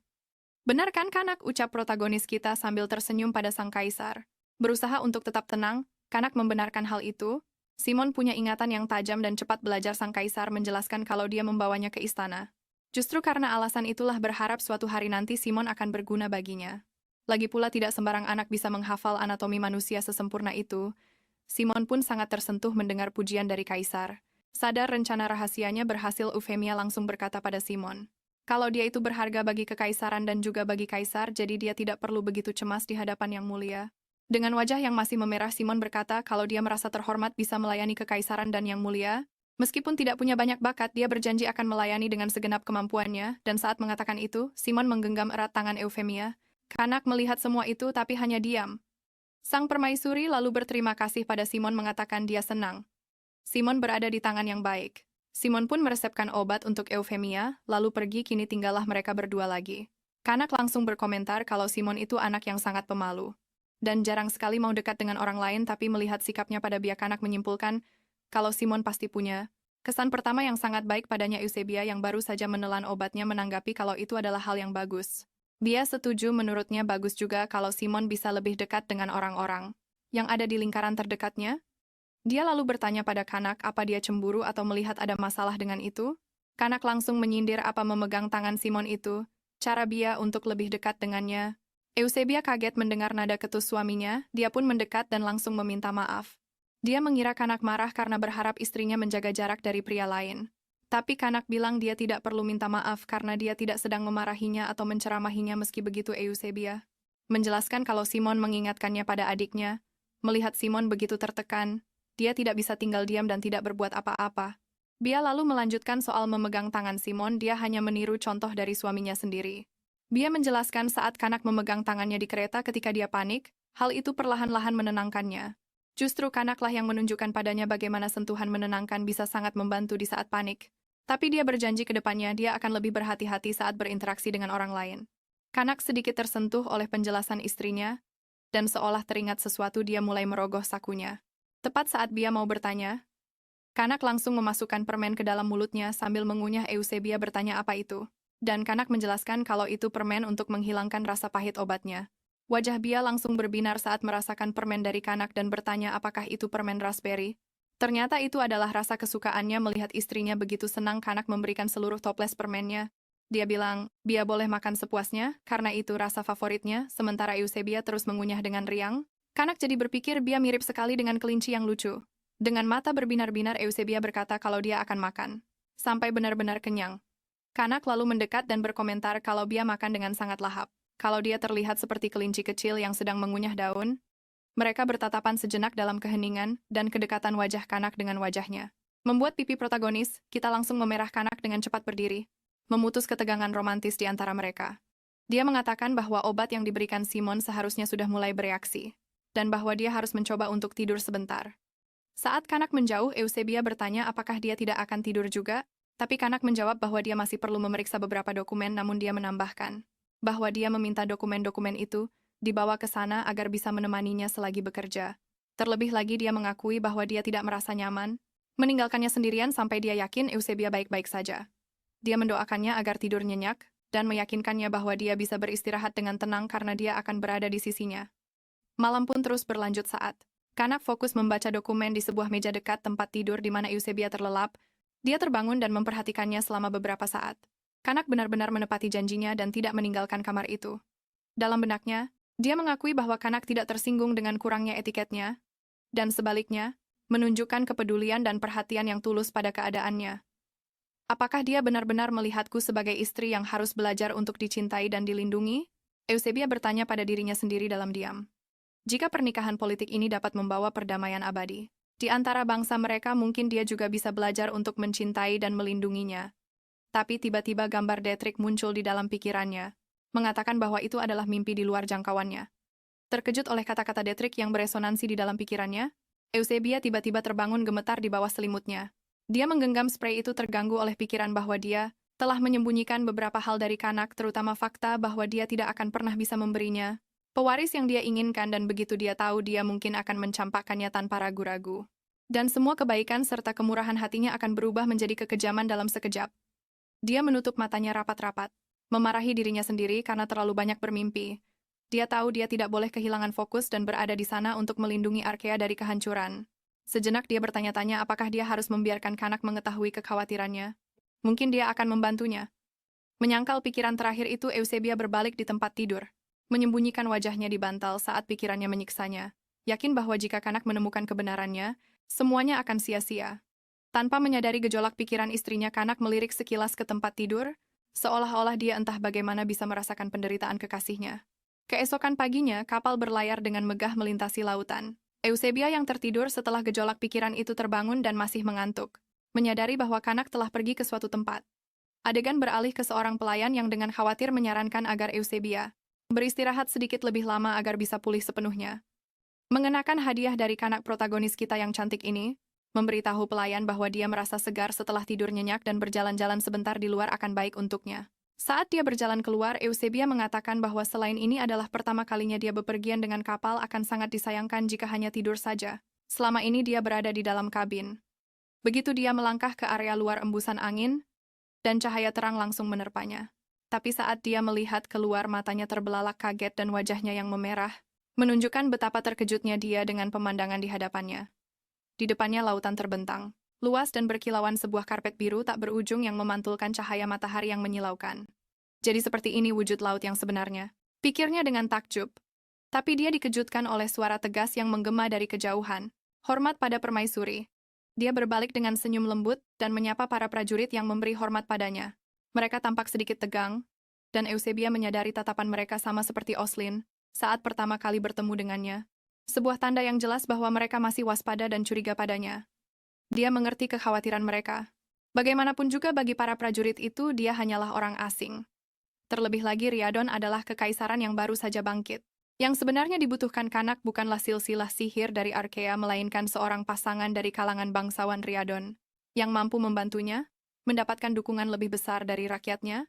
Benar kan, Kanak? Ucap protagonis kita sambil tersenyum pada sang kaisar. Berusaha untuk tetap tenang, Kanak membenarkan hal itu. Simon punya ingatan yang tajam dan cepat belajar. Sang kaisar menjelaskan kalau dia membawanya ke istana. Justru karena alasan itulah berharap suatu hari nanti Simon akan berguna baginya. Lagi pula tidak sembarang anak bisa menghafal anatomi manusia sesempurna itu. Simon pun sangat tersentuh mendengar pujian dari kaisar. Sadar rencana rahasianya berhasil, Eufemia langsung berkata pada Simon, kalau dia itu berharga bagi kekaisaran dan juga bagi kaisar, jadi dia tidak perlu begitu cemas di hadapan yang mulia. Dengan wajah yang masih memerah, Simon berkata kalau dia merasa terhormat bisa melayani kekaisaran dan yang mulia. Meskipun tidak punya banyak bakat, dia berjanji akan melayani dengan segenap kemampuannya, dan saat mengatakan itu, Simon menggenggam erat tangan Eufemia. Kanak melihat semua itu tapi hanya diam. Sang permaisuri lalu berterima kasih pada Simon, mengatakan dia senang. Simon berada di tangan yang baik. Simon pun meresepkan obat untuk Eufemia, lalu pergi. Kini tinggallah mereka berdua lagi. Kanak langsung berkomentar kalau Simon itu anak yang sangat pemalu. Dan jarang sekali mau dekat dengan orang lain, tapi melihat sikapnya pada Bia, Kanak menyimpulkan kalau Simon pasti punya kesan pertama yang sangat baik padanya. Eusebia yang baru saja menelan obatnya menanggapi kalau itu adalah hal yang bagus. Bia setuju, menurutnya bagus juga kalau Simon bisa lebih dekat dengan orang-orang yang ada di lingkaran terdekatnya. Dia lalu bertanya pada Kanak apa dia cemburu atau melihat ada masalah dengan itu. Kanak langsung menyindir apa memegang tangan Simon itu, cara Bia untuk lebih dekat dengannya. Eusebia kaget mendengar nada ketus suaminya, dia pun mendekat dan langsung meminta maaf. Dia mengira Kanak marah karena berharap istrinya menjaga jarak dari pria lain. Tapi Kanak bilang dia tidak perlu minta maaf karena dia tidak sedang memarahinya atau menceramahinya. Meski begitu, Eusebia menjelaskan kalau Simon mengingatkannya pada adiknya. Melihat Simon begitu tertekan, dia tidak bisa tinggal diam dan tidak berbuat apa-apa. Bia lalu melanjutkan soal memegang tangan Simon. Dia hanya meniru contoh dari suaminya sendiri. Bia menjelaskan saat Kanak memegang tangannya di kereta ketika dia panik, hal itu perlahan-lahan menenangkannya. Justru Kanaklah yang menunjukkan padanya bagaimana sentuhan menenangkan bisa sangat membantu di saat panik. Tapi dia berjanji ke depannya dia akan lebih berhati-hati saat berinteraksi dengan orang lain. Kanak sedikit tersentuh oleh penjelasan istrinya, dan seolah teringat sesuatu dia mulai merogoh sakunya. Tepat saat Bia mau bertanya, Kanak langsung memasukkan permen ke dalam mulutnya sambil mengunyah. Eusebia bertanya apa itu, dan Kanak menjelaskan kalau itu permen untuk menghilangkan rasa pahit obatnya. Wajah Bia langsung berbinar saat merasakan permen dari Kanak dan bertanya apakah itu permen raspberry. Ternyata itu adalah rasa kesukaannya melihat istrinya begitu senang. Kanak memberikan seluruh toples permennya. Dia bilang, Bia boleh makan sepuasnya, karena itu rasa favoritnya. Sementara Eusebia terus mengunyah dengan riang. Kanak jadi berpikir Bia mirip sekali dengan kelinci yang lucu. Dengan mata berbinar-binar, Eusebia berkata kalau dia akan makan sampai benar-benar kenyang. Kanak lalu mendekat dan berkomentar kalau Bia makan dengan sangat lahap. Kalau dia terlihat seperti kelinci kecil yang sedang mengunyah daun. Mereka bertatapan sejenak dalam keheningan, dan kedekatan wajah Kanak dengan wajahnya membuat pipi protagonis kita langsung memerah. Kanak dengan cepat berdiri, memutus ketegangan romantis di antara mereka. Dia mengatakan bahwa obat yang diberikan Simon seharusnya sudah mulai bereaksi, dan bahwa dia harus mencoba untuk tidur sebentar. Saat Kanak menjauh, Eusebia bertanya apakah dia tidak akan tidur juga, tapi Kanak menjawab bahwa dia masih perlu memeriksa beberapa dokumen, namun dia menambahkan bahwa dia meminta dokumen-dokumen itu dibawa ke sana agar bisa menemaninya selagi bekerja. Terlebih lagi dia mengakui bahwa dia tidak merasa nyaman, meninggalkannya sendirian sampai dia yakin Eusebia baik-baik saja. Dia mendoakannya agar tidur nyenyak, dan meyakinkannya bahwa dia bisa beristirahat dengan tenang karena dia akan berada di sisinya. Malam pun terus berlanjut saat Kanak fokus membaca dokumen di sebuah meja dekat tempat tidur di mana Eusebia terlelap. Dia terbangun dan memperhatikannya selama beberapa saat. Kanak benar-benar menepati janjinya dan tidak meninggalkan kamar itu. Dalam benaknya, dia mengakui bahwa Kanak tidak tersinggung dengan kurangnya etiketnya, dan sebaliknya, menunjukkan kepedulian dan perhatian yang tulus pada keadaannya. Apakah dia benar-benar melihatku sebagai istri yang harus belajar untuk dicintai dan dilindungi? Eusebia bertanya pada dirinya sendiri dalam diam. Jika pernikahan politik ini dapat membawa perdamaian abadi, di antara bangsa mereka mungkin dia juga bisa belajar untuk mencintai dan melindunginya. Tapi tiba-tiba gambar Detrick muncul di dalam pikirannya, mengatakan bahwa itu adalah mimpi di luar jangkauannya. Terkejut oleh kata-kata Detrick yang beresonansi di dalam pikirannya, Eusebia tiba-tiba terbangun gemetar di bawah selimutnya. Dia menggenggam spray itu terganggu oleh pikiran bahwa dia telah menyembunyikan beberapa hal dari Kanak, terutama fakta bahwa dia tidak akan pernah bisa memberinya pewaris yang dia inginkan, dan begitu dia tahu dia mungkin akan mencampakkannya tanpa ragu-ragu. Dan semua kebaikan serta kemurahan hatinya akan berubah menjadi kekejaman dalam sekejap. Dia menutup matanya rapat-rapat, memarahi dirinya sendiri karena terlalu banyak bermimpi. Dia tahu dia tidak boleh kehilangan fokus dan berada di sana untuk melindungi Arkea dari kehancuran. Sejenak dia bertanya-tanya apakah dia harus membiarkan Kanak mengetahui kekhawatirannya. Mungkin dia akan membantunya. Menyangkal pikiran terakhir itu, Eusebia berbalik di tempat tidur, menyembunyikan wajahnya di bantal saat pikirannya menyiksanya, yakin bahwa jika Kanak menemukan kebenarannya, semuanya akan sia-sia. Tanpa menyadari gejolak pikiran istrinya, Kanak melirik sekilas ke tempat tidur, seolah-olah dia entah bagaimana bisa merasakan penderitaan kekasihnya. Keesokan paginya, kapal berlayar dengan megah melintasi lautan. Eusebia yang tertidur setelah gejolak pikiran itu terbangun dan masih mengantuk, menyadari bahwa Kanak telah pergi ke suatu tempat. Adegan beralih ke seorang pelayan yang dengan khawatir menyarankan agar Eusebia beristirahat sedikit lebih lama agar bisa pulih sepenuhnya. Mengenakan hadiah dari Kanak, protagonis kita yang cantik ini, memberitahu pelayan bahwa dia merasa segar setelah tidur nyenyak dan berjalan-jalan sebentar di luar akan baik untuknya. Saat dia berjalan keluar, Eusebia mengatakan bahwa selain ini adalah pertama kalinya dia bepergian dengan kapal, akan sangat disayangkan jika hanya tidur saja. Selama ini dia berada di dalam kabin. Begitu dia melangkah ke area luar, embusan angin dan cahaya terang langsung menerpanya. Tapi saat dia melihat keluar, matanya terbelalak kaget dan wajahnya yang memerah, menunjukkan betapa terkejutnya dia dengan pemandangan di hadapannya. Di depannya lautan terbentang, luas dan berkilauan sebuah karpet biru tak berujung yang memantulkan cahaya matahari yang menyilaukan. Jadi seperti ini wujud laut yang sebenarnya, pikirnya dengan takjub. Tapi dia dikejutkan oleh suara tegas yang menggema dari kejauhan. Hormat pada permaisuri. Dia berbalik dengan senyum lembut dan menyapa para prajurit yang memberi hormat padanya. Mereka tampak sedikit tegang, dan Eusebia menyadari tatapan mereka sama seperti Oslin saat pertama kali bertemu dengannya. Sebuah tanda yang jelas bahwa mereka masih waspada dan curiga padanya. Dia mengerti kekhawatiran mereka. Bagaimanapun juga bagi para prajurit itu, dia hanyalah orang asing. Terlebih lagi Rhiannon adalah kekaisaran yang baru saja bangkit. Yang sebenarnya dibutuhkan Kanak bukanlah silsilah sihir dari Arkea, melainkan seorang pasangan dari kalangan bangsawan Rhiannon yang mampu membantunya mendapatkan dukungan lebih besar dari rakyatnya.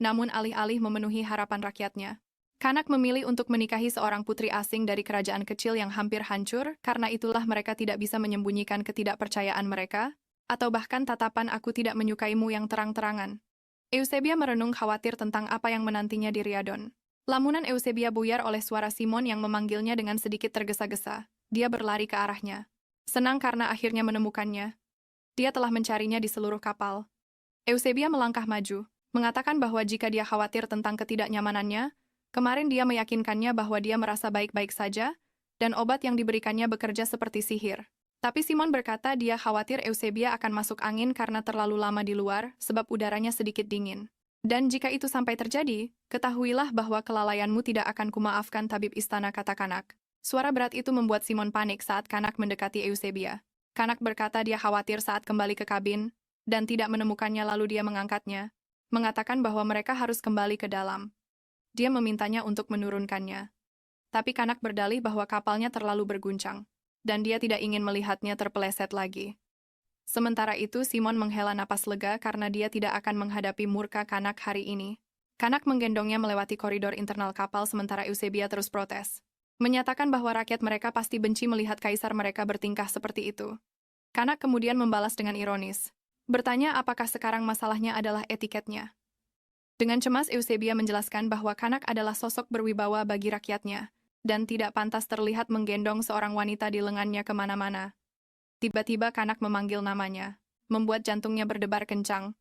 Namun alih-alih memenuhi harapan rakyatnya, Kanak memilih untuk menikahi seorang putri asing dari kerajaan kecil yang hampir hancur. Karena itulah mereka tidak bisa menyembunyikan ketidakpercayaan mereka, atau bahkan tatapan "aku tidak menyukaimu" yang terang-terangan. Eusebia merenung khawatir tentang apa yang menantinya di Rhiannon. Lamunan Eusebia buyar oleh suara Simon yang memanggilnya dengan sedikit tergesa-gesa. Dia berlari ke arahnya. Senang karena akhirnya menemukannya. Dia telah mencarinya di seluruh kapal. Eusebia melangkah maju, mengatakan bahwa jika dia khawatir tentang ketidaknyamanannya, kemarin dia meyakinkannya bahwa dia merasa baik-baik saja, dan obat yang diberikannya bekerja seperti sihir. Tapi Simon berkata dia khawatir Eusebia akan masuk angin karena terlalu lama di luar, sebab udaranya sedikit dingin. Dan jika itu sampai terjadi, ketahuilah bahwa kelalaianmu tidak akan kumaafkan, tabib istana, kata Kanak. Suara berat itu membuat Simon panik saat Kanak mendekati Eusebia. Kanak berkata dia khawatir saat kembali ke kabin, dan tidak menemukannya, lalu dia mengangkatnya, mengatakan bahwa mereka harus kembali ke dalam. Dia memintanya untuk menurunkannya. Tapi Kanak berdalih bahwa kapalnya terlalu berguncang, dan dia tidak ingin melihatnya terpeleset lagi. Sementara itu, Simon menghela napas lega karena dia tidak akan menghadapi murka Kanak hari ini. Kanak menggendongnya melewati koridor internal kapal sementara Eusebia terus protes. Menyatakan bahwa rakyat mereka pasti benci melihat kaisar mereka bertingkah seperti itu. Kanak kemudian membalas dengan ironis. Bertanya apakah sekarang masalahnya adalah etiketnya. Dengan cemas Eusebia menjelaskan bahwa Kanak adalah sosok berwibawa bagi rakyatnya, dan tidak pantas terlihat menggendong seorang wanita di lengannya kemana-mana. Tiba-tiba Kanak memanggil namanya, membuat jantungnya berdebar kencang.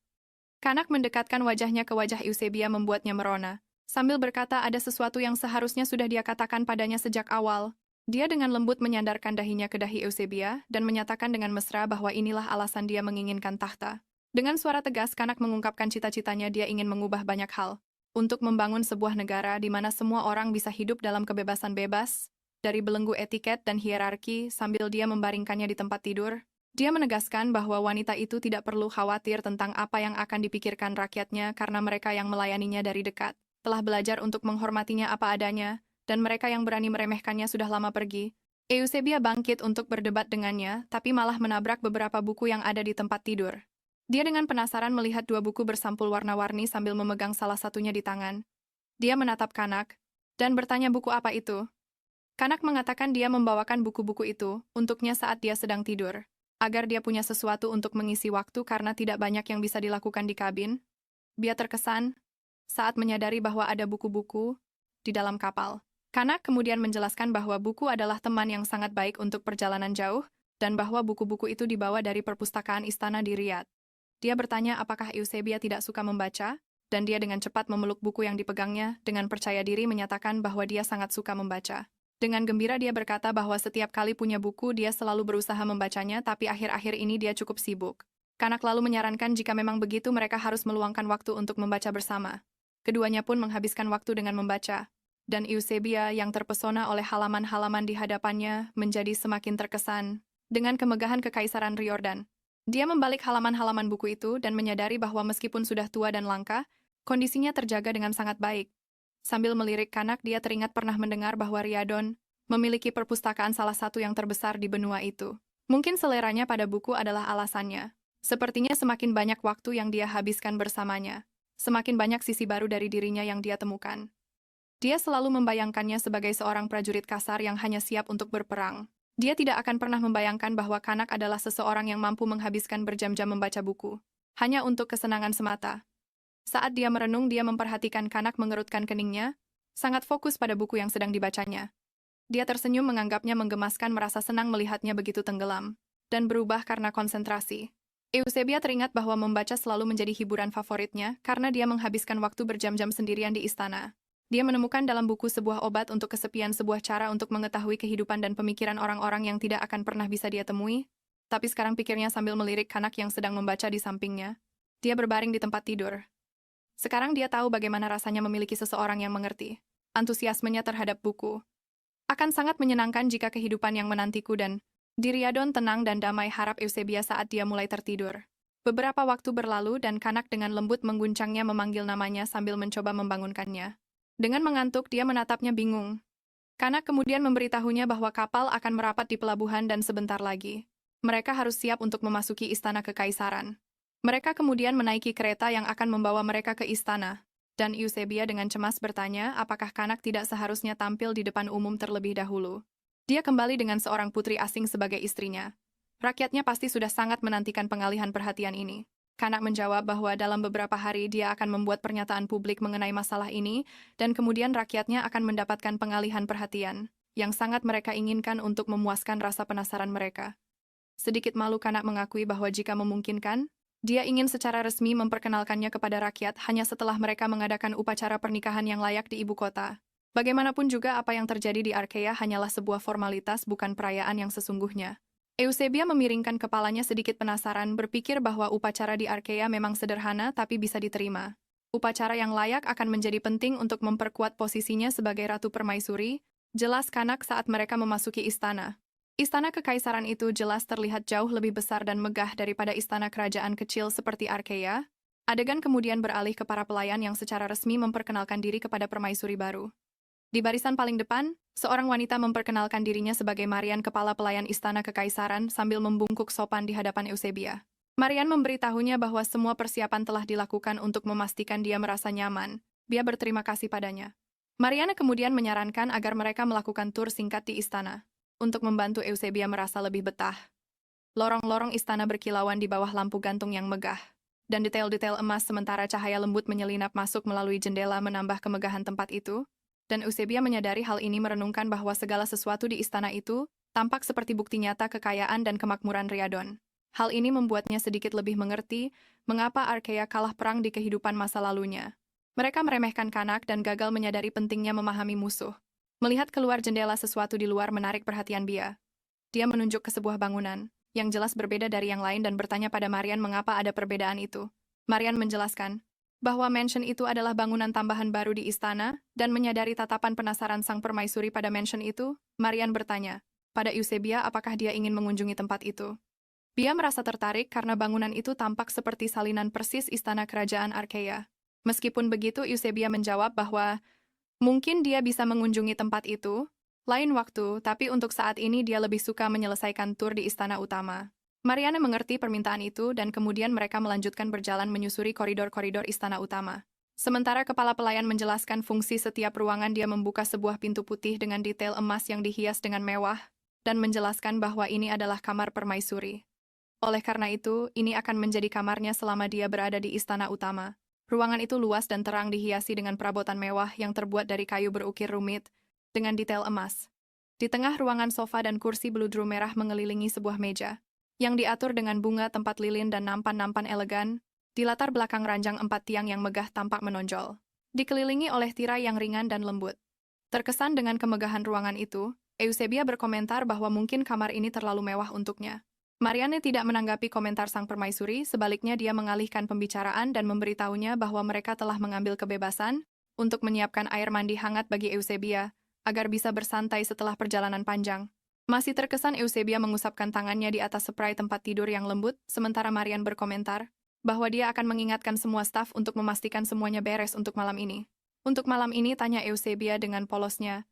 Kanak mendekatkan wajahnya ke wajah Eusebia membuatnya merona, sambil berkata ada sesuatu yang seharusnya sudah dia katakan padanya sejak awal. Dia dengan lembut menyandarkan dahinya ke dahi Eusebia dan menyatakan dengan mesra bahwa inilah alasan dia menginginkan tahta. Dengan suara tegas, Kanak mengungkapkan cita-citanya dia ingin mengubah banyak hal. Untuk membangun sebuah negara di mana semua orang bisa hidup dalam kebebasan bebas, dari belenggu etiket dan hierarki sambil dia membaringkannya di tempat tidur, dia menegaskan bahwa wanita itu tidak perlu khawatir tentang apa yang akan dipikirkan rakyatnya karena mereka yang melayaninya dari dekat telah belajar untuk menghormatinya apa adanya, dan mereka yang berani meremehkannya sudah lama pergi. Eusebia bangkit untuk berdebat dengannya, tapi malah menabrak beberapa buku yang ada di tempat tidur. Dia dengan penasaran melihat dua buku bersampul warna-warni sambil memegang salah satunya di tangan. Dia menatap Kanak, dan bertanya buku apa itu. Kanak mengatakan dia membawakan buku-buku itu untuknya saat dia sedang tidur, agar dia punya sesuatu untuk mengisi waktu karena tidak banyak yang bisa dilakukan di kabin. Dia terkesan saat menyadari bahwa ada buku-buku di dalam kapal. Kanak kemudian menjelaskan bahwa buku adalah teman yang sangat baik untuk perjalanan jauh, dan bahwa buku-buku itu dibawa dari perpustakaan istana di Riyadh. Dia bertanya apakah Eusebia tidak suka membaca, dan dia dengan cepat memeluk buku yang dipegangnya, dengan percaya diri menyatakan bahwa dia sangat suka membaca. Dengan gembira dia berkata bahwa setiap kali punya buku dia selalu berusaha membacanya, tapi akhir-akhir ini dia cukup sibuk. Kanak lalu menyarankan jika memang begitu mereka harus meluangkan waktu untuk membaca bersama. Keduanya pun menghabiskan waktu dengan membaca, dan Eusebia yang terpesona oleh halaman-halaman di hadapannya menjadi semakin terkesan dengan kemegahan kekaisaran Riordan. Dia membalik halaman-halaman buku itu dan menyadari bahwa meskipun sudah tua dan langka, kondisinya terjaga dengan sangat baik. Sambil melirik Kanak, dia teringat pernah mendengar bahwa Riadon memiliki perpustakaan salah satu yang terbesar di benua itu. Mungkin seleranya pada buku adalah alasannya. Sepertinya semakin banyak waktu yang dia habiskan bersamanya, semakin banyak sisi baru dari dirinya yang dia temukan. Dia selalu membayangkannya sebagai seorang prajurit kasar yang hanya siap untuk berperang. Dia tidak akan pernah membayangkan bahwa Kanak adalah seseorang yang mampu menghabiskan berjam-jam membaca buku, hanya untuk kesenangan semata. Saat dia merenung, dia memperhatikan Kanak mengerutkan keningnya, sangat fokus pada buku yang sedang dibacanya. Dia tersenyum menganggapnya menggemaskan merasa senang melihatnya begitu tenggelam, dan berubah karena konsentrasi. Eusebia teringat bahwa membaca selalu menjadi hiburan favoritnya karena dia menghabiskan waktu berjam-jam sendirian di istana. Dia menemukan dalam buku sebuah obat untuk kesepian, sebuah cara untuk mengetahui kehidupan dan pemikiran orang-orang yang tidak akan pernah bisa dia temui. Tapi sekarang pikirnya sambil melirik Kanak yang sedang membaca di sampingnya. Dia berbaring di tempat tidur. Sekarang dia tahu bagaimana rasanya memiliki seseorang yang mengerti. Antusiasmenya terhadap buku akan sangat menyenangkan jika kehidupan yang menantiku dan di Riadon tenang dan damai, harap Eusebia saat dia mulai tertidur. Beberapa waktu berlalu dan Kanak dengan lembut mengguncangnya memanggil namanya sambil mencoba membangunkannya. Dengan mengantuk, dia menatapnya bingung. Kanak kemudian memberitahunya bahwa kapal akan merapat di pelabuhan dan sebentar lagi mereka harus siap untuk memasuki istana kekaisaran. Mereka kemudian menaiki kereta yang akan membawa mereka ke istana, dan Eusebia dengan cemas bertanya apakah Kanak tidak seharusnya tampil di depan umum terlebih dahulu. Dia kembali dengan seorang putri asing sebagai istrinya. Rakyatnya pasti sudah sangat menantikan pengalihan perhatian ini. Kanak menjawab bahwa dalam beberapa hari dia akan membuat pernyataan publik mengenai masalah ini, dan kemudian rakyatnya akan mendapatkan pengalihan perhatian, yang sangat mereka inginkan untuk memuaskan rasa penasaran mereka. Sedikit malu Kanak mengakui bahwa jika memungkinkan, dia ingin secara resmi memperkenalkannya kepada rakyat hanya setelah mereka mengadakan upacara pernikahan yang layak di ibu kota. Bagaimanapun juga apa yang terjadi di Arkea hanyalah sebuah formalitas, bukan perayaan yang sesungguhnya. Eusebia memiringkan kepalanya sedikit penasaran, berpikir bahwa upacara di Arkea memang sederhana tapi bisa diterima. Upacara yang layak akan menjadi penting untuk memperkuat posisinya sebagai Ratu Permaisuri, jelas Kanak saat mereka memasuki istana. Istana kekaisaran itu jelas terlihat jauh lebih besar dan megah daripada istana kerajaan kecil seperti Arkea. Adegan kemudian beralih ke para pelayan yang secara resmi memperkenalkan diri kepada permaisuri baru. Di barisan paling depan, seorang wanita memperkenalkan dirinya sebagai Marian, kepala pelayan istana kekaisaran, sambil membungkuk sopan di hadapan Eusebia. Marian memberitahunya bahwa semua persiapan telah dilakukan untuk memastikan dia merasa nyaman. Dia berterima kasih padanya. Mariana kemudian menyarankan agar mereka melakukan tur singkat di istana, untuk membantu Eusebia merasa lebih betah. Lorong-lorong istana berkilauan di bawah lampu gantung yang megah, dan detail-detail emas sementara cahaya lembut menyelinap masuk melalui jendela menambah kemegahan tempat itu, dan Eusebia menyadari hal ini merenungkan bahwa segala sesuatu di istana itu tampak seperti bukti nyata kekayaan dan kemakmuran Rhiannon. Hal ini membuatnya sedikit lebih mengerti mengapa Arkea kalah perang di kehidupan masa lalunya. Mereka meremehkan kanak dan gagal menyadari pentingnya memahami musuh. Melihat keluar jendela sesuatu di luar menarik perhatian Bia. Dia menunjuk ke sebuah bangunan yang jelas berbeda dari yang lain dan bertanya pada Marian mengapa ada perbedaan itu. Marian menjelaskan bahwa mansion itu adalah bangunan tambahan baru di istana, dan menyadari tatapan penasaran sang permaisuri pada mansion itu, Marian bertanya pada Eusebia apakah dia ingin mengunjungi tempat itu. Bia merasa tertarik karena bangunan itu tampak seperti salinan persis istana kerajaan Arkea. Meskipun begitu, Eusebia menjawab bahwa mungkin dia bisa mengunjungi tempat itu lain waktu, tapi untuk saat ini dia lebih suka menyelesaikan tur di istana utama. Mariana mengerti permintaan itu dan kemudian mereka melanjutkan berjalan menyusuri koridor-koridor istana utama. Sementara kepala pelayan menjelaskan fungsi setiap ruangan, dia membuka sebuah pintu putih dengan detail emas yang dihias dengan mewah dan menjelaskan bahwa ini adalah kamar permaisuri. Oleh karena itu, ini akan menjadi kamarnya selama dia berada di istana utama. Ruangan itu luas dan terang, dihiasi dengan perabotan mewah yang terbuat dari kayu berukir rumit dengan detail emas. Di tengah ruangan, sofa dan kursi beludru merah mengelilingi sebuah meja yang diatur dengan bunga, tempat lilin, dan nampan-nampan elegan. Di latar belakang, ranjang 4 tiang yang megah tampak menonjol, dikelilingi oleh tirai yang ringan dan lembut. Terkesan dengan kemegahan ruangan itu, Eusebia berkomentar bahwa mungkin kamar ini terlalu mewah untuknya. Marianne tidak menanggapi komentar sang permaisuri, sebaliknya dia mengalihkan pembicaraan dan memberitahunya bahwa mereka telah mengambil kebebasan untuk menyiapkan air mandi hangat bagi Eusebia, agar bisa bersantai setelah perjalanan panjang. Masih terkesan, Eusebia mengusapkan tangannya di atas spray tempat tidur yang lembut, sementara Marian berkomentar bahwa dia akan mengingatkan semua staf untuk memastikan semuanya beres untuk malam ini. Untuk malam ini, tanya Eusebia dengan polosnya.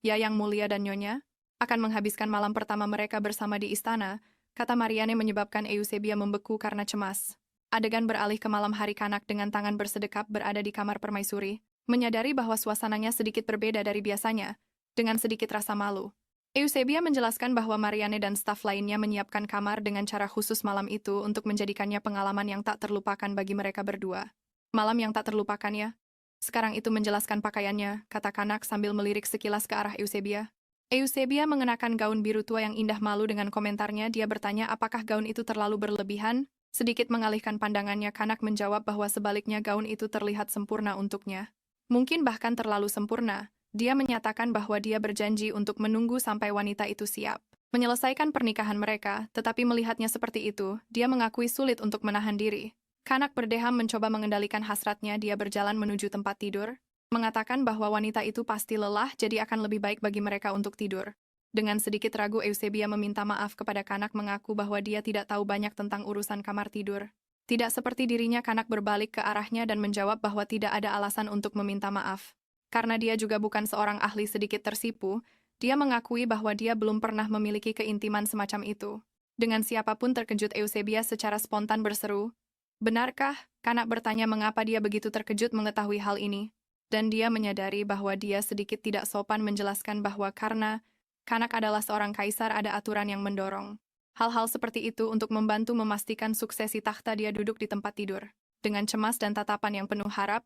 Ya, Yang Mulia dan Nyonya akan menghabiskan malam pertama mereka bersama di istana, kata Marianne menyebabkan Eusebia membeku karena cemas. Adegan beralih ke malam hari. Kanak dengan tangan bersedekap berada di kamar permaisuri, menyadari bahwa suasananya sedikit berbeda dari biasanya, dengan sedikit rasa malu. Eusebia menjelaskan bahwa Marianne dan staf lainnya menyiapkan kamar dengan cara khusus malam itu untuk menjadikannya pengalaman yang tak terlupakan bagi mereka berdua. Malam yang tak terlupakan ya? Sekarang itu menjelaskan pakaiannya, kata Kanak sambil melirik sekilas ke arah Eusebia. Eusebia mengenakan gaun biru tua yang indah. Malu dengan komentarnya, dia bertanya apakah gaun itu terlalu berlebihan. Sedikit mengalihkan pandangannya, Kanak menjawab bahwa sebaliknya gaun itu terlihat sempurna untuknya. Mungkin bahkan terlalu sempurna. Dia menyatakan bahwa dia berjanji untuk menunggu sampai wanita itu siap menyelesaikan pernikahan mereka, tetapi melihatnya seperti itu, dia mengakui sulit untuk menahan diri. Kanak berdeham mencoba mengendalikan hasratnya. Dia berjalan menuju tempat tidur, mengatakan bahwa wanita itu pasti lelah, jadi akan lebih baik bagi mereka untuk tidur. Dengan sedikit ragu, Eusebia meminta maaf kepada Kanak, mengaku bahwa dia tidak tahu banyak tentang urusan kamar tidur. Tidak seperti dirinya, Kanak berbalik ke arahnya dan menjawab bahwa tidak ada alasan untuk meminta maaf. Karena dia juga bukan seorang ahli. Sedikit tersipu, dia mengakui bahwa dia belum pernah memiliki keintiman semacam itu. Dengan siapapun. Terkejut, Eusebia secara spontan berseru, "Benarkah?" Kanak bertanya mengapa dia begitu terkejut mengetahui hal ini. Dan dia menyadari bahwa dia sedikit tidak sopan menjelaskan bahwa karena Kanak adalah seorang kaisar, ada aturan yang mendorong hal-hal seperti itu untuk membantu memastikan suksesi takhta. Dia duduk di tempat tidur dengan cemas dan tatapan yang penuh harap,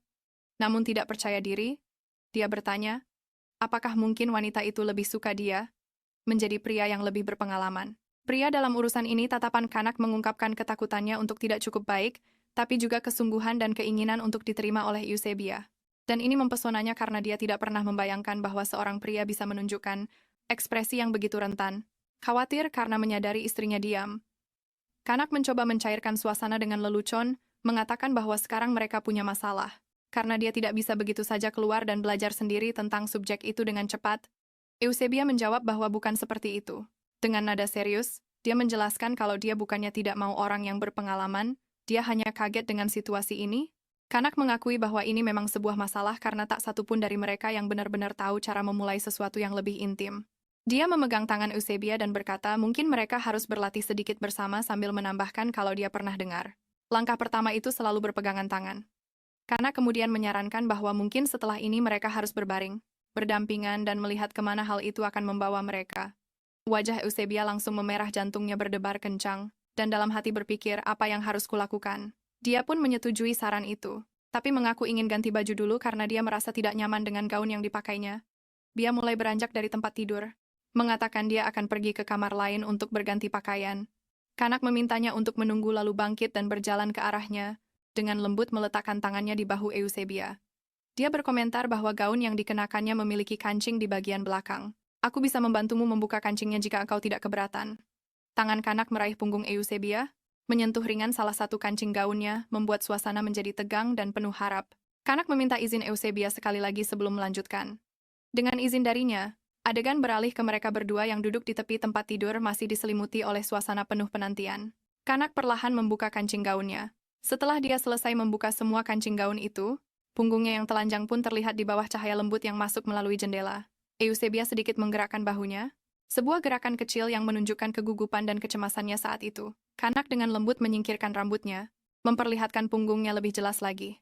namun tidak percaya diri. Dia bertanya, apakah mungkin wanita itu lebih suka dia menjadi pria yang lebih berpengalaman? Pria dalam urusan ini. Tatapan Kanak mengungkapkan ketakutannya untuk tidak cukup baik, tapi juga kesungguhan dan keinginan untuk diterima oleh Eusebia. Dan ini mempesonanya karena dia tidak pernah membayangkan bahwa seorang pria bisa menunjukkan ekspresi yang begitu rentan. Khawatir karena menyadari istrinya diam, Kanak mencoba mencairkan suasana dengan lelucon, mengatakan bahwa sekarang mereka punya masalah. Karena dia tidak bisa begitu saja keluar dan belajar sendiri tentang subjek itu dengan cepat. Eusebia menjawab bahwa bukan seperti itu. Dengan nada serius, dia menjelaskan kalau dia bukannya tidak mau orang yang berpengalaman, Dia hanya kaget dengan situasi ini. Kanak mengakui bahwa ini memang sebuah masalah karena tak satu pun dari mereka yang benar-benar tahu cara memulai sesuatu yang lebih intim. Dia memegang tangan Eusebia dan berkata mungkin mereka harus berlatih sedikit bersama sambil menambahkan kalau dia pernah dengar. Langkah pertama itu selalu berpegangan tangan. Kanak kemudian menyarankan bahwa mungkin setelah ini mereka harus berbaring, berdampingan dan melihat kemana hal itu akan membawa mereka. Wajah Eusebia langsung memerah, jantungnya berdebar kencang, dan dalam hati berpikir apa yang harus kulakukan. Dia pun menyetujui saran itu, tapi mengaku ingin ganti baju dulu karena dia merasa tidak nyaman dengan gaun yang dipakainya. Dia mulai beranjak dari tempat tidur, mengatakan dia akan pergi ke kamar lain untuk berganti pakaian. Kanak memintanya untuk menunggu lalu bangkit dan berjalan ke arahnya, dengan lembut meletakkan tangannya di bahu Eusebia. Dia berkomentar bahwa gaun yang dikenakannya memiliki kancing di bagian belakang. Aku bisa membantumu membuka kancingnya jika engkau tidak keberatan. Tangan Kanak meraih punggung Eusebia, menyentuh ringan salah satu kancing gaunnya, membuat suasana menjadi tegang dan penuh harap. Kanak meminta izin Eusebia sekali lagi sebelum melanjutkan. Dengan izin darinya, adegan beralih ke mereka berdua yang duduk di tepi tempat tidur masih diselimuti oleh suasana penuh penantian. Kanak perlahan membuka kancing gaunnya. Setelah dia selesai membuka semua kancing gaun itu, punggungnya yang telanjang pun terlihat di bawah cahaya lembut yang masuk melalui jendela. Eusebia sedikit menggerakkan bahunya, sebuah gerakan kecil yang menunjukkan kegugupan dan kecemasannya saat itu. Kanak dengan lembut menyingkirkan rambutnya, memperlihatkan punggungnya lebih jelas lagi.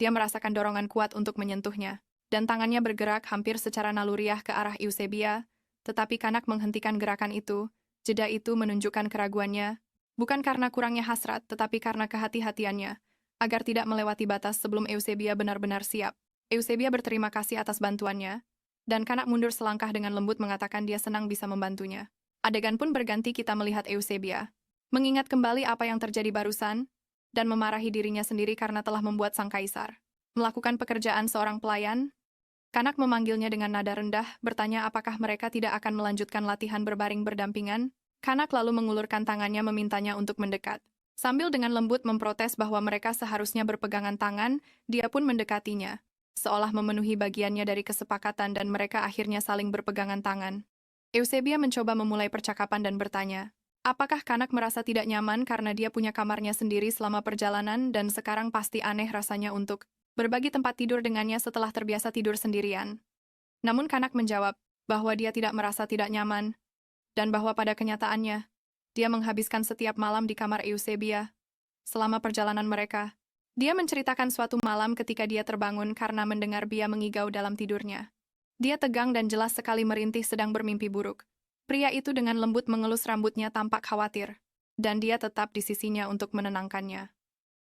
Dia merasakan dorongan kuat untuk menyentuhnya, dan tangannya bergerak hampir secara naluriah ke arah Eusebia, tetapi Kanak menghentikan gerakan itu. Jeda itu menunjukkan keraguannya, bukan karena kurangnya hasrat, tetapi karena kehati-hatiannya, agar tidak melewati batas sebelum Eusebia benar-benar siap. Eusebia berterima kasih atas bantuannya, dan Kanak mundur selangkah dengan lembut mengatakan dia senang bisa membantunya. Adegan pun berganti, kita melihat Eusebia mengingat kembali apa yang terjadi barusan, dan memarahi dirinya sendiri karena telah membuat sang kaisar melakukan pekerjaan seorang pelayan. Kanak memanggilnya dengan nada rendah, bertanya apakah mereka tidak akan melanjutkan latihan berbaring berdampingan. Kanak lalu mengulurkan tangannya memintanya untuk mendekat. Sambil dengan lembut memprotes bahwa mereka seharusnya berpegangan tangan, dia pun mendekatinya, seolah memenuhi bagiannya dari kesepakatan dan mereka akhirnya saling berpegangan tangan. Eusebia mencoba memulai percakapan dan bertanya, apakah Kanak merasa tidak nyaman karena dia punya kamarnya sendiri selama perjalanan dan sekarang pasti aneh rasanya untuk berbagi tempat tidur dengannya setelah terbiasa tidur sendirian. Namun Kanak menjawab bahwa dia tidak merasa tidak nyaman, dan bahwa pada kenyataannya, dia menghabiskan setiap malam di kamar Eusebia. Selama perjalanan mereka, dia menceritakan suatu malam ketika dia terbangun karena mendengar Bia mengigau dalam tidurnya. Dia tegang dan jelas sekali merintih sedang bermimpi buruk. Pria itu dengan lembut mengelus rambutnya tampak khawatir, dan dia tetap di sisinya untuk menenangkannya.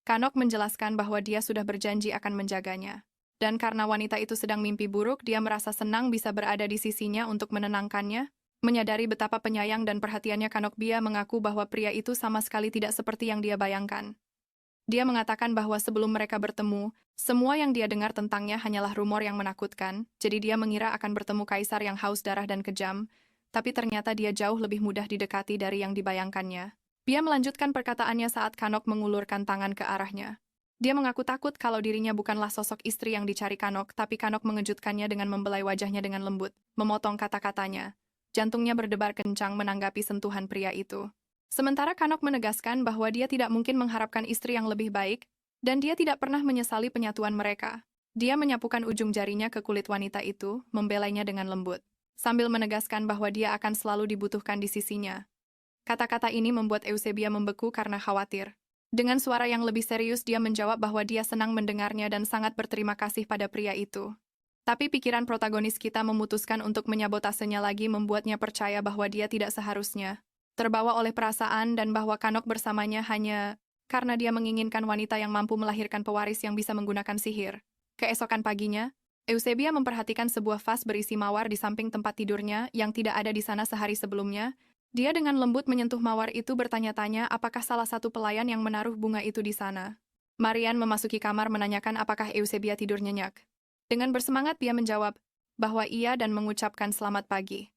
Kanok menjelaskan bahwa dia sudah berjanji akan menjaganya, dan karena wanita itu sedang mimpi buruk, dia merasa senang bisa berada di sisinya untuk menenangkannya. Menyadari betapa penyayang dan perhatiannya Kanok, Bia mengaku bahwa pria itu sama sekali tidak seperti yang dia bayangkan. Dia mengatakan bahwa sebelum mereka bertemu, semua yang dia dengar tentangnya hanyalah rumor yang menakutkan, jadi dia mengira akan bertemu kaisar yang haus darah dan kejam, tapi ternyata dia jauh lebih mudah didekati dari yang dibayangkannya. Bia melanjutkan perkataannya saat Kanok mengulurkan tangan ke arahnya. Dia mengaku takut kalau dirinya bukanlah sosok istri yang dicari Kanok, tapi Kanok mengejutkannya dengan membelai wajahnya dengan lembut, memotong kata-katanya. Jantungnya berdebar kencang menanggapi sentuhan pria itu. Sementara Kanok menegaskan bahwa dia tidak mungkin mengharapkan istri yang lebih baik, dan dia tidak pernah menyesali penyatuan mereka. Dia menyapukan ujung jarinya ke kulit wanita itu, membelainya dengan lembut, sambil menegaskan bahwa dia akan selalu dibutuhkan di sisinya. Kata-kata ini membuat Eusebia membeku karena khawatir. Dengan suara yang lebih serius dia menjawab bahwa dia senang mendengarnya dan sangat berterima kasih pada pria itu. Tapi pikiran protagonis kita memutuskan untuk menyabotasenya lagi, membuatnya percaya bahwa dia tidak seharusnya terbawa oleh perasaan dan bahwa Kanok bersamanya hanya karena dia menginginkan wanita yang mampu melahirkan pewaris yang bisa menggunakan sihir. Keesokan paginya, Eusebia memperhatikan sebuah vas berisi mawar di samping tempat tidurnya yang tidak ada di sana sehari sebelumnya. Dia dengan lembut menyentuh mawar itu, bertanya-tanya apakah salah satu pelayan yang menaruh bunga itu di sana. Marian memasuki kamar menanyakan apakah Eusebia tidur nyenyak. Dengan bersemangat dia menjawab bahwa iya dan mengucapkan selamat pagi.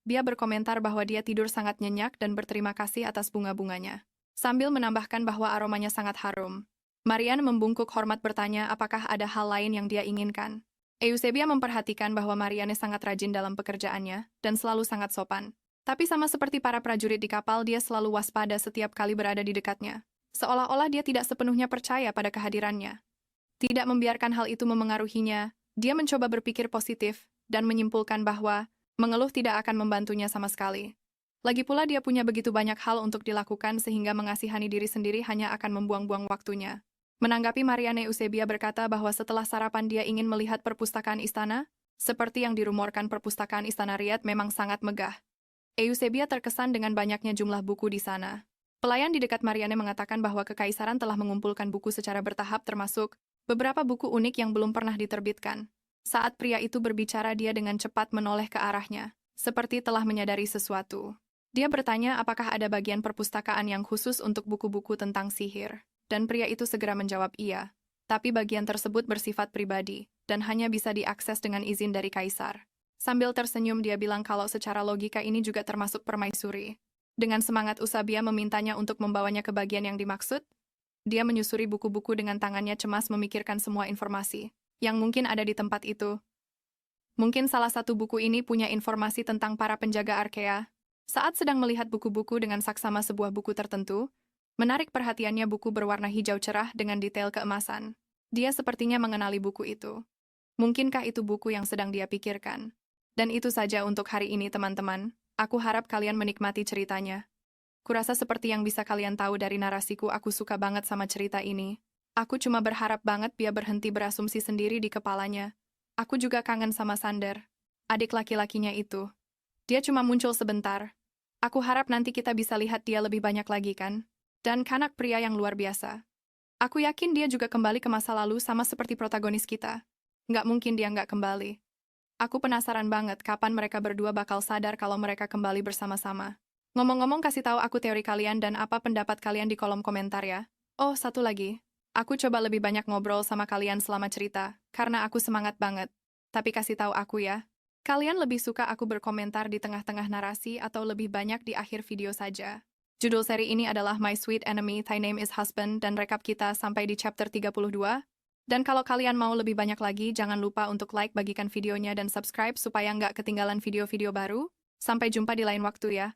Dia berkomentar bahwa dia tidur sangat nyenyak dan berterima kasih atas bunga-bunganya, sambil menambahkan bahwa aromanya sangat harum. Marian membungkuk hormat bertanya apakah ada hal lain yang dia inginkan. Eusebia memperhatikan bahwa Marianne sangat rajin dalam pekerjaannya dan selalu sangat sopan. Tapi sama seperti para prajurit di kapal, dia selalu waspada setiap kali berada di dekatnya. Seolah-olah dia tidak sepenuhnya percaya pada kehadirannya. Tidak membiarkan hal itu memengaruhinya, dia mencoba berpikir positif dan menyimpulkan bahwa mengeluh tidak akan membantunya sama sekali. Lagi pula dia punya begitu banyak hal untuk dilakukan sehingga mengasihani diri sendiri hanya akan membuang-buang waktunya. Menanggapi Marianne, Eusebia berkata bahwa setelah sarapan dia ingin melihat perpustakaan istana, seperti yang dirumorkan perpustakaan istana Riyadh memang sangat megah. Eusebia terkesan dengan banyaknya jumlah buku di sana. Pelayan di dekat Marianne mengatakan bahwa kekaisaran telah mengumpulkan buku secara bertahap termasuk beberapa buku unik yang belum pernah diterbitkan. Saat pria itu berbicara dia dengan cepat menoleh ke arahnya, seperti telah menyadari sesuatu. Dia bertanya apakah ada bagian perpustakaan yang khusus untuk buku-buku tentang sihir, dan pria itu segera menjawab iya. Tapi bagian tersebut bersifat pribadi, dan hanya bisa diakses dengan izin dari kaisar. Sambil tersenyum dia bilang kalau secara logika ini juga termasuk permaisuri. Dengan semangat Usabia memintanya untuk membawanya ke bagian yang dimaksud, dia menyusuri buku-buku dengan tangannya cemas memikirkan semua informasi yang mungkin ada di tempat itu. Mungkin salah satu buku ini punya informasi tentang para penjaga Arkea. Saat sedang melihat buku-buku dengan saksama sebuah buku tertentu, menarik perhatiannya buku berwarna hijau cerah dengan detail keemasan. Dia sepertinya mengenali buku itu. Mungkinkah itu buku yang sedang dia pikirkan? Dan itu saja untuk hari ini teman-teman. Aku harap kalian menikmati ceritanya. Kurasa seperti yang bisa kalian tahu dari narasiku, aku suka banget sama cerita ini. Aku cuma berharap banget dia berhenti berasumsi sendiri di kepalanya. Aku juga kangen sama Sander, adik laki-lakinya itu. Dia cuma muncul sebentar. Aku harap nanti kita bisa lihat dia lebih banyak lagi kan? Dan kanak pria yang luar biasa. Aku yakin dia juga kembali ke masa lalu sama seperti protagonis kita. Nggak mungkin dia nggak kembali. Aku penasaran banget kapan mereka berdua bakal sadar kalau mereka kembali bersama-sama. Ngomong-ngomong, kasih tahu aku teori kalian dan apa pendapat kalian di kolom komentar ya. Oh, satu lagi. Aku coba lebih banyak ngobrol sama kalian selama cerita, karena aku semangat banget. Tapi kasih tahu aku ya. Kalian lebih suka aku berkomentar di tengah-tengah narasi atau lebih banyak di akhir video saja? Judul seri ini adalah My Sweet Enemy, Thy Name is Husband, dan rekap kita sampai di chapter 32. Dan kalau kalian mau lebih banyak lagi, jangan lupa untuk like, bagikan videonya, dan subscribe supaya nggak ketinggalan video-video baru. Sampai jumpa di lain waktu ya.